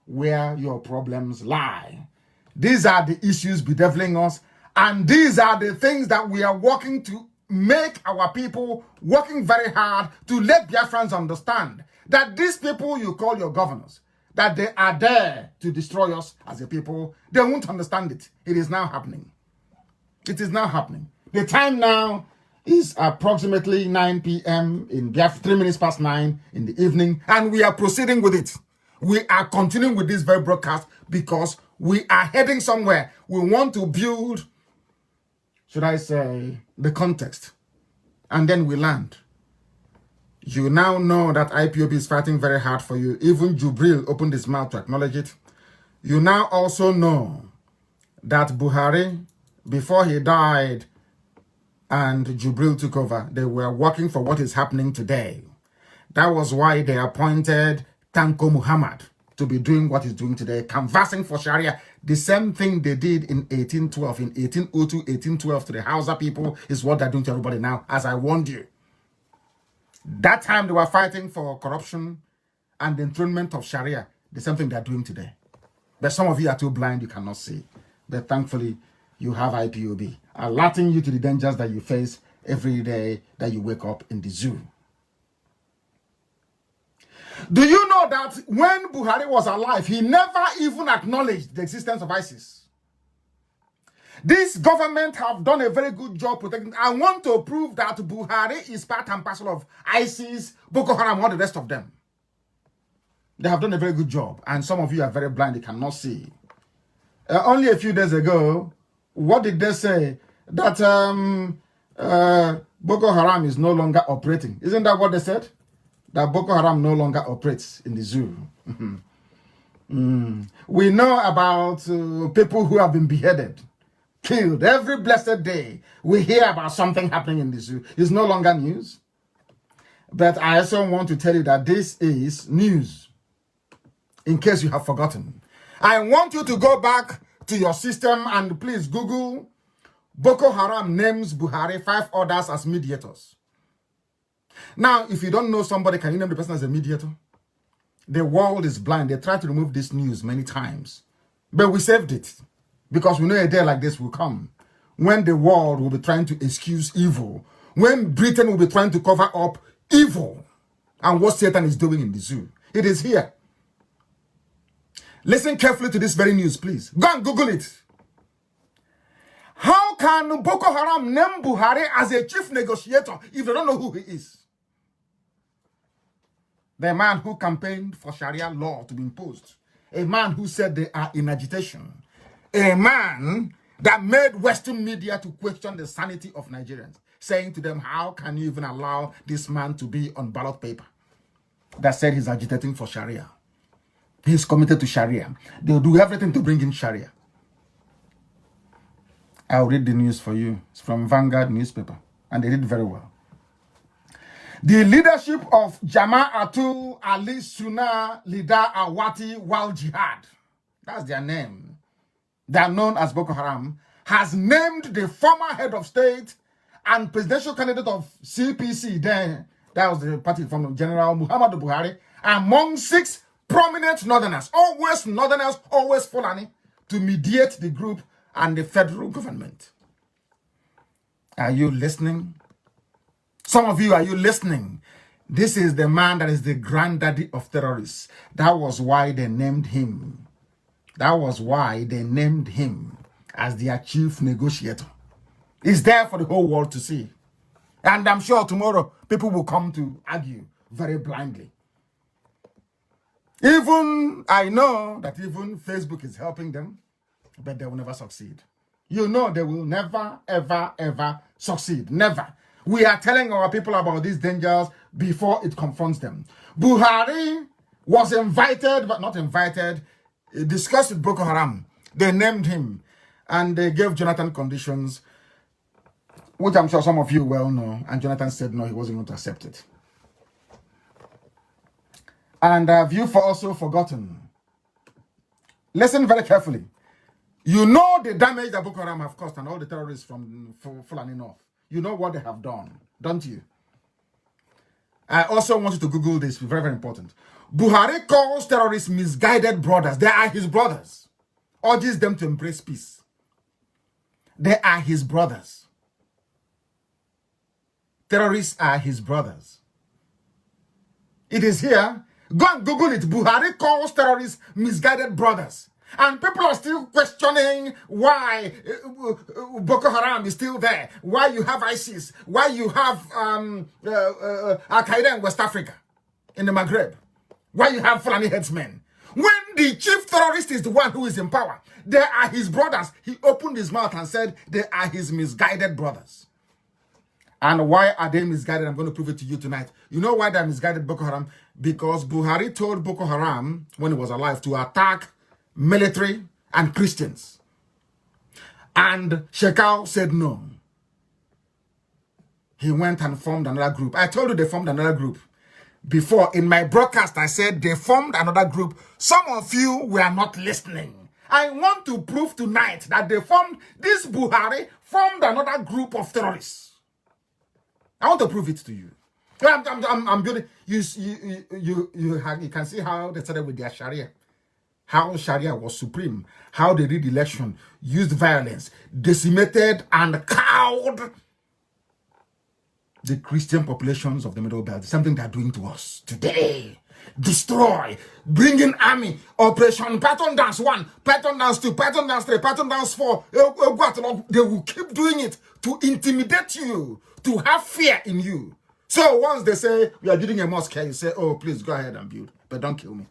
where your problems lie. These are the issues bedeviling us, and these are the things that we are working to make our people working very hard to let Biafrans understand that these people you call your governors, that they are there to destroy us as a people. They won't understand it. It is now happening. It is now happening. The time now is approximately 9 p.m. in Biafra, 3 minutes past 9 in the evening, and we are proceeding with it. We are continuing with this very broadcast because we are heading somewhere. We want to build, should I say, the context, and then we land. You now know that IPOB is fighting very hard for you. Even Jubril opened his mouth to acknowledge it. You now also know that Buhari, before he died and Jubril took over, they were working for what is happening today. That was why they appointed Tanko Muhammad to be doing what he's doing today, canvassing for Sharia. The same thing they did in 1812, in 1802, 1812 to the Hausa people is what they're doing to everybody now, as I warned you. That time they were fighting for corruption and the enthronement of Sharia, the same thing they're doing today. But some of you are too blind, you cannot see. But thankfully, you have IPOB, alerting you to the dangers that you face every day that you wake up in the zoo. Do you know that when Buhari was alive, he never even acknowledged the existence of ISIS? This government have done a very good job protecting. I want to prove that Buhari is part and parcel of ISIS, Boko Haram, all the rest of them. They have done a very good job. And some of you are very blind, you cannot see. Only a few days ago, what did they say? That Boko Haram is no longer operating. Isn't that what they said? That Boko Haram no longer operates in the zoo. We know about people who have been beheaded, killed. Every blessed day, we hear about something happening in the zoo. It's no longer news. But I also want to tell you that this is news, in case you have forgotten. I want you to go back to your system and please Google Boko Haram names Buhari, 5 others as mediators. Now, if you don't know somebody, can you name the person as a mediator? The world is blind. They tried to remove this news many times. But we saved it. Because we know a day like this will come. When the world will be trying to excuse evil. When Britain will be trying to cover up evil. And what Satan is doing in the zoo. It is here. Listen carefully to this very news, please. Go and Google it. How can Boko Haram name Buhari as a chief negotiator if they don't know who he is? The man who campaigned for Sharia law to be imposed. A man who said they are in agitation. A man that made Western media to question the sanity of Nigerians. Saying to them, how can you even allow this man to be on ballot paper? That said he's agitating for Sharia. He's committed to Sharia. They'll do everything to bring in Sharia. I'll read the news for you. It's from Vanguard newspaper. And they did very well. The leadership of Jama'atul Ali Sunnah Leader Awati Wal Jihad, that's their name, they are known as Boko Haram, has named the former head of state and presidential candidate of CPC, then that was the party from General Muhammadu Buhari, among 6 prominent northerners, always Fulani, to mediate the group and the federal government. Are you listening? Some of you, are you listening? This is the man that is the granddaddy of terrorists. That was why they named him. That was why they named him as their chief negotiator. He's there for the whole world to see. And I'm sure tomorrow people will come to argue very blindly. Even, I know that even Facebook is helping them, but they will never succeed. You know they will never, ever, ever succeed. Never. We are telling our people about these dangers before it confronts them. Buhari was invited, but not invited, discussed with Boko Haram. They named him, and they gave Jonathan conditions, which I'm sure some of you well know, and Jonathan said no, he wasn't going to accept it. And have you also forgotten? Listen very carefully. You know the damage that Boko Haram have caused and all the terrorists from Fulani North. You know what they have done, don't you? I also want you to Google this, very, very important. Buhari calls terrorists misguided brothers. They are his brothers. Urges them to embrace peace. They are his brothers. Terrorists are his brothers. It is here. Go and Google it. Buhari calls terrorists misguided brothers. And people are still questioning why Boko Haram is still there, why you have ISIS, why you have Al-Qaeda in West Africa, in the Maghreb, why you have Fulani headsmen. When the chief terrorist is the one who is in power, they are his brothers. He opened his mouth and said they are his misguided brothers. And why are they misguided? I'm going to prove it to you tonight. You know why they're misguided, Boko Haram? Because Buhari told Boko Haram, when he was alive, to attack military, and Christians. And Shekau said no. He went and formed another group. I told you they formed another group. Before, in my broadcast, I said they formed another group. Some of you were not listening. I want to prove tonight that this Buhari formed another group of terrorists. I want to prove it to you. I'm building. You can see how they started with their Sharia. How Sharia was supreme. How they did election, used violence, decimated and cowed the Christian populations of the Middle Belt. Something they're doing to us today. Destroy, bring in army, Operation Patton Dance 1, Patton Dance 2, Patton Dance 3, Patton Dance 4. They will keep doing it to intimidate you, to have fear in you. So once they say, we are building a mosque here, you say, oh, please go ahead and build, but don't kill me.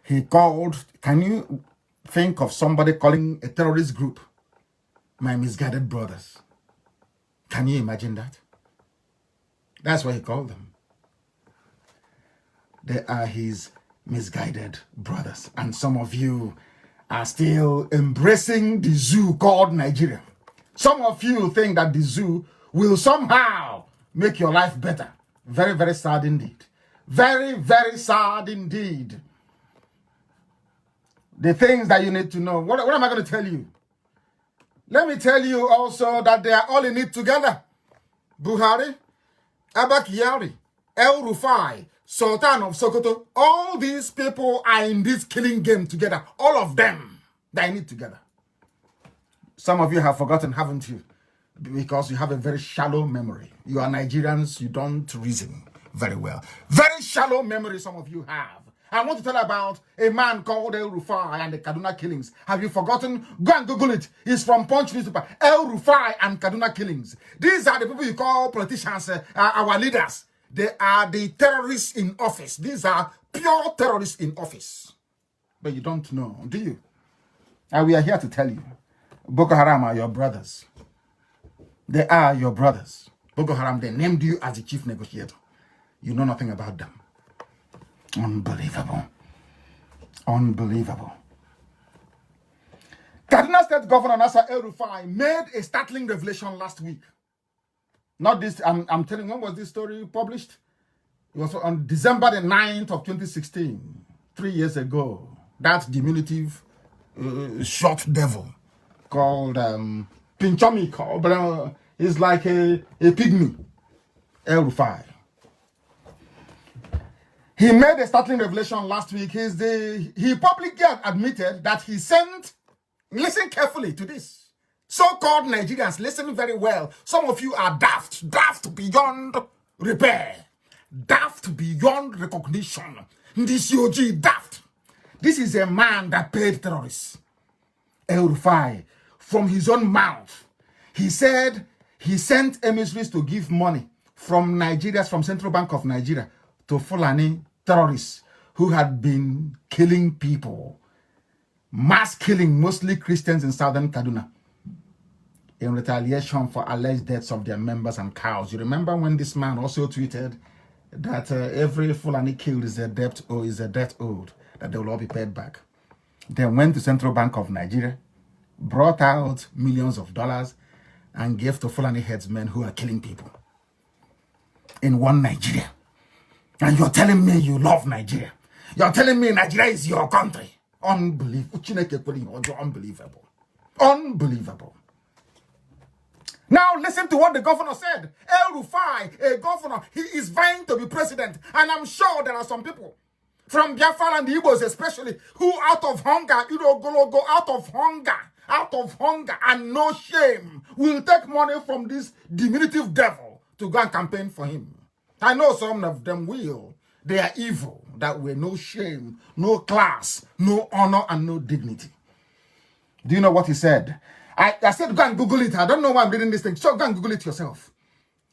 He called, can you think of somebody calling a terrorist group my misguided brothers? Can you imagine that? That's what he called them. They are his misguided brothers. And some of you are still embracing the zoo called Nigeria. Some of you think that the zoo will somehow make your life better. Very, very sad indeed. Very, very sad indeed. The things that you need to know. What am I going to tell you? Let me tell you also that they are all in it together. Buhari, Abba Kyari, El Rufai, Sultan of Sokoto, all these people are in this killing game together. All of them, they are in it together. Some of you have forgotten, haven't you? Because you have a very shallow memory. You are Nigerians, you don't reason very well. Very shallow memory some of you have. I want to tell about a man called El Rufai and the Kaduna killings. Have you forgotten? Go and Google it. It's from Punch newspaper. El Rufai and Kaduna killings. These are the people you call politicians, our leaders. They are the terrorists in office. These are pure terrorists in office. But you don't know, do you? And we are here to tell you. Boko Haram are your brothers. They are your brothers. Boko Haram, they named you as the chief negotiator. You know nothing about them. Unbelievable. Unbelievable. Kaduna State Governor Nasser El-Rufai made a startling revelation last week. Not this, I'm telling you, when was this story published? It was on December the 9th of 2016, 3 years ago. That diminutive short devil called Pinchomi, but he's like a pygmy, El-Rufai. He made a startling revelation last week. He publicly admitted that he sent, listen carefully to this, so-called Nigerians, listen very well. Some of you are daft beyond repair, daft beyond recognition. This OG daft. This is a man that paid terrorists. El-Rufai, from his own mouth, he said he sent emissaries to give money from Central Bank of Nigeria to Fulani terrorists who had been killing people, mass killing mostly Christians in southern Kaduna in retaliation for alleged deaths of their members and cows. You remember when this man also tweeted that every Fulani killed is a debt owed, that they will all be paid back. Then went to Central Bank of Nigeria, brought out millions of dollars and gave to Fulani headsmen who are killing people in one Nigeria. And you're telling me you love Nigeria. You're telling me Nigeria is your country. Unbelievable. Unbelievable. Unbelievable. Now listen to what the governor said. El-Rufai, a governor, he is vying to be president. And I'm sure there are some people from Biafra and the Igbos especially, who out of hunger, go out of hunger and no shame, will take money from this diminutive devil to go and campaign for him. I know some of them will. They are evil, that way, no shame, no class, no honor, and no dignity. Do you know what he said? I said, go and Google it. I don't know why I'm reading this thing. So go and Google it yourself.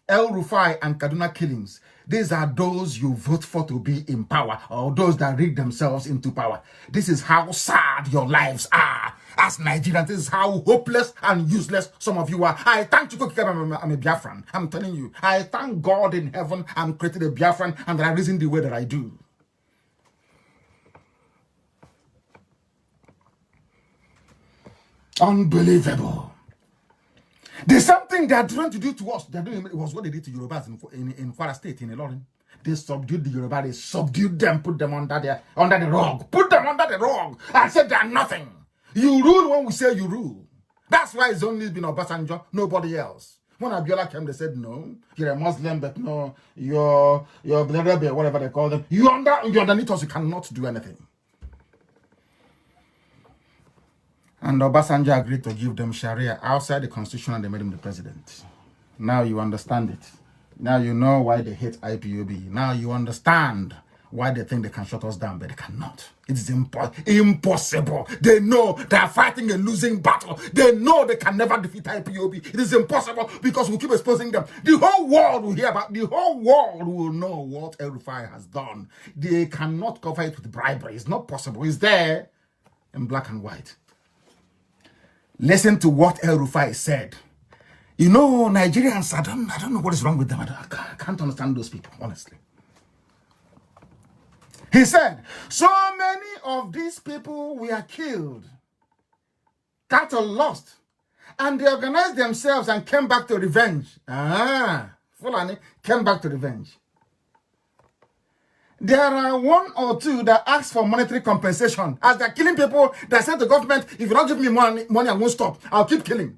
El-Rufai and Kaduna killings. These are those you vote for to be in power, or those that rig themselves into power. This is how sad your lives are as Nigerians. This is how hopeless and useless some of you are. I thank you, I'm a Biafran. I'm telling you, I thank God in heaven I'm created a Biafran and that I reason the way that I do. Unbelievable. There's something they are trying to do to us. They're doing, it was what they did to Yorubas in Kwara State, in Ilorin. They subdued the Yoruba, they subdued them, put them under the rug. Put them under the rug and said they're nothing. You rule when we say you rule. That's why it's only been Obasanjo, nobody else. When Abiola came, they said, no, you're a Muslim, but no, you're whatever they call them. You're underneath us, you cannot do anything. And Obasanjo agreed to give them Sharia outside the constitution, and they made him the president. Now you understand it. Now you know why they hate IPOB. Now you understand why they think they can shut us down, but they cannot. It is impossible. They know they are fighting a losing battle. They know they can never defeat IPOB. It is impossible because we keep exposing them. The whole world will hear about. The whole world will know what El Rufai has done. They cannot cover it with bribery. It's not possible. It's there in black and white. Listen to what El Rufai said. You know, Nigerians, I don't know what is wrong with them. I can't understand those people, honestly. He said, so many of these people were killed, cattle lost, and they organized themselves and came back to revenge. Fulani came back to revenge. There are one or two that ask for monetary compensation. As they're killing people, they said to the government, if you don't give me money, I won't stop. I'll keep killing.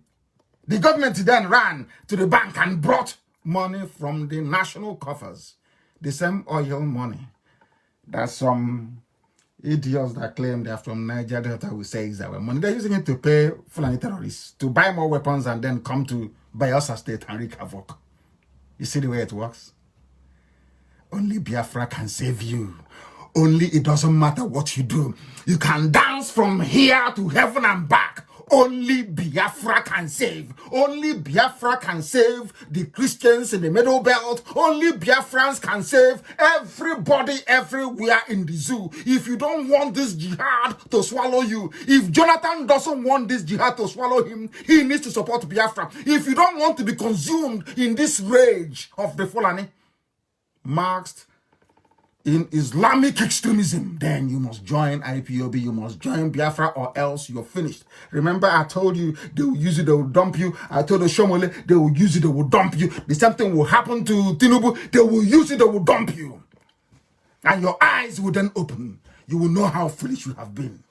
The government then ran to the bank and brought money from the national coffers. The same oil money that some idiots that claim they're from Niger Delta will say is our money. They're using it to pay Fulani terrorists, to buy more weapons and then come to Bayelsa State and wreak havoc. You see the way it works? Only Biafra can save you. Only it doesn't matter what you do. You can dance from here to heaven and back. Only Biafra can save. Only Biafra can save the Christians in the Middle Belt. Only Biafrans can save everybody everywhere in the zoo. If you don't want this jihad to swallow you, if Jonathan doesn't want this jihad to swallow him, he needs to support Biafra. If you don't want to be consumed in this rage of the Fulani, marxed in Islamic extremism, then you must join IPOB, you must join Biafra, or else you're finished. Remember, I told you they will use it, they will dump you. I told the Shomole, they will use it, they will dump you. The same thing will happen to Tinubu, they will use it, they will dump you. And your eyes will then open. You will know how foolish you have been.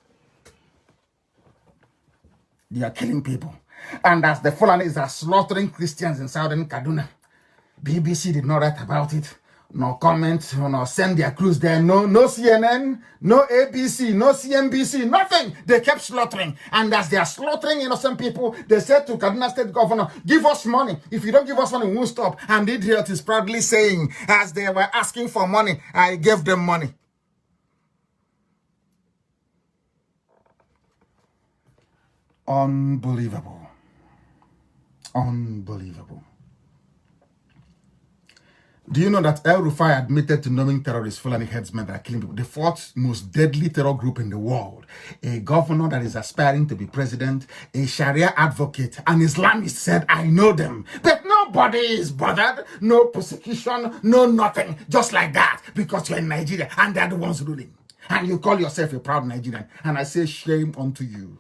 They are killing people. And as the Fulanis are slaughtering Christians in southern Kaduna, BBC did not write about it. No comment, no send their crews there, no CNN, no ABC, no CNBC, nothing. They kept slaughtering. And as they are slaughtering innocent people, they said to Kaduna State Governor, give us money. If you don't give us money, we won't stop. And the idiot is proudly saying, as they were asking for money, I gave them money. Unbelievable. Unbelievable. Do you know that El Rufai admitted to knowing terrorists, Fulani headsmen that are killing people? The fourth most deadly terror group in the world. A governor that is aspiring to be president, a Sharia advocate, an Islamist said, I know them. But nobody is bothered. No persecution, no nothing. Just like that. Because you're in Nigeria and they're the ones ruling. And you call yourself a proud Nigerian. And I say shame unto you.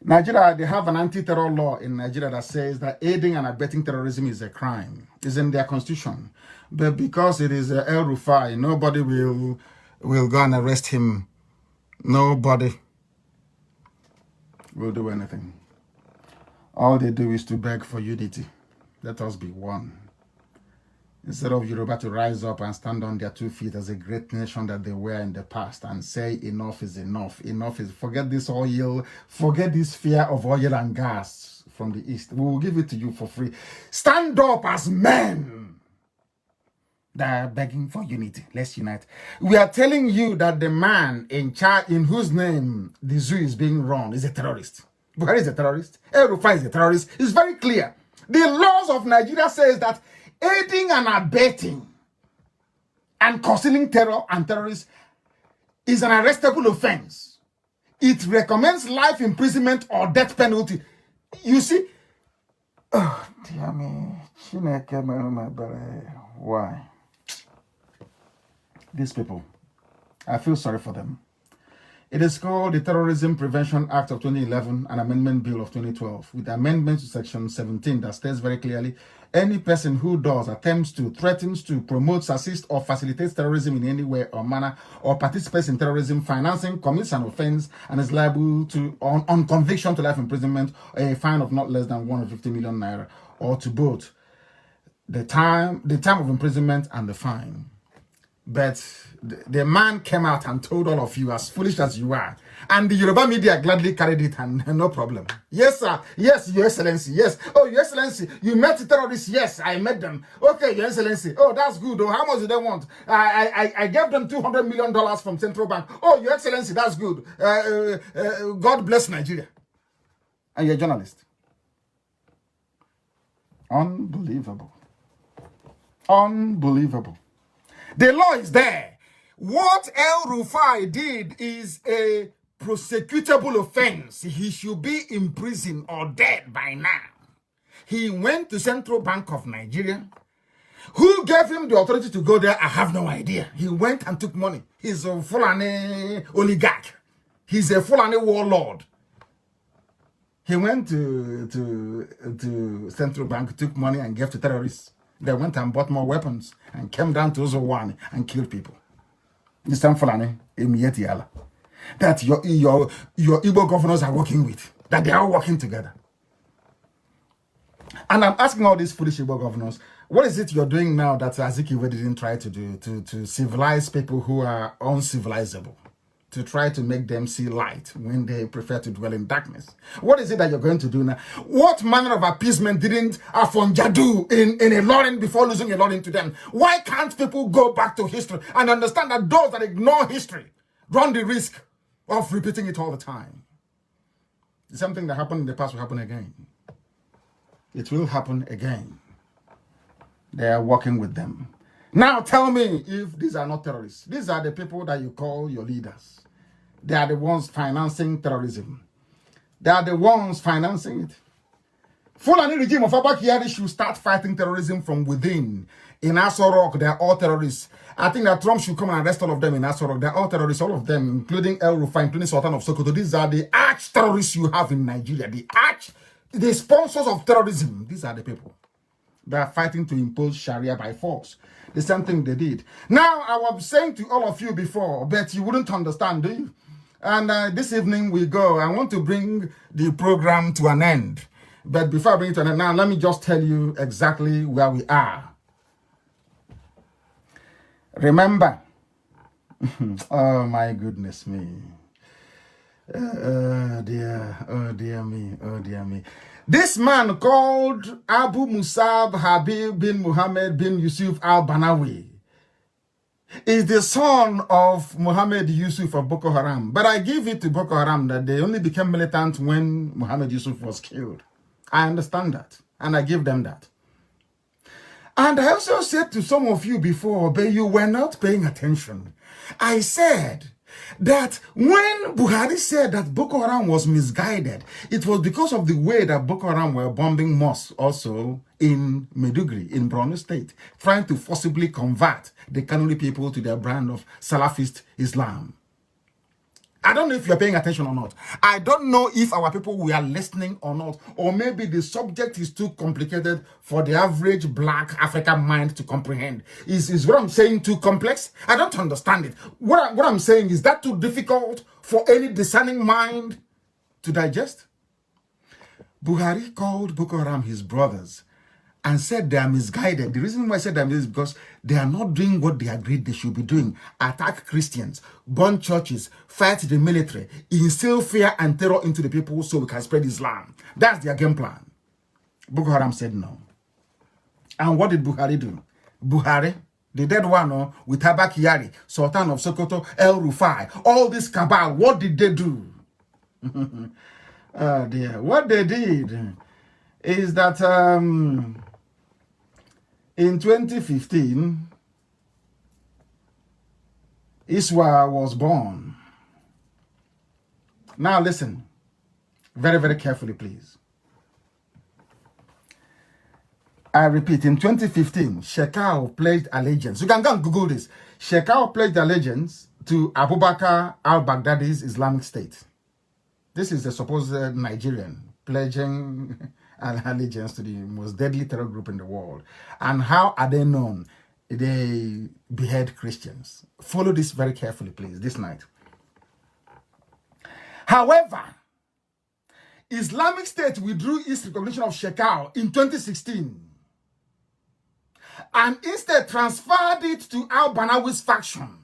Nigeria, they have an anti-terror law in Nigeria that says that aiding and abetting terrorism is a crime. It's in their constitution. But because it is El Rufai, nobody will go and arrest him. Nobody will do anything. All they do is to beg for unity. Let us be one. Instead of Yoruba to rise up and stand on their 2 feet as a great nation that they were in the past and say enough is enough. Enough is, forget this oil, forget this fear of oil and gas from the east. We will give it to you for free. Stand up as men that are begging for unity. Let's unite. We are telling you that the man in charge, in whose name the zoo is being run, is a terrorist. Buhari is a terrorist. El Rufai is a terrorist. It's very clear. The laws of Nigeria says that aiding and abetting and concealing terror and terrorists is an arrestable offense. It recommends life imprisonment or death penalty. You see? Oh, dear me. Why? These people, I feel sorry for them. It is called the Terrorism Prevention Act of 2011 and Amendment Bill of 2012, with amendments to Section 17 that states very clearly, any person who does, attempts to, threatens to, promotes, assists, or facilitates terrorism in any way or manner, or participates in terrorism financing, commits an offense, and is liable to, on conviction, to life imprisonment, or a fine of not less than 150 million naira, or to both the time of imprisonment and the fine. But the man came out and told all of you, as foolish as you are, and the Yoruba media gladly carried it, and no problem. Yes, sir. Yes, Your Excellency. Yes. Oh, Your Excellency, you met the terrorists. Yes, I met them. Okay, Your Excellency. Oh, that's good. Oh, how much do they want? I gave them $200 million from Central Bank. Oh, Your Excellency, that's good. God bless Nigeria. And you're a journalist. Unbelievable. Unbelievable. The law is there. What El Rufai did is a prosecutable offense. He should be in prison or dead by now. He went to Central Bank of Nigeria. Who gave him the authority to go there? I have no idea. He went and took money. He's a Fulani oligarch. He's a Fulani warlord. He went to Central Bank, took money and gave to terrorists. They went and bought more weapons and came down to Ozowani and killed people. This time Fulani, Emiyetiala. That your Igbo governors are working with. That they are working together. And I'm asking all these foolish Igbo governors, what is it you're doing now that Azikiwe didn't try to do to civilize people who are uncivilizable? To try to make them see light when they prefer to dwell in darkness. What is it that you're going to do now? What manner of appeasement didn't Afonja do in Ilorin before losing Ilorin to them? Why can't people go back to history and understand that those that ignore history run the risk of repeating it all the time? Something that happened in the past will happen again. It will happen again. They are working with them. Now tell me if these are not terrorists. These are the people that you call your leaders. They are the ones financing terrorism. They are the ones financing it. Fulani regime of Abakiyari should start fighting terrorism from within. In Aso Rock, they are all terrorists. I think that Trump should come and arrest all of them in Aso Rock. They are all terrorists, all of them, including El Rufai, including Sultan of Sokoto. These are the arch-terrorists you have in Nigeria. The sponsors of terrorism. These are the people. They are fighting to impose Sharia by force. The same thing they did. Now, I was saying to all of you before, but you wouldn't understand, do you? And this evening we go. I want to bring the program to an end. But before I bring it to an end, now let me just tell you exactly where we are. Remember, oh my goodness me. Oh dear me. This man called Abu Musab Habib bin Muhammad bin Yusuf al-Banawi is the son of Muhammad Yusuf of Boko Haram. But I give it to Boko Haram that they only became militant when Muhammad Yusuf was killed. I understand that, and I give them that. And I also said to some of you before, but you were not paying attention. I said that when Buhari said that Boko Haram was misguided, it was because of the way that Boko Haram were bombing mosques also in Maiduguri, in Borno State, trying to forcibly convert the Kanuri people to their brand of Salafist Islam. I don't know if you're paying attention or not. I don't know if our people were listening or not, or maybe the subject is too complicated for the average black African mind to comprehend. Is what I'm saying too complex? I don't understand it. What I'm saying, is that too difficult for any discerning mind to digest? Buhari called Boko Haram his brothers and said they are misguided. The reason why I said that is because they are not doing what they agreed they should be doing. Attack Christians, burn churches, fight the military, instill fear and terror into the people so we can spread Islam. That's their game plan. Boko Haram said no. And what did Buhari do? Buhari, the dead one, with Abakiyari, Sultan of Sokoto, El Rufai, all this cabal, what did they do? Oh dear. What they did is that in 2015, Iswa was born. Now listen, very, very carefully, please. I repeat, in 2015, Shekau pledged allegiance. You can go and Google this. Shekau pledged allegiance to Abubakar al-Baghdadi's Islamic State. This is the supposed Nigerian pledging allegiance to the most deadly terror group in the world. And how are they known? They behead Christians. Follow this very carefully, please, this night. However, Islamic State withdrew its recognition of Shekau in 2016 and instead transferred it to al-Banawi's faction,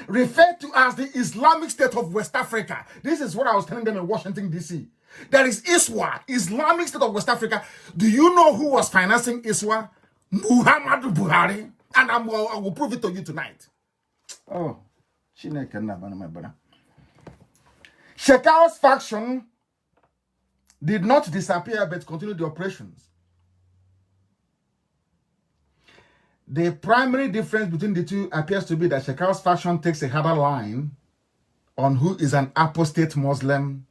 referred to as the Islamic State of West Africa. This is what I was telling them in Washington, D.C. There is ISWA, Islamic State of West Africa. Do you know who was financing ISWA? Muhammadu Buhari. And I will prove it to you tonight. Oh, Shekau's faction did not disappear but continued the operations. The primary difference between the two appears to be that Shekau's faction takes a harder line on who is an apostate Muslim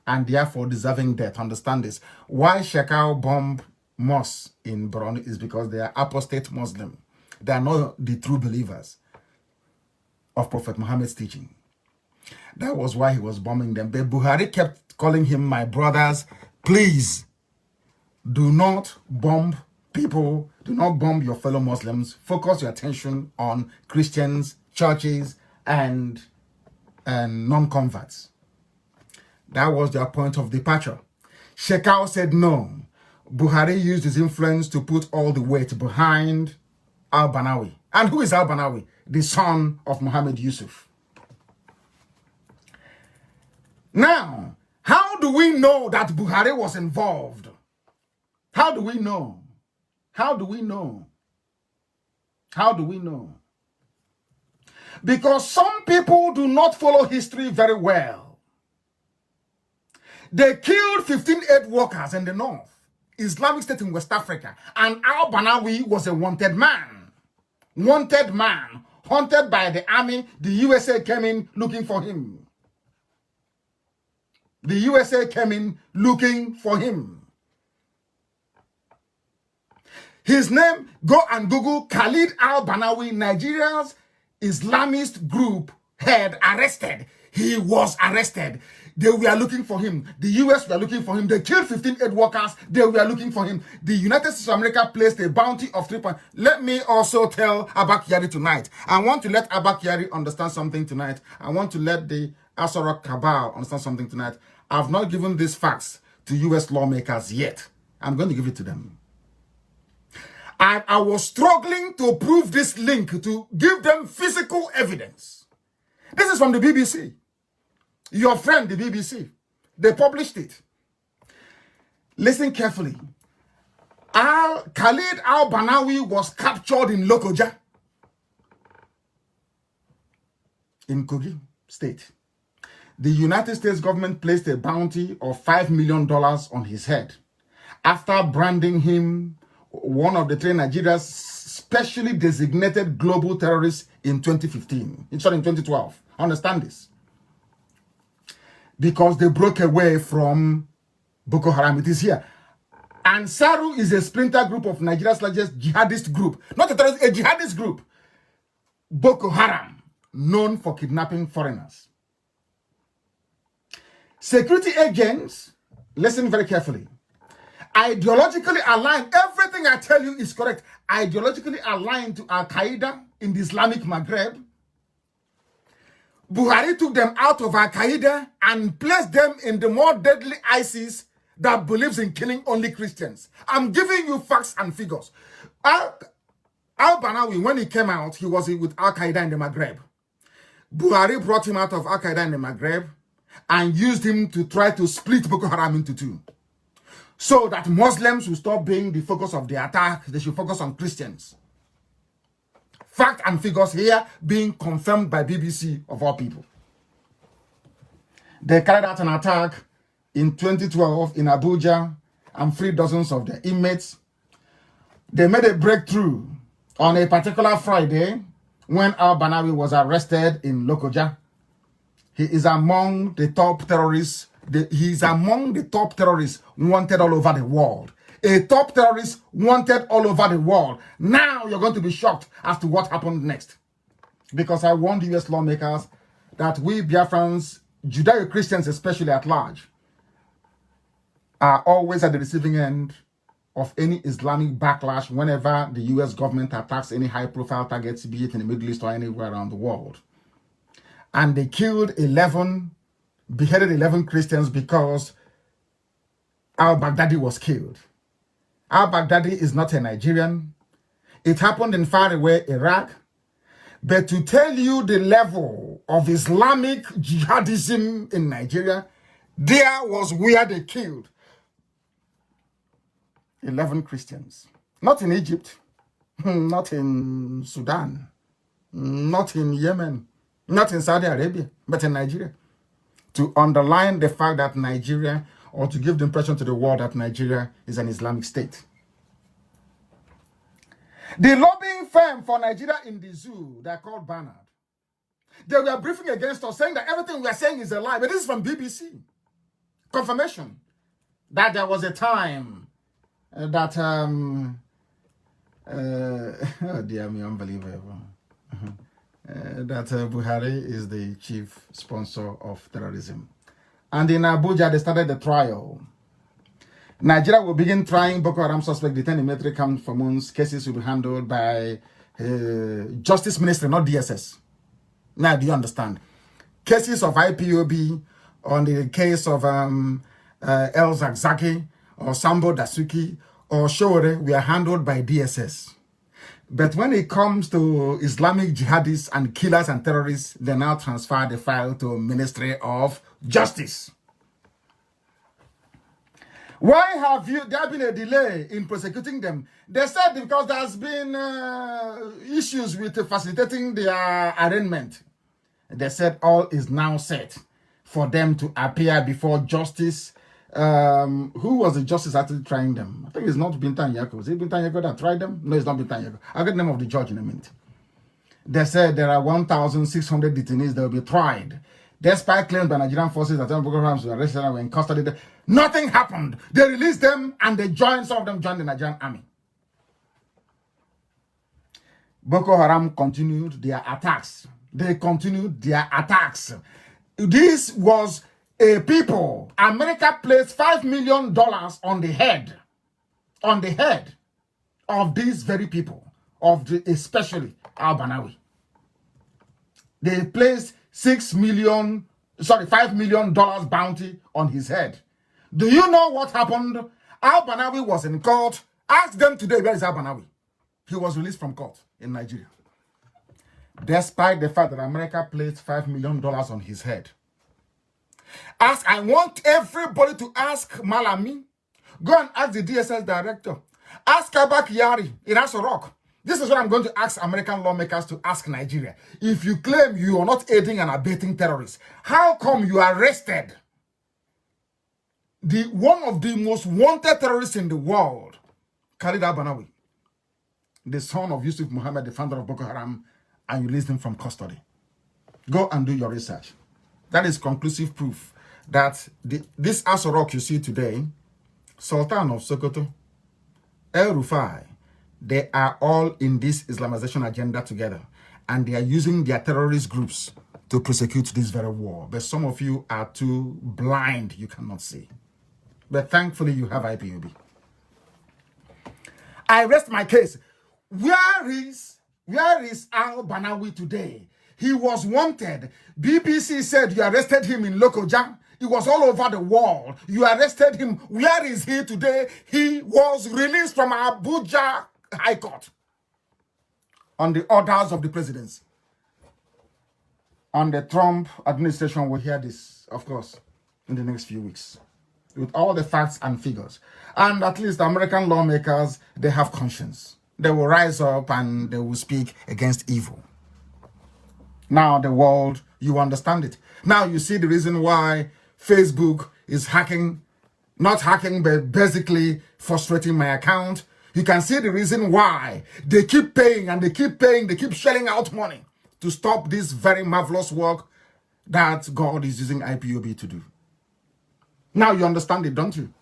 and therefore deserving death. Understand this. Why Shekau bomb mosques in Borno is because they are apostate Muslim. They are not the true believers of Prophet Muhammad's teaching. That was why he was bombing them. But Buhari kept calling him my brothers. Please, do not bomb people. Do not bomb your fellow Muslims. Focus your attention on Christians, churches, and non-converts. That was their point of departure. Shekau said no. Buhari used his influence to put all the weight behind al-Banawi. And who is al-Banawi? The son of Muhammad Yusuf. Now, how do we know that Buhari was involved? How do we know? How do we know? How do we know? Because some people do not follow history very well. They killed 15 aid workers in the north, Islamic State in West Africa, and al-Banawi was a wanted man. Wanted man, hunted by the army. The USA came in looking for him. The USA came in looking for him. His name, go and Google Khalid al-Banawi, Nigeria's Islamist group head, arrested. He was arrested. They were looking for him. The US were looking for him. They killed 15 aid workers. They were looking for him. The United States of America placed a bounty of 3 points. Let me also tell Abba Kyari tonight. I want to let Abba Kyari understand something tonight. I want to let the Asara Cabal understand something tonight. I've not given these facts to US lawmakers yet. I'm going to give it to them. I was struggling to prove this link, to give them physical evidence. This is from the BBC. Your friend, the BBC. They published it. Listen carefully. Khalid al-Banawi was captured in Lokoja, in Kogi State. The United States government placed a bounty of $5 million on his head after branding him one of the three Nigeria's specially designated global terrorists in 2015. It's not in 2012. Understand this. Because they broke away from Boko Haram. It is here. Ansaru is a splinter group of Nigeria's largest jihadist group. Not a terrorist, a jihadist group. Boko Haram, known for kidnapping foreigners. Security agents, listen very carefully, ideologically aligned, everything I tell you is correct, ideologically aligned to Al-Qaeda in the Islamic Maghreb. Buhari took them out of Al-Qaeda and placed them in the more deadly ISIS that believes in killing only Christians. I'm giving you facts and figures. Al-Banawi, when he came out, he was with Al-Qaeda in the Maghreb. Buhari brought him out of Al-Qaeda in the Maghreb and used him to try to split Boko Haram into two, so that Muslims will stop being the focus of the attack. They should focus on Christians. Fact and figures here being confirmed by BBC of all people. They carried out an attack in 2012 in Abuja and freed dozens of their inmates. They made a breakthrough on a particular Friday when al-Banawi was arrested in Lokoja. He is among the top terrorists. He is among the top terrorists wanted all over the world. A top terrorist wanted all over the world. Now you're going to be shocked as to what happened next. Because I warned US lawmakers that we Biafrans, Judeo-Christians especially at large, are always at the receiving end of any Islamic backlash whenever the US government attacks any high-profile targets, be it in the Middle East or anywhere around the world. And they killed 11, beheaded 11 Christians because al-Baghdadi was killed. Al-Baghdadi is not a Nigerian. It happened in faraway Iraq. But to tell you the level of Islamic jihadism in Nigeria, there was where they killed 11 Christians. Not in Egypt, not in Sudan, not in Yemen, not in Saudi Arabia, but in Nigeria. To underline the fact that Nigeria, or to give the impression to the world that Nigeria is an Islamic state. The lobbying firm for Nigeria in the zoo, they're called Barnard. They were briefing against us, saying that everything we are saying is a lie. But this is from BBC. Confirmation that there was a time that, oh dear me, unbelievable. That Buhari is the chief sponsor of terrorism. And in Abuja, they started the trial. Nigeria will begin trying Boko Haram suspect detained in military camp for months. Cases will be handled by Justice Ministry, not DSS. Now, do you understand? Cases of IPOB on the case of El Zakzaki or Sambo Dasuki or Shore were handled by DSS. But when it comes to Islamic jihadists and killers and terrorists, they now transfer the file to Ministry of Justice. Why have there been a delay in prosecuting them? They said because there's been issues with facilitating their arraignment. They said all is now set for them to appear before justice. Who was the justice actually trying them? I think it's not Bintan Yako. Is it Bintan Yako that tried them? No, it's not Bintan Yako. I'll get the name of the judge in a minute. They said there are 1,600 detainees that will be tried. Despite claims by Nigerian forces that Boko Haram were arrested and were in custody, nothing happened. They released them and some of them joined the Nigerian army. Boko Haram continued their attacks. They continued their attacks. This was a people. America placed $5 million on the head of these very people, especially al-Banawi. They placed $5 million bounty on his head. Do you know what happened? Al-Banawi was in court. Ask them today, where is Al-Banawi? He was released from court in Nigeria. Despite the fact that America placed $5 million on his head. I want everybody to ask Malami. Go and ask the DSS director. Ask Kabak Yari in Aso Rock. This is what I'm going to ask American lawmakers to ask Nigeria. If you claim you are not aiding and abetting terrorists, how come you arrested one of the most wanted terrorists in the world, Khalid al-Banawi, the son of Yusuf Muhammad, the founder of Boko Haram, and you released him from custody? Go and do your research. That is conclusive proof that this Aso Rock you see today, Sultan of Sokoto, El Rufai, they are all in this Islamization agenda together. And they are using their terrorist groups to prosecute this very war. But some of you are too blind, you cannot see. But thankfully, you have IPOB. I rest my case. Where is al-Banawi today? He was wanted. BBC said you arrested him in Lokoja. It was all over the world. You arrested him. Where is he today? He was released from Abuja High Court on the orders of the presidency. And the Trump administration will hear this, of course, in the next few weeks, with all the facts and figures. And at least American lawmakers, they have conscience. They will rise up and they will speak against evil. Now the world, you understand it. Now you see the reason why Facebook is hacking, not hacking, but basically frustrating my account. You can see the reason why they keep paying and they keep paying, they keep shelling out money to stop this very marvelous work that God is using IPOB to do. Now you understand it, don't you?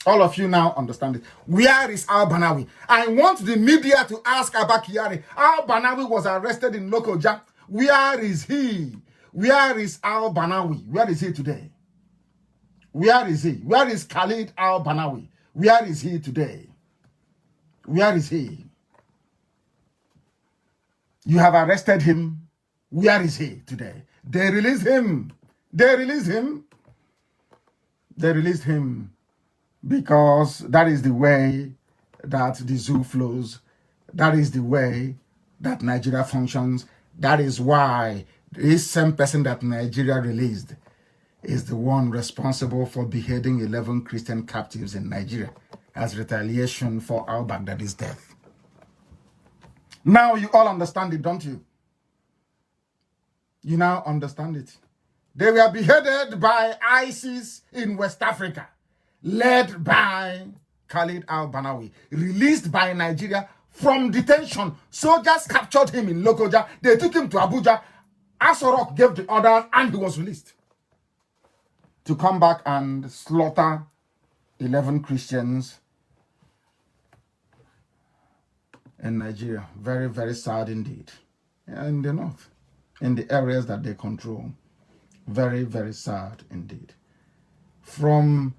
All of you now understand it. Where is Al-Banawi? I want the media to ask Abba Kyari. Al-Banawi was arrested in Lokoja. Where is he? Where is Al-Banawi? Where is he today? Where is he? Where is Khalid Al-Banawi? Where is he today? Where is he? You have arrested him. Where is he today? They released him. They released him. They released him because that is the way that the zoo flows. That is the way that Nigeria functions. That is why this same person that Nigeria released is the one responsible for beheading 11 Christian captives in Nigeria as retaliation for al-Baghdadi's death. Now you all understand it, don't you? You now understand it. They were beheaded by ISIS in West Africa, led by Khalid al-Banawi, released by Nigeria from detention. Soldiers captured him in Lokoja. They took him to Abuja. Asorok gave the order and he was released to come back and slaughter 11 Christians in Nigeria. Very, very sad indeed. In the north, in the areas that they control. Very, very sad indeed. From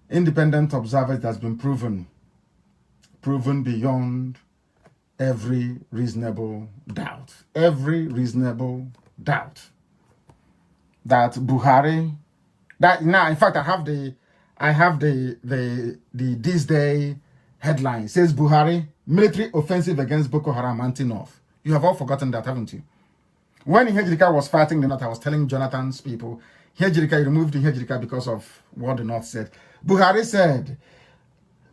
independent observers, it has been proven beyond every reasonable doubt. Every reasonable doubt that Buhari, that now, in fact, I have the this day headline. It says Buhari, military offensive against Boko Haram anti-North. You have all forgotten that, haven't you? When Hejrika was fighting the North, I was telling Jonathan's people, Hejrika removed Hejrika because of what the North said. Buhari said,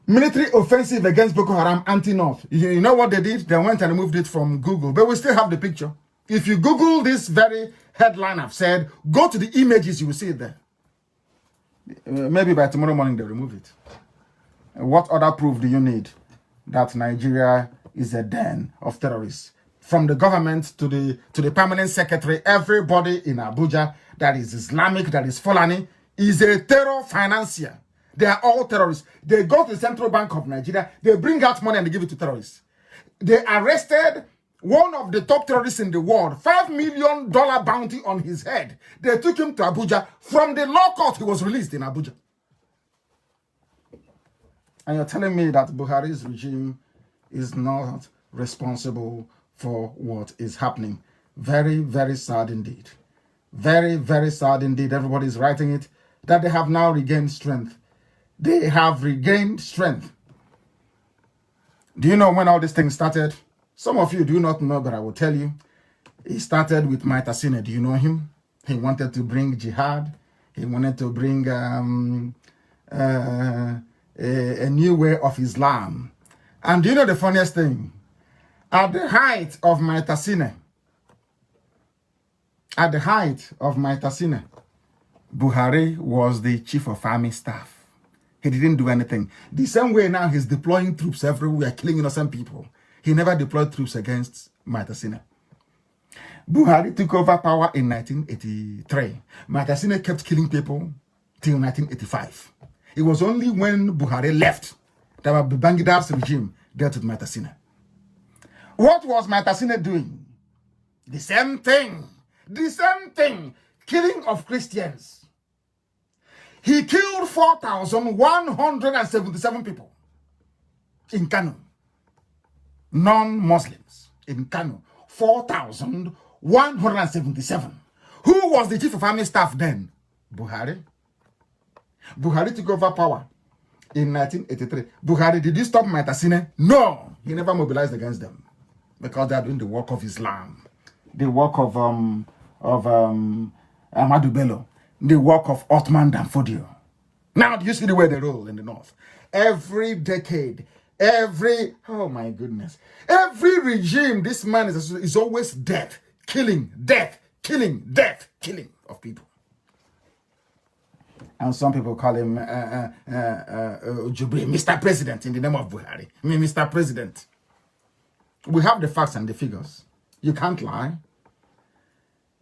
military offensive against Boko Haram anti-North. You know what they did? They went and removed it from Google, but we still have the picture. If you Google this very headline I've said, go to the images, you will see it there. Maybe by tomorrow morning they remove it. What other proof do you need that Nigeria is a den of terrorists? From the government to the permanent secretary, everybody in Abuja that is Islamic, that is Fulani, is a terror financier. They are all terrorists. They go to the Central Bank of Nigeria, they bring out money and they give it to terrorists. They arrested one of the top terrorists in the world, $5 million bounty on his head. They took him to Abuja. From the law court, he was released in Abuja. And you're telling me that Buhari's regime is not responsible for what is happening. Very, very sad indeed. Very, very sad indeed. Everybody's writing it, that they have now regained strength. They have regained strength. Do you know when all these things started? Some of you do not know, but I will tell you. It started with Maitasine. Do you know him? He wanted to bring jihad. He wanted to bring a new way of Islam. And do you know the funniest thing? At the height of Maitasine, Buhari was the chief of army staff. He didn't do anything. The same way now he's deploying troops everywhere, killing innocent people. He never deployed troops against Maitasine. Buhari took over power in 1983. Maitasine kept killing people till 1985. It was only when Buhari left that Babangida's regime dealt with Maitasine. What was Maitasine doing? The same thing. The same thing. Killing of Christians. He killed 4,177 people in Kanu. Non-Muslims in Kanu. 4,177. Who was the chief of army staff then? Buhari. Buhari took over power in 1983. Buhari, did you stop Maitasine? No. He never mobilized against them. Because they are doing the work of Islam, the work of Ahmadu Bello, the work of Othman Danfodio. Now, do you see the way they roll in the north? Every decade, oh my goodness, every regime, this man is always death, killing of people. And some people call him Jubri, Mr. President, in the name of Buhari. I mean, Mr. President. We have the facts and the figures. You can't lie.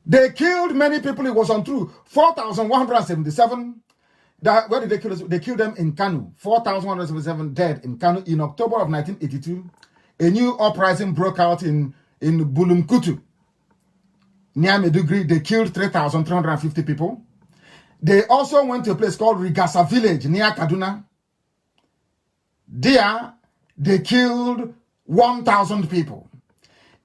They killed many people. It was untrue. 4,177. Where did they kill us? They killed them in Kanu. 4,177 dead in Kanu. In October of 1982, a new uprising broke out in Bulumkutu, near Medugri. They killed 3,350 people. They also went to a place called Rigasa village near Kaduna. There, they killed 1,000 people.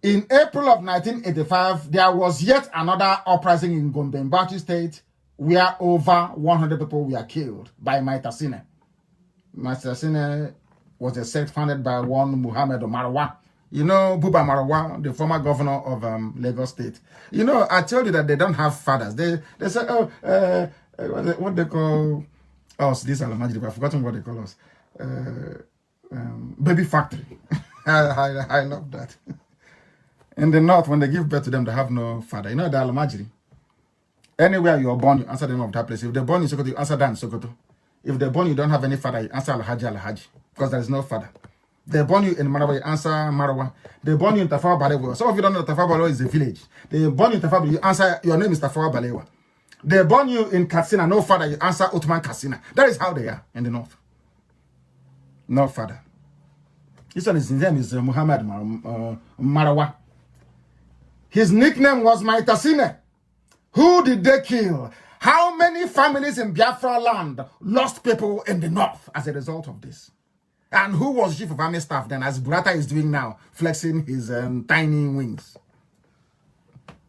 In April of 1985, there was yet another uprising in Gombe, Bauchi State, where over 100 people were killed by Maitasine. Maitasine was a sect founded by one Muhammad Marwa. You know Buba Marwa, the former governor of Lagos State. You know, I told you that they don't have fathers. They say, what they call us, this Alamajiri, I've forgotten what they call us. Baby factory. I love that. In the north, when they give birth to them, they have no father. You know the Alamajiri. Anywhere you are born, you answer the name of that place. If they're born in Sokoto, you answer that in Sokoto. If they're born, you don't have any father, you answer Alhaji, because there is no father. They born you in Marawa, you answer Marawa. They born you in Tafawa Balewa. Some of you don't know Tafawa Balewa is a village. They born you in Tafawa Balewa, you answer, your name is Tafawa Balewa. They born you in Katsina, no father, you answer Ottoman Katsina. That is how they are in the north. No father. His name is Muhammad Marawa. His nickname was Maitasine. Who did they kill? How many families in Biafra land lost people in the north as a result of this? And who was chief of army staff then, as Burata is doing now, flexing his tiny wings?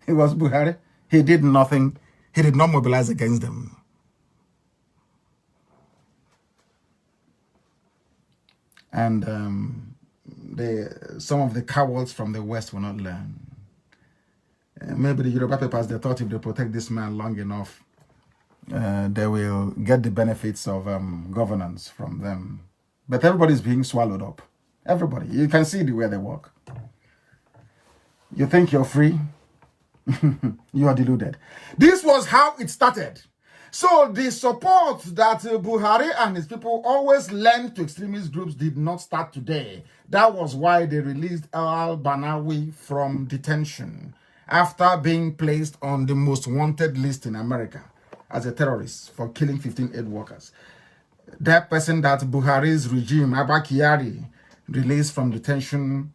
He was Buhari. He did nothing. He did not mobilize against them. And some of the cowards from the West will not learn. Maybe the Yoruba papers, they thought if they protect this man long enough, they will get the benefits of governance from them. But everybody's being swallowed up. Everybody. You can see the way they walk. You think you're free? You are deluded. This was how it started. So the support that Buhari and his people always lent to extremist groups did not start today. That was why they released al-Banawi from detention after being placed on the most wanted list in America as a terrorist for killing 15 aid workers. That person that Buhari's regime, Abba Kyari, released from detention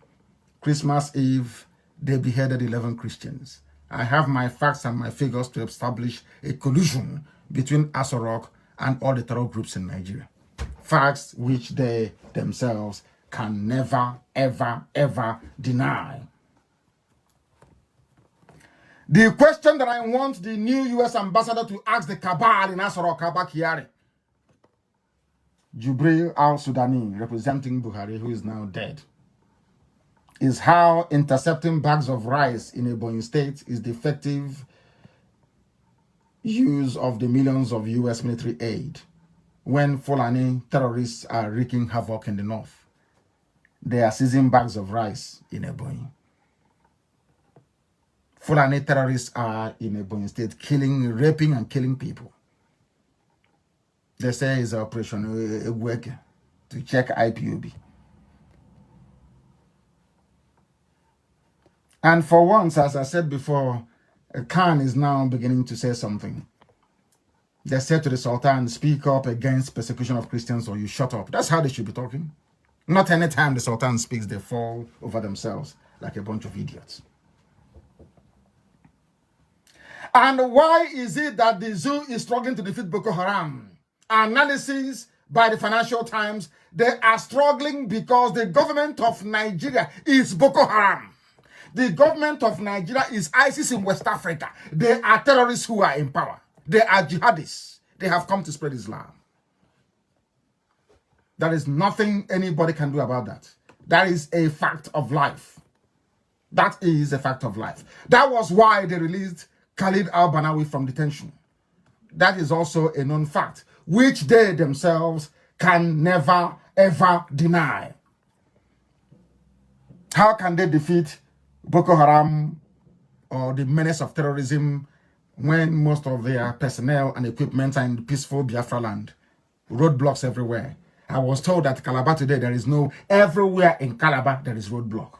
Christmas Eve, they beheaded 11 Christians. I have my facts and my figures to establish a collusion between Asorok and all the terror groups in Nigeria. Facts which they themselves can never, ever, ever deny. The question that I want the new U.S. ambassador to ask the cabal in Asorok, Abba Kyari, Jubril al-Sudani, representing Buhari, who is now dead, is how intercepting bags of rice in Ebonyi State is the effective use of the millions of U.S. military aid when Fulani terrorists are wreaking havoc in the north. They are seizing bags of rice in Ebonyi. Fulani terrorists are in Ebonyi State raping and killing people. They say it's Operation Egweke to check IPOB. And for once, as I said before, Khan is now beginning to say something. They said to the Sultan, speak up against persecution of Christians or you shut up. That's how they should be talking. Not any time the Sultan speaks, they fall over themselves like a bunch of idiots. And why is it that the zoo is struggling to defeat Boko Haram? Analysis by the Financial Times, they are struggling because the government of Nigeria is Boko Haram. The government of Nigeria is ISIS in West Africa. They are terrorists who are in power. They are jihadists. They have come to spread Islam. There is nothing anybody can do about that. That is a fact of life. That is a fact of life. That was why they released Khalid al-Banawi from detention. That is also a known fact, which they themselves can never, ever deny. How can they defeat Boko Haram or the menace of terrorism when most of their personnel and equipment are in peaceful Biafra land? Roadblocks everywhere. I was told that Calabar today, everywhere in Calabar, there is roadblock.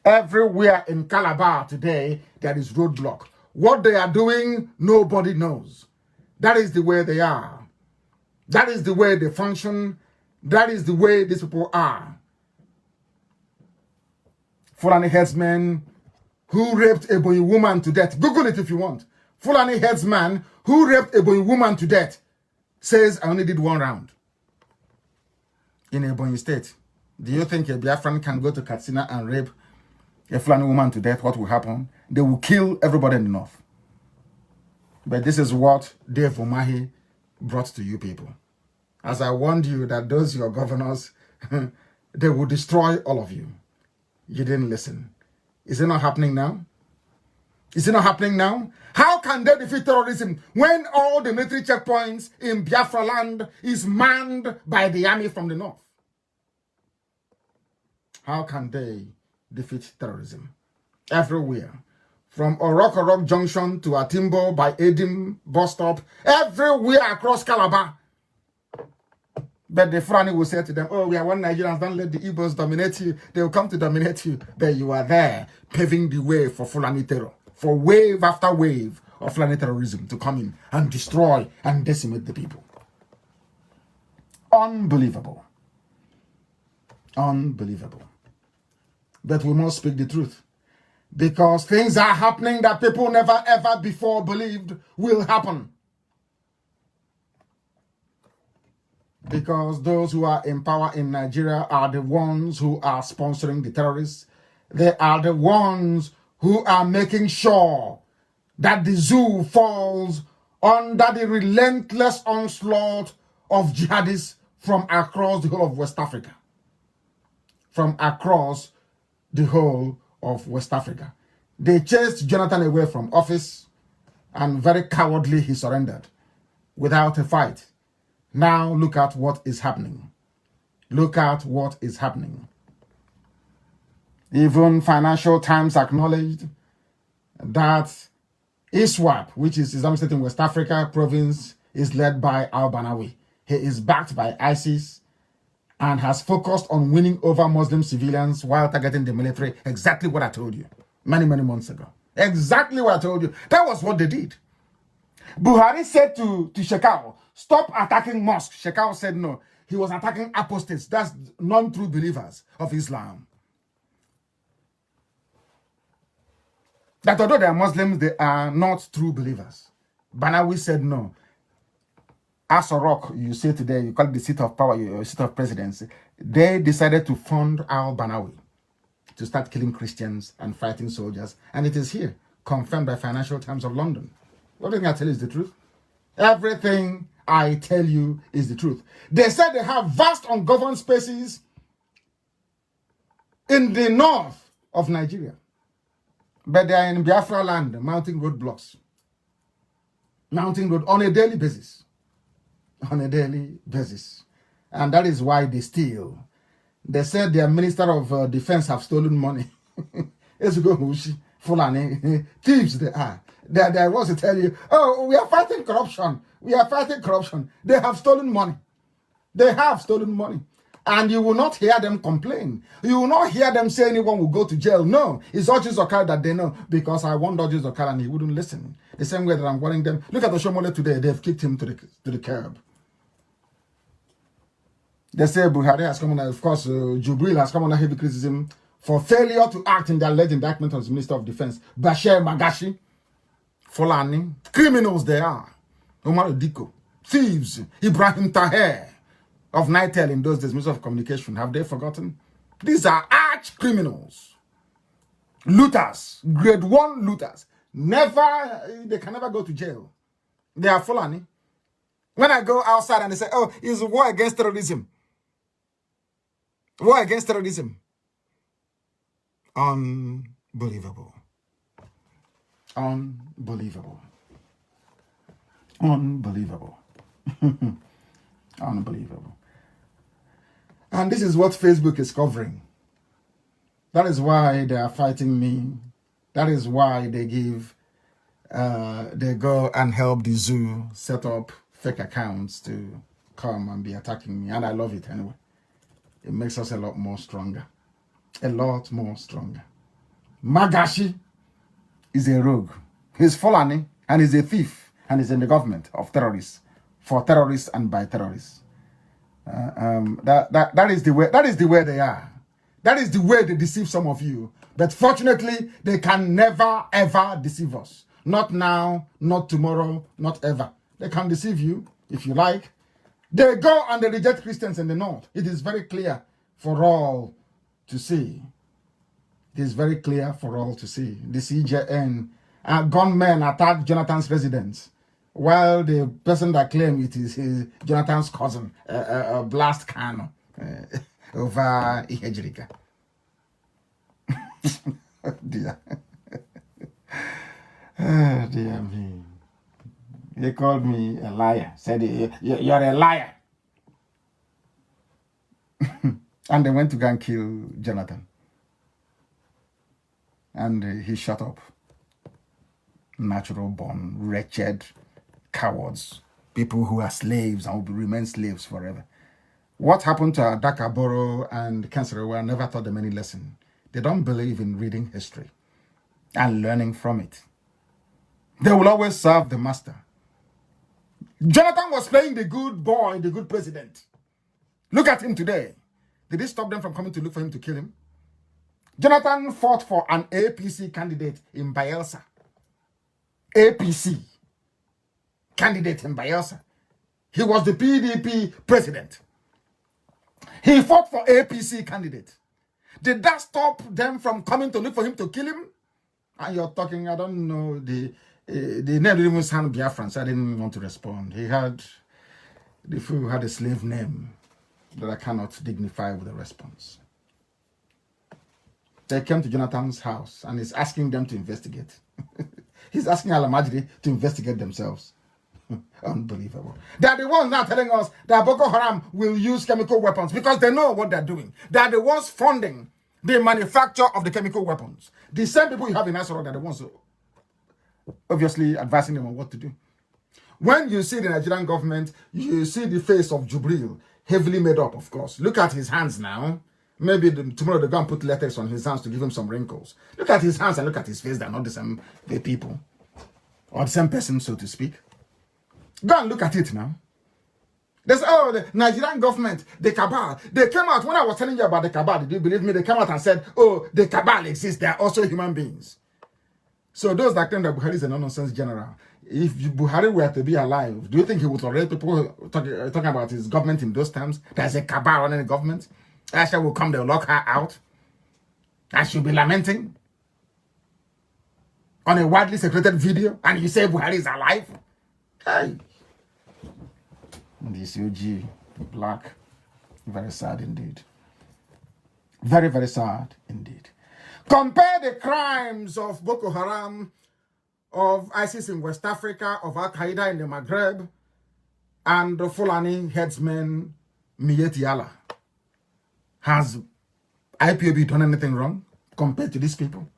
Everywhere in Calabar today, there is roadblock. What they are doing, nobody knows. That is the way they are. That is the way they function. That is the way these people are. Fulani headsmen who raped a Ebonyi woman to death. Google it if you want. Fulani headsman who raped a Ebonyi woman to death says, I only did 1 round. In Ebonyi state. Do you think a Biafran can go to Katsina and rape a Fulani woman to death? What will happen? They will kill everybody in the north. But this is what Dave Umahi brought to you people. As I warned you that those your governors, they will destroy all of you. You didn't listen. Is it not happening now? Is it not happening now? How can they defeat terrorism when all the military checkpoints in Biafra land is manned by the army from the north? How can they defeat terrorism? Everywhere. From Orok Junction to Atimbo by Edim bus stop, everywhere across Calabar. But the Fulani will say to them, oh, we are one Nigerians, don't let the Igbos dominate you. They will come to dominate you. But you are there, paving the way for Fulani terror, for wave after wave of Fulani terrorism to come in and destroy and decimate the people. Unbelievable. Unbelievable. But we must speak the truth. Because things are happening that people never ever before believed will happen. Because those who are in power in Nigeria are the ones who are sponsoring the terrorists. They are the ones who are making sure that the zoo falls under the relentless onslaught of jihadists from across the whole of West Africa. From across the whole of West Africa. They chased Jonathan away from office, and very cowardly he surrendered without a fight. Now look at what is happening. Look at what is happening. Even Financial Times acknowledged that ISWAP, which is Islamic State in West Africa province, is led by al-Banawi. He is backed by ISIS and has focused on winning over Muslim civilians while targeting the military. Exactly what I told you many months ago. Exactly what I told you. That was what they did. Buhari said to Shekau, stop attacking mosques. Shekau said no. He was attacking apostates. That's non-true believers of Islam. That although they are Muslims, they are not true believers. Banawi said no. Asorok, you say today, you call it the seat of power, your seat of presidency. They decided to fund al-Banawi to start killing Christians and fighting soldiers. And it is here, confirmed by Financial Times of London. Everything I tell you is the truth. Everything I tell you is the truth. They said they have vast ungoverned spaces in the north of Nigeria. But they are in Biafra land, mounting roadblocks. Mounting road on a daily basis. On a daily basis. And that is why they steal. They said their Minister of Defense have stolen money. Fulani. Thieves they are. They was to tell you, oh, we are fighting corruption. We are fighting corruption. They have stolen money. They have stolen money. And you will not hear them complain. You will not hear them say anyone will go to jail. No, it's Orji Zokal that they know. Because I warned Orji Zokal and he wouldn't listen. The same way that I'm warning them. Look at the Shomole today. They've kicked him to the curb. They say Buhari has come on, of course, Jubril has come under heavy criticism for failure to act in the alleged indictment of the Minister of Defense, Bashir Magashi, Fulani, criminals they are, Omar Diko, thieves, Ibrahim Taher of Nitel in those days, Minister of Communication. Have they forgotten? These are arch criminals, looters, grade 1 looters. They can never go to jail. They are Fulani. When I go outside and they say, oh, it's a war against terrorism. War against terrorism. Unbelievable. Unbelievable. Unbelievable. Unbelievable. And this is what Facebook is covering. That is why they are fighting me. That is why they go and help the zoo set up fake accounts to come and be attacking me. And I love it anyway. It makes us a lot more stronger. A lot more stronger. Magashi is a rogue. He's Fulani and he's a thief and he's in the government of terrorists for terrorists and by terrorists. That is the way. That is the way they are. That is the way they deceive some of you. But fortunately, they can never ever deceive us. Not now, not tomorrow, not ever. They can deceive you if you like. They go and they reject Christians in the north. It is very clear for all to see. It is very clear for all to see. The CJN gunmen attacked Jonathan's residence, while the person that claimed it is Jonathan's cousin, Blast Kanu, over Ihejirika. Oh dear. Oh dear me. They called me a liar. Said, you're a liar. And they went to go and kill Jonathan. And he shut up. Natural born, wretched cowards. People who are slaves and will remain slaves forever. What happened to Adaka Boro and Kanserewa never taught them any lesson. They don't believe in reading history and learning from it. They will always serve the master. Jonathan was playing the good boy, the good president. Look at him today. Did it stop them from coming to look for him to kill him? Jonathan fought for an APC candidate in Bayelsa. APC candidate in Bayelsa. He was the PDP president. He fought for APC candidate. Did that stop them from coming to look for him to kill him? And you're talking, I don't know, the name didn't even sound Biafran, so I didn't want to respond. The fool had a slave name that I cannot dignify with a response. They came to Jonathan's house and he's asking them to investigate. He's asking Al-Majri to investigate themselves. Unbelievable. They are the ones now telling us that Boko Haram will use chemical weapons because they know what they're doing. They are the ones funding the manufacture of the chemical weapons. The same people you have in Asoro are the ones who obviously advising them on what to do. When you see the Nigerian government, you see the face of Jubril, heavily made up, of course. Look at his hands now. Maybe tomorrow they're going to put letters on his hands to give him some wrinkles. Look at his hands and look at his face. They're not the same people. Or the same person, so to speak. Go and look at it now. There's, the Nigerian government, the cabal. They came out, when I was telling you about the cabal, did you believe me? They came out and said, oh, the cabal exists. They are also human beings. So those that claim that Buhari is a no-nonsense general, if Buhari were to be alive, do you think he would tolerate people talking about his government in those terms? There's a cabal running the government. Asha will come, they'll lock her out. And she'll be lamenting on a widely circulated video, and you say Buhari is alive? Hey. This UG, black, very sad indeed. Very, very sad indeed. Compare the crimes of Boko Haram, of ISIS in West Africa, of Al-Qaeda in the Maghreb, and the Fulani headsman Miyetti Allah. Has IPOB done anything wrong compared to these people?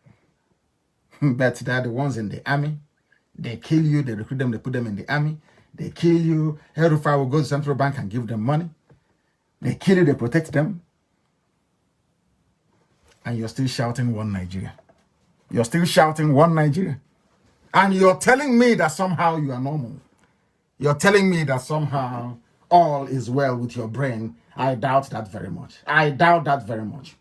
But they are the ones in the army. They kill you, they recruit them, they put them in the army. They kill you. Hellfire will go to Central Bank and give them money. They kill you, they protect them. And you're still shouting one Nigeria. You're still shouting one Nigeria. And you're telling me that somehow you are normal. You're telling me that somehow all is well with your brain. I doubt that very much. I doubt that very much.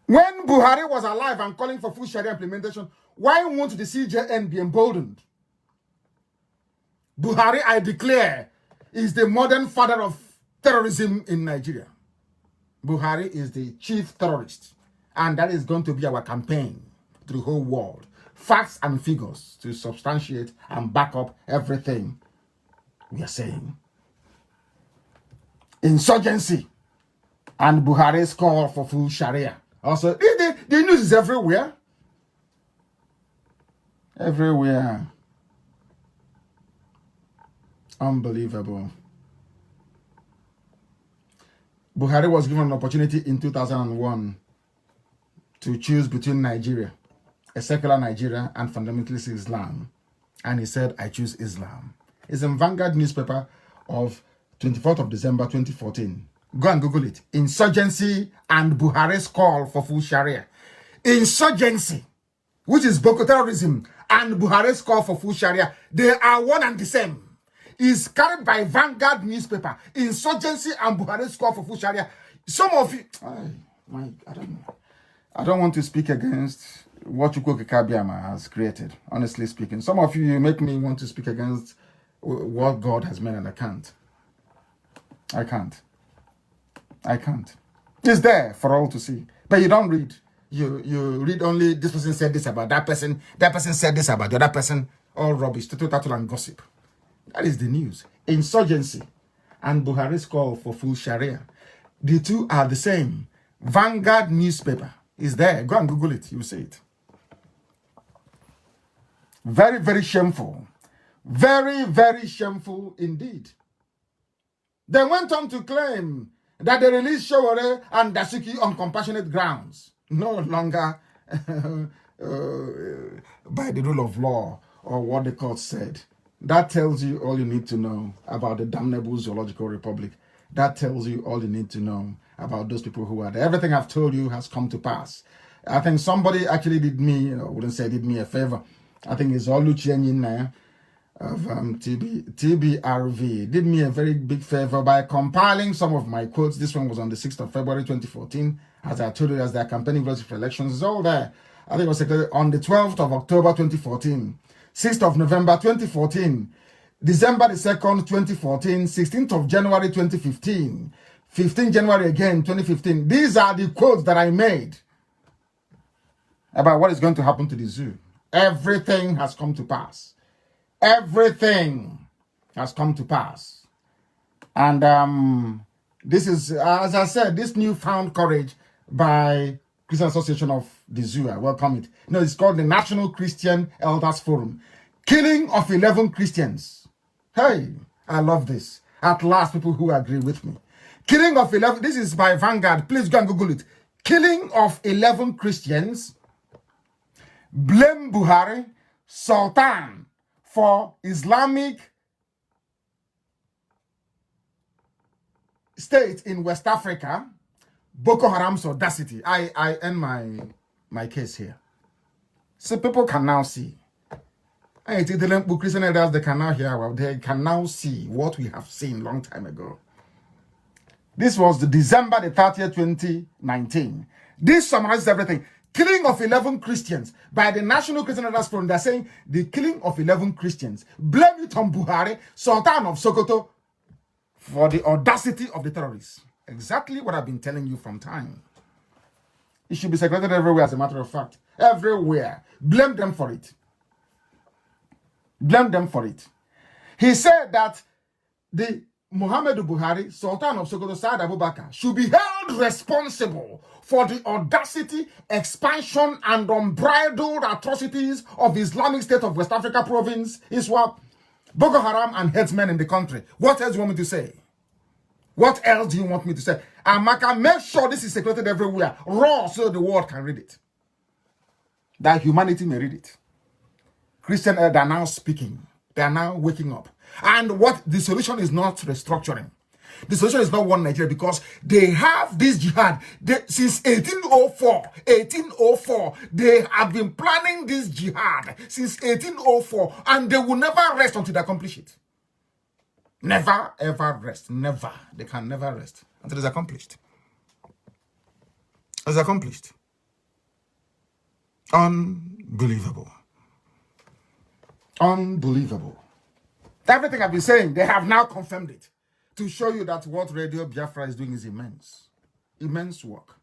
When Buhari was alive and calling for full Sharia implementation, why won't the CJN be emboldened? Buhari, I declare, is the modern father of terrorism in Nigeria. Buhari is the chief terrorist. And that is going to be our campaign to the whole world. Facts and figures to substantiate and back up everything we are saying. Insurgency and Buhari's call for full Sharia. Also, the news is everywhere. Everywhere. Unbelievable. Buhari was given an opportunity in 2001 to choose between Nigeria, a secular Nigeria, and fundamentalist Islam. And he said, I choose Islam. It's in Vanguard newspaper of 24th of December 2014. Go and Google it. Insurgency and Buhari's call for full Sharia. Insurgency, which is Boko terrorism, and Buhari's call for full Sharia, they are one and the same. Is carried by Vanguard newspaper. Insurgency and Buhari's call for full Sharia. Some of you, I don't know. I don't want to speak against what Chukwuka Kabiama has created, honestly speaking. Some of you make me want to speak against what God has made, and I can't. I can't. It's there for all to see. But you don't read. You read only this person said this about that person said this about the other person. All rubbish, total and gossip. That is the news. Insurgency and Buhari's call for full Sharia. The two are the same. Vanguard newspaper is there. Go and Google it. You'll see it. Very, very shameful. Very, very shameful indeed. They went on to claim that they released Showore and Dasuki on compassionate grounds. No longer by the rule of law or what the court said. That tells you all you need to know about the damnable zoological republic. That tells you all you need to know about those people who are there. Everything I've told you has come to pass. I think somebody actually did me, I wouldn't say did me a favor. I think it's Oluchi Enyina of TBRV. Did me a very big favor by compiling some of my quotes. This one was on the 6th of February 2014. As I told you, as their campaigning voice for elections is all there. I think it was on the 12th of October 2014. 6th of November 2014, December the 2nd, 2014, 16th of January 2015, 15th January again, 2015. These are the quotes that I made about what is going to happen to the zoo. Everything has come to pass. Everything has come to pass. And this is, as I said, this newfound courage by Christian Association of the Zoo. I welcome it. You know, it's called the National Christian Elders Forum. Killing of 11 Christians. Hey, I love this. At last, people who agree with me. Killing of 11, this is by Vanguard. Please go and Google it. Killing of 11 Christians. Blame Buhari, Sultan, for Islamic State in West Africa. Boko Haram's audacity. I end my case here. So people can now see. Christian elders, they can now hear. Well, they can now see what we have seen long time ago. This was the December the 30th, 2019. This summarizes everything. Killing of 11 Christians by the National Christian Elders Forum. They're saying the killing of 11 Christians. Blame it on Buhari, Sultan of Sokoto, for the audacity of the terrorists. Exactly what I've been telling you from time. It should be segregated everywhere, as a matter of fact. Everywhere. Blame them for it. Blame them for it. He said that the Muhammadu Buhari, Sultan of Sokoto, Saad Abubakar, should be held responsible for the audacity, expansion, and unbridled atrocities of the Islamic State of West Africa Province, ISWAP, Boko Haram, and headsmen in the country. What else do you want me to say? What else do you want me to say? Amaka, make sure this is secreted everywhere, raw, so the world can read it. That humanity may read it. Christians are now speaking. They are now waking up. And what the solution is not restructuring. The solution is not one Nigeria, because they have this jihad. Since 1804, they have been planning this jihad since 1804, and they will never rest until they accomplish it. Never, ever rest. Never. They can never rest until it's accomplished. It's accomplished. Unbelievable. Unbelievable. Everything I've been saying, they have now confirmed it to show you that what Radio Biafra is doing is immense. Immense work.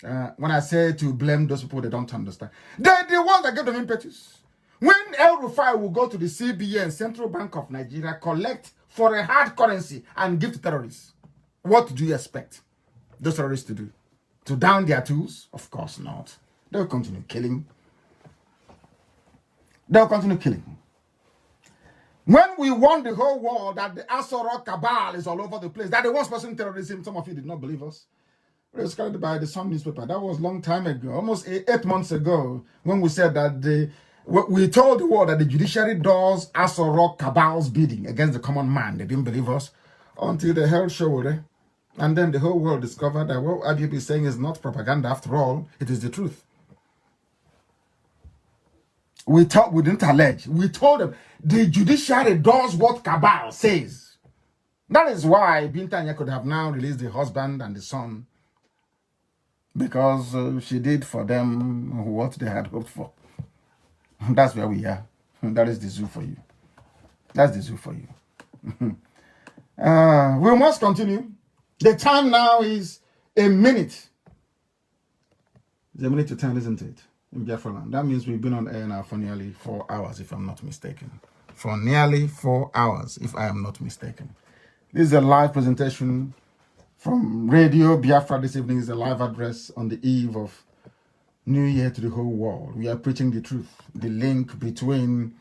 When I say to blame those people, they don't understand. They're the ones that give them impetus. When El Rufai will go to the CBN, Central Bank of Nigeria, collect for a hard currency and give to terrorists, what do you expect those terrorists to do? To down their tools? Of course not. They'll continue killing. They'll continue killing. When we warned the whole world that the Asoro cabal is all over the place, that they was pursuing terrorism, some of you did not believe us. It was carried by the Sun newspaper. That was a long time ago, almost 8 months ago, when we said that we told the world that the judiciary does Asoro cabal's bidding against the common man. They didn't believe us until they held show. And then the whole world discovered that what IBP is saying is not propaganda after all, it is the truth. We didn't allege. We told them the judiciary does what cabal says. That is why Bintanya could have now released the husband and the son, because she did for them what they had hoped for. That's where we are. That is the zoo for you. That's the zoo for you. We must continue. The time now is a minute. It's a minute to 10, isn't it? In Biafra land. That means we've been on air now for nearly 4 hours, if I'm not mistaken. For nearly 4 hours, if I am not mistaken. This is a live presentation from Radio Biafra. This evening is a live address on the eve of New Year to the whole world. We are preaching the truth, the link between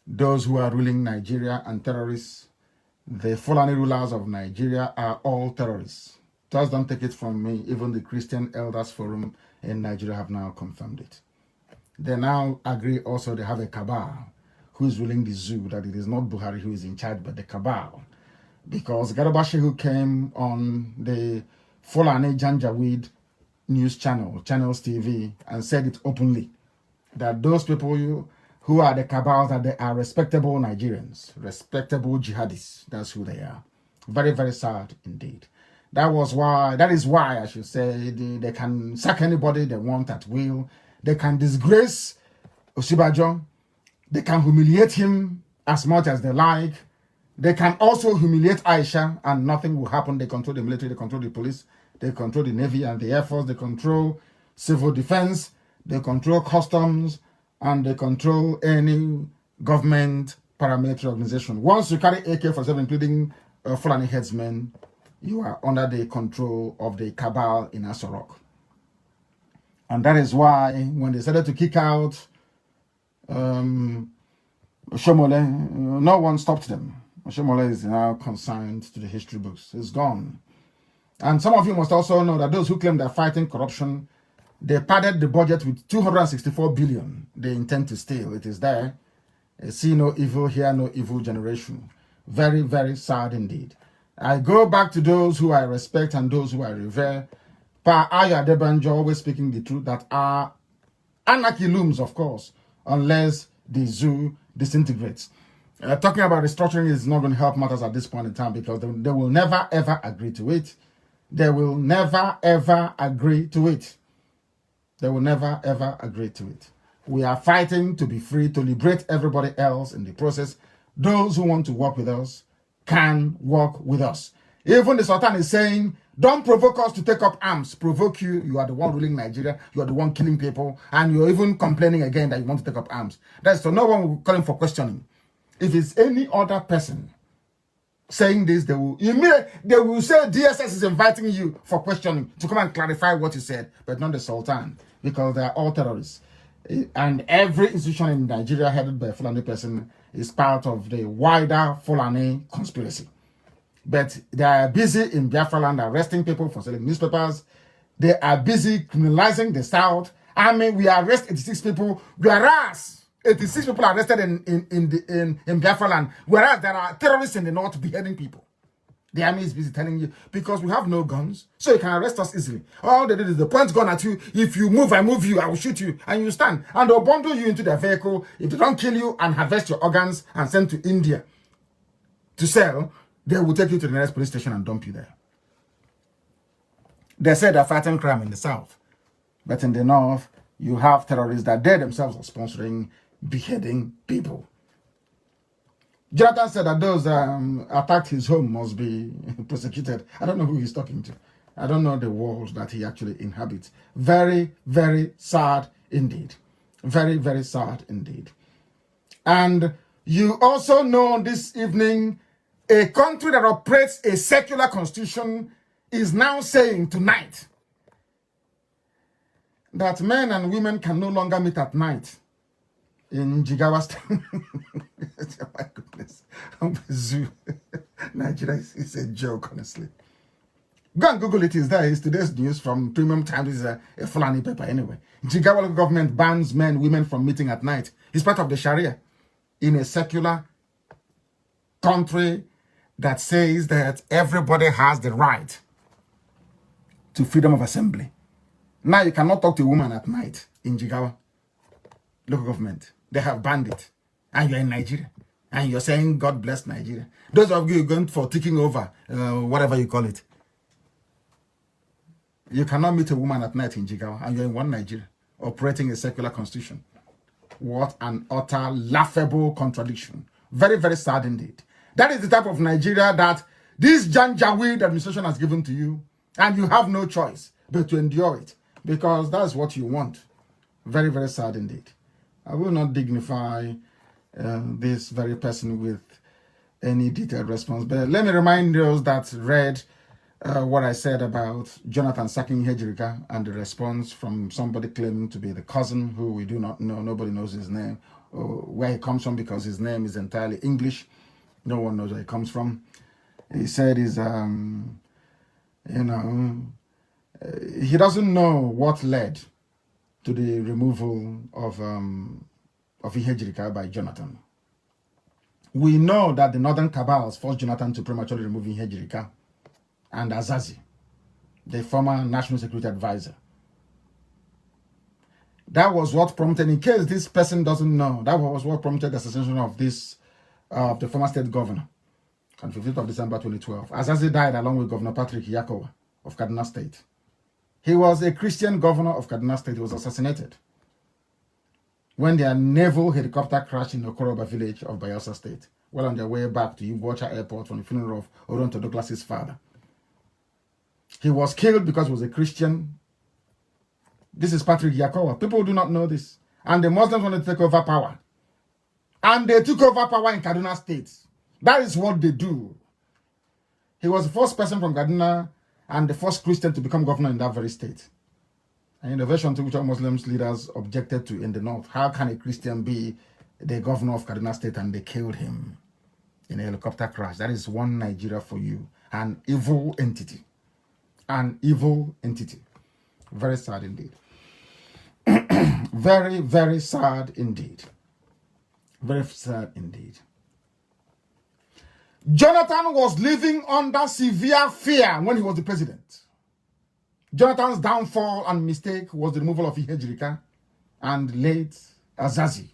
those who are ruling Nigeria and terrorists. The Fulani rulers of Nigeria are all terrorists. Just don't take it from me. Even the Christian Elders Forum in Nigeria have now confirmed it. They now agree also they have a cabal who is ruling the zoo, that it is not Buhari who is in charge, but the cabal. Because Garba Shehu came on the Fulani Janjaweed news channel, Channels TV, and said it openly, that those people who are the cabals, that they are respectable Nigerians, respectable jihadists. That's who they are. Very, very sad indeed. That is why I should say they can sack anybody they want at will. They can disgrace Osibajo. They can humiliate him as much as they like. They can also humiliate Aisha and nothing will happen. They control the military, they control the police, they control the Navy and the Air Force, they control civil defense, they control customs, and they control any government paramilitary organization. Once you carry AK-47, including Fulani headsmen, you are under the control of the cabal in Asorok. And that is why when they started to kick out Shomole, no one stopped them. Shomole is now consigned to the history books. It's gone. And some of you must also know that those who claim they're fighting corruption, they padded the budget with 264 billion they intend to steal. It is there. See no evil, hear no evil generation. Very, very sad indeed. I go back to those who I respect and those who I revere. Pa Aya Debanjo always speaking the truth, that our anarchy looms, of course, unless the zoo disintegrates. Talking about restructuring is not going to help matters at this point in time, because they will never ever agree to it. They will never ever agree to it. They will never ever agree to it. We are fighting to be free, to liberate everybody else in the process. Those who want to work with us can work with us. Even the Sultan is saying, don't provoke us to take up arms. Provoke you. You are the one ruling Nigeria. You are the one killing people. And you're even complaining again that you want to take up arms. That's so no one will call him for questioning. If it's any other person saying this, they will say DSS is inviting you for questioning to come and clarify what you said, but not the Sultan, because they are all terrorists. And every institution in Nigeria headed by a Fulani person is part of the wider Fulani conspiracy. But they are busy in Biafra land arresting people for selling newspapers. They are busy criminalizing the South. I mean, we arrest 86 people, whereas 86 people are arrested in Biafra land, whereas there are terrorists in the North beheading people. The army is busy telling you, because we have no guns, so you can arrest us easily. All they did is the point gun at you. If you move, I move you, I will shoot you, and you stand. And they'll bundle you into their vehicle. If they don't kill you and harvest your organs and send to India to sell, they will take you to the nearest police station and dump you there. They said they're fighting crime in the South. But in the North, you have terrorists that they themselves are sponsoring, beheading people. Jonathan said that those attacked his home must be prosecuted. I don't know who he's talking to. I don't know the world that he actually inhabits. Very, very sad indeed. Very, very sad indeed. And you also know this evening, a country that operates a secular constitution is now saying tonight that men and women can no longer meet at night in Jigawa State. Oh my goodness. Zoo. Nigeria is a joke, honestly. Go and Google it. It's there. It's today's news from Premium Times. It's a Fulani paper anyway. Jigawa local government bans men and women from meeting at night. It's part of the Sharia in a secular country that says that everybody has the right to freedom of assembly. Now you cannot talk to a woman at night in Jigawa local government. They have banned it. And you're in Nigeria. And you're saying, God bless Nigeria. Those of you going for taking over, whatever you call it. You cannot meet a woman at night in Jigawa, and you're in one Nigeria, operating a secular constitution. What an utter laughable contradiction. Very, very sad indeed. That is the type of Nigeria that this Janjaweed administration has given to you, and you have no choice but to endure it, because that's what you want. Very, very sad indeed. I will not dignify this very person with any detailed response, but let me remind those that read what I said about Jonathan sacking Hejirika and the response from somebody claiming to be the cousin who we do not know. Nobody knows his name or where he comes from, because his name is entirely English. No one knows where he comes from. He said he doesn't know what led to the removal of Ihejirika by Jonathan. We know that the Northern Cabals forced Jonathan to prematurely remove Ihejirika and Azazi, the former National Security Advisor. That was what prompted, in case this person doesn't know, that was what prompted the assassination of the former state governor on 15th of December 2012. Azazi died along with Governor Patrick Yakowa of Kaduna State. He was a Christian governor of Kaduna State. He was assassinated when their naval helicopter crashed in Okoroba village of Bayelsa State while on their way back to Iguacha Airport from the funeral of Oronto Douglas's father. He was killed because he was a Christian. This is Patrick Yakowa. People do not know this. And the Muslims wanted to take over power. And they took over power in Kaduna State. That is what they do. He was the first person from Kaduna and the first Christian to become governor in that very state. An innovation to which all Muslims leaders objected to in the north. How can a Christian be the governor of Kaduna State? And they killed him in a helicopter crash. That is one Nigeria for you. An evil entity. An evil entity. Very sad indeed. Very, very sad indeed. Very sad indeed. Jonathan was living under severe fear when he was the president. Jonathan's downfall and mistake was the removal of Ihejirika and late Azazi.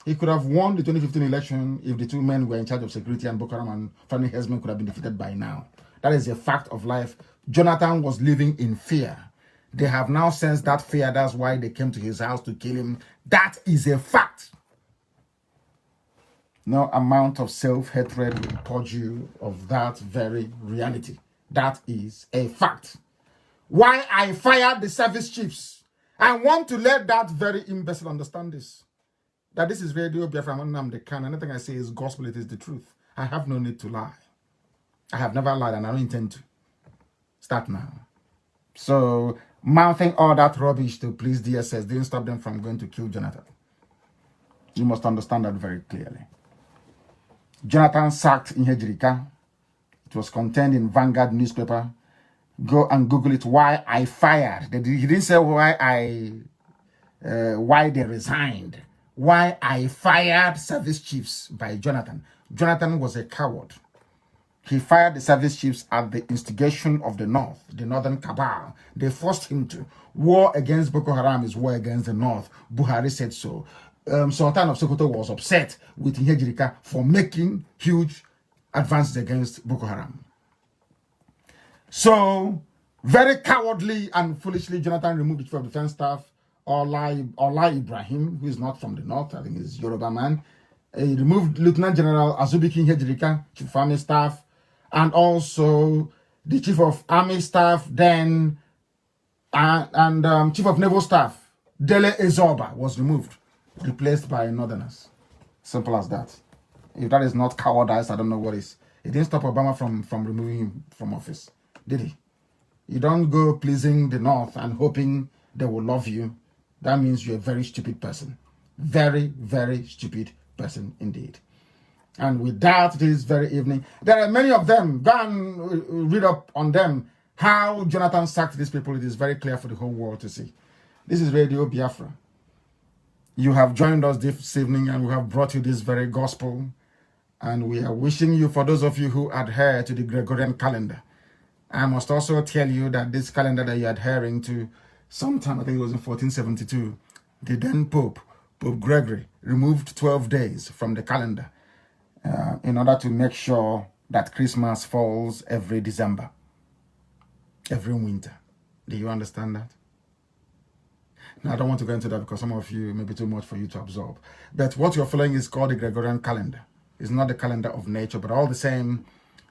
He could have won the 2015 election if the two men were in charge of security, and Boko Haram and Fulani herdsmen could have been defeated by now. That is a fact of life. Jonathan was living in fear. They have now sensed that fear. That's why they came to his house to kill him. That is a fact. No amount of self-hatred will purge you of that very reality. That is a fact. Why I fired the service chiefs. I want to let that very imbecile understand this. That this is Radio Biafra, Nnamdi Kanu. Anything I say is gospel, it is the truth. I have no need to lie. I have never lied and I don't intend to. Start now. So, mouthing all that rubbish to please DSS didn't stop them from going to kill Jonathan. You must understand that very clearly. Jonathan sacked Ihejirika. It was contained in Vanguard newspaper. Go and Google it. Why I fired. He didn't say why they resigned. Why I fired service chiefs by Jonathan. Jonathan was a coward. He fired the service chiefs at the instigation of the North, the Northern Cabal. They forced him to. War against Boko Haram is war against the North. Buhari said so. Sultan of Sokoto was upset with Ihejirika for making huge advances against Boko Haram. So, very cowardly and foolishly, Jonathan removed the chief of defense staff, Ola Ibrahim, who is not from the North, I think he's Yoruba man. He removed Lieutenant General Azubike Ihejirika, chief of army staff, and also the chief of army staff then, and chief of naval staff, Dele Ezoba, was removed, replaced by Northerners. Simple as that. If that is not cowardice, I don't know what is. It didn't stop Obama from removing him from office, did he? You don't go pleasing the North and hoping they will love you. That means you're a very stupid person. Very, very stupid person indeed. And with that, this very evening, there are many of them. Go and read up on them. How Jonathan sacked these people. It is very clear for the whole world to see. This is Radio Biafra. You have joined us this evening and we have brought you this very gospel. And we are wishing you, for those of you who adhere to the Gregorian calendar, I must also tell you that this calendar that you're adhering to, sometime, I think it was in 1472, the then Pope Pope Gregory removed 12 days from the calendar in order to make sure that Christmas falls every December, every winter. Do you understand that? Now, I don't want to go into that because some of you may be too much for you to absorb. But what you're following is called the Gregorian calendar. It's not the calendar of nature, but all the same,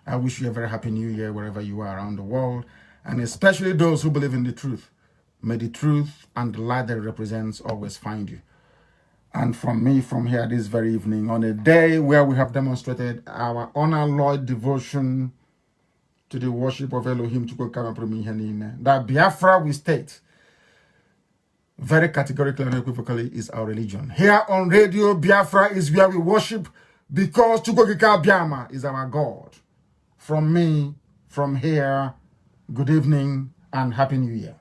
I wish you a very happy new year wherever you are around the world, and especially those who believe in the truth. May the truth and the light that it represents always find you. And from me, from here this very evening, on a day where we have demonstrated our unalloyed devotion to the worship of Elohim, that Biafra we state very categorically and unequivocally is our religion. Here on Radio Biafra is where we worship because Chukokika Biama is our God. From me, from here, good evening and Happy New Year.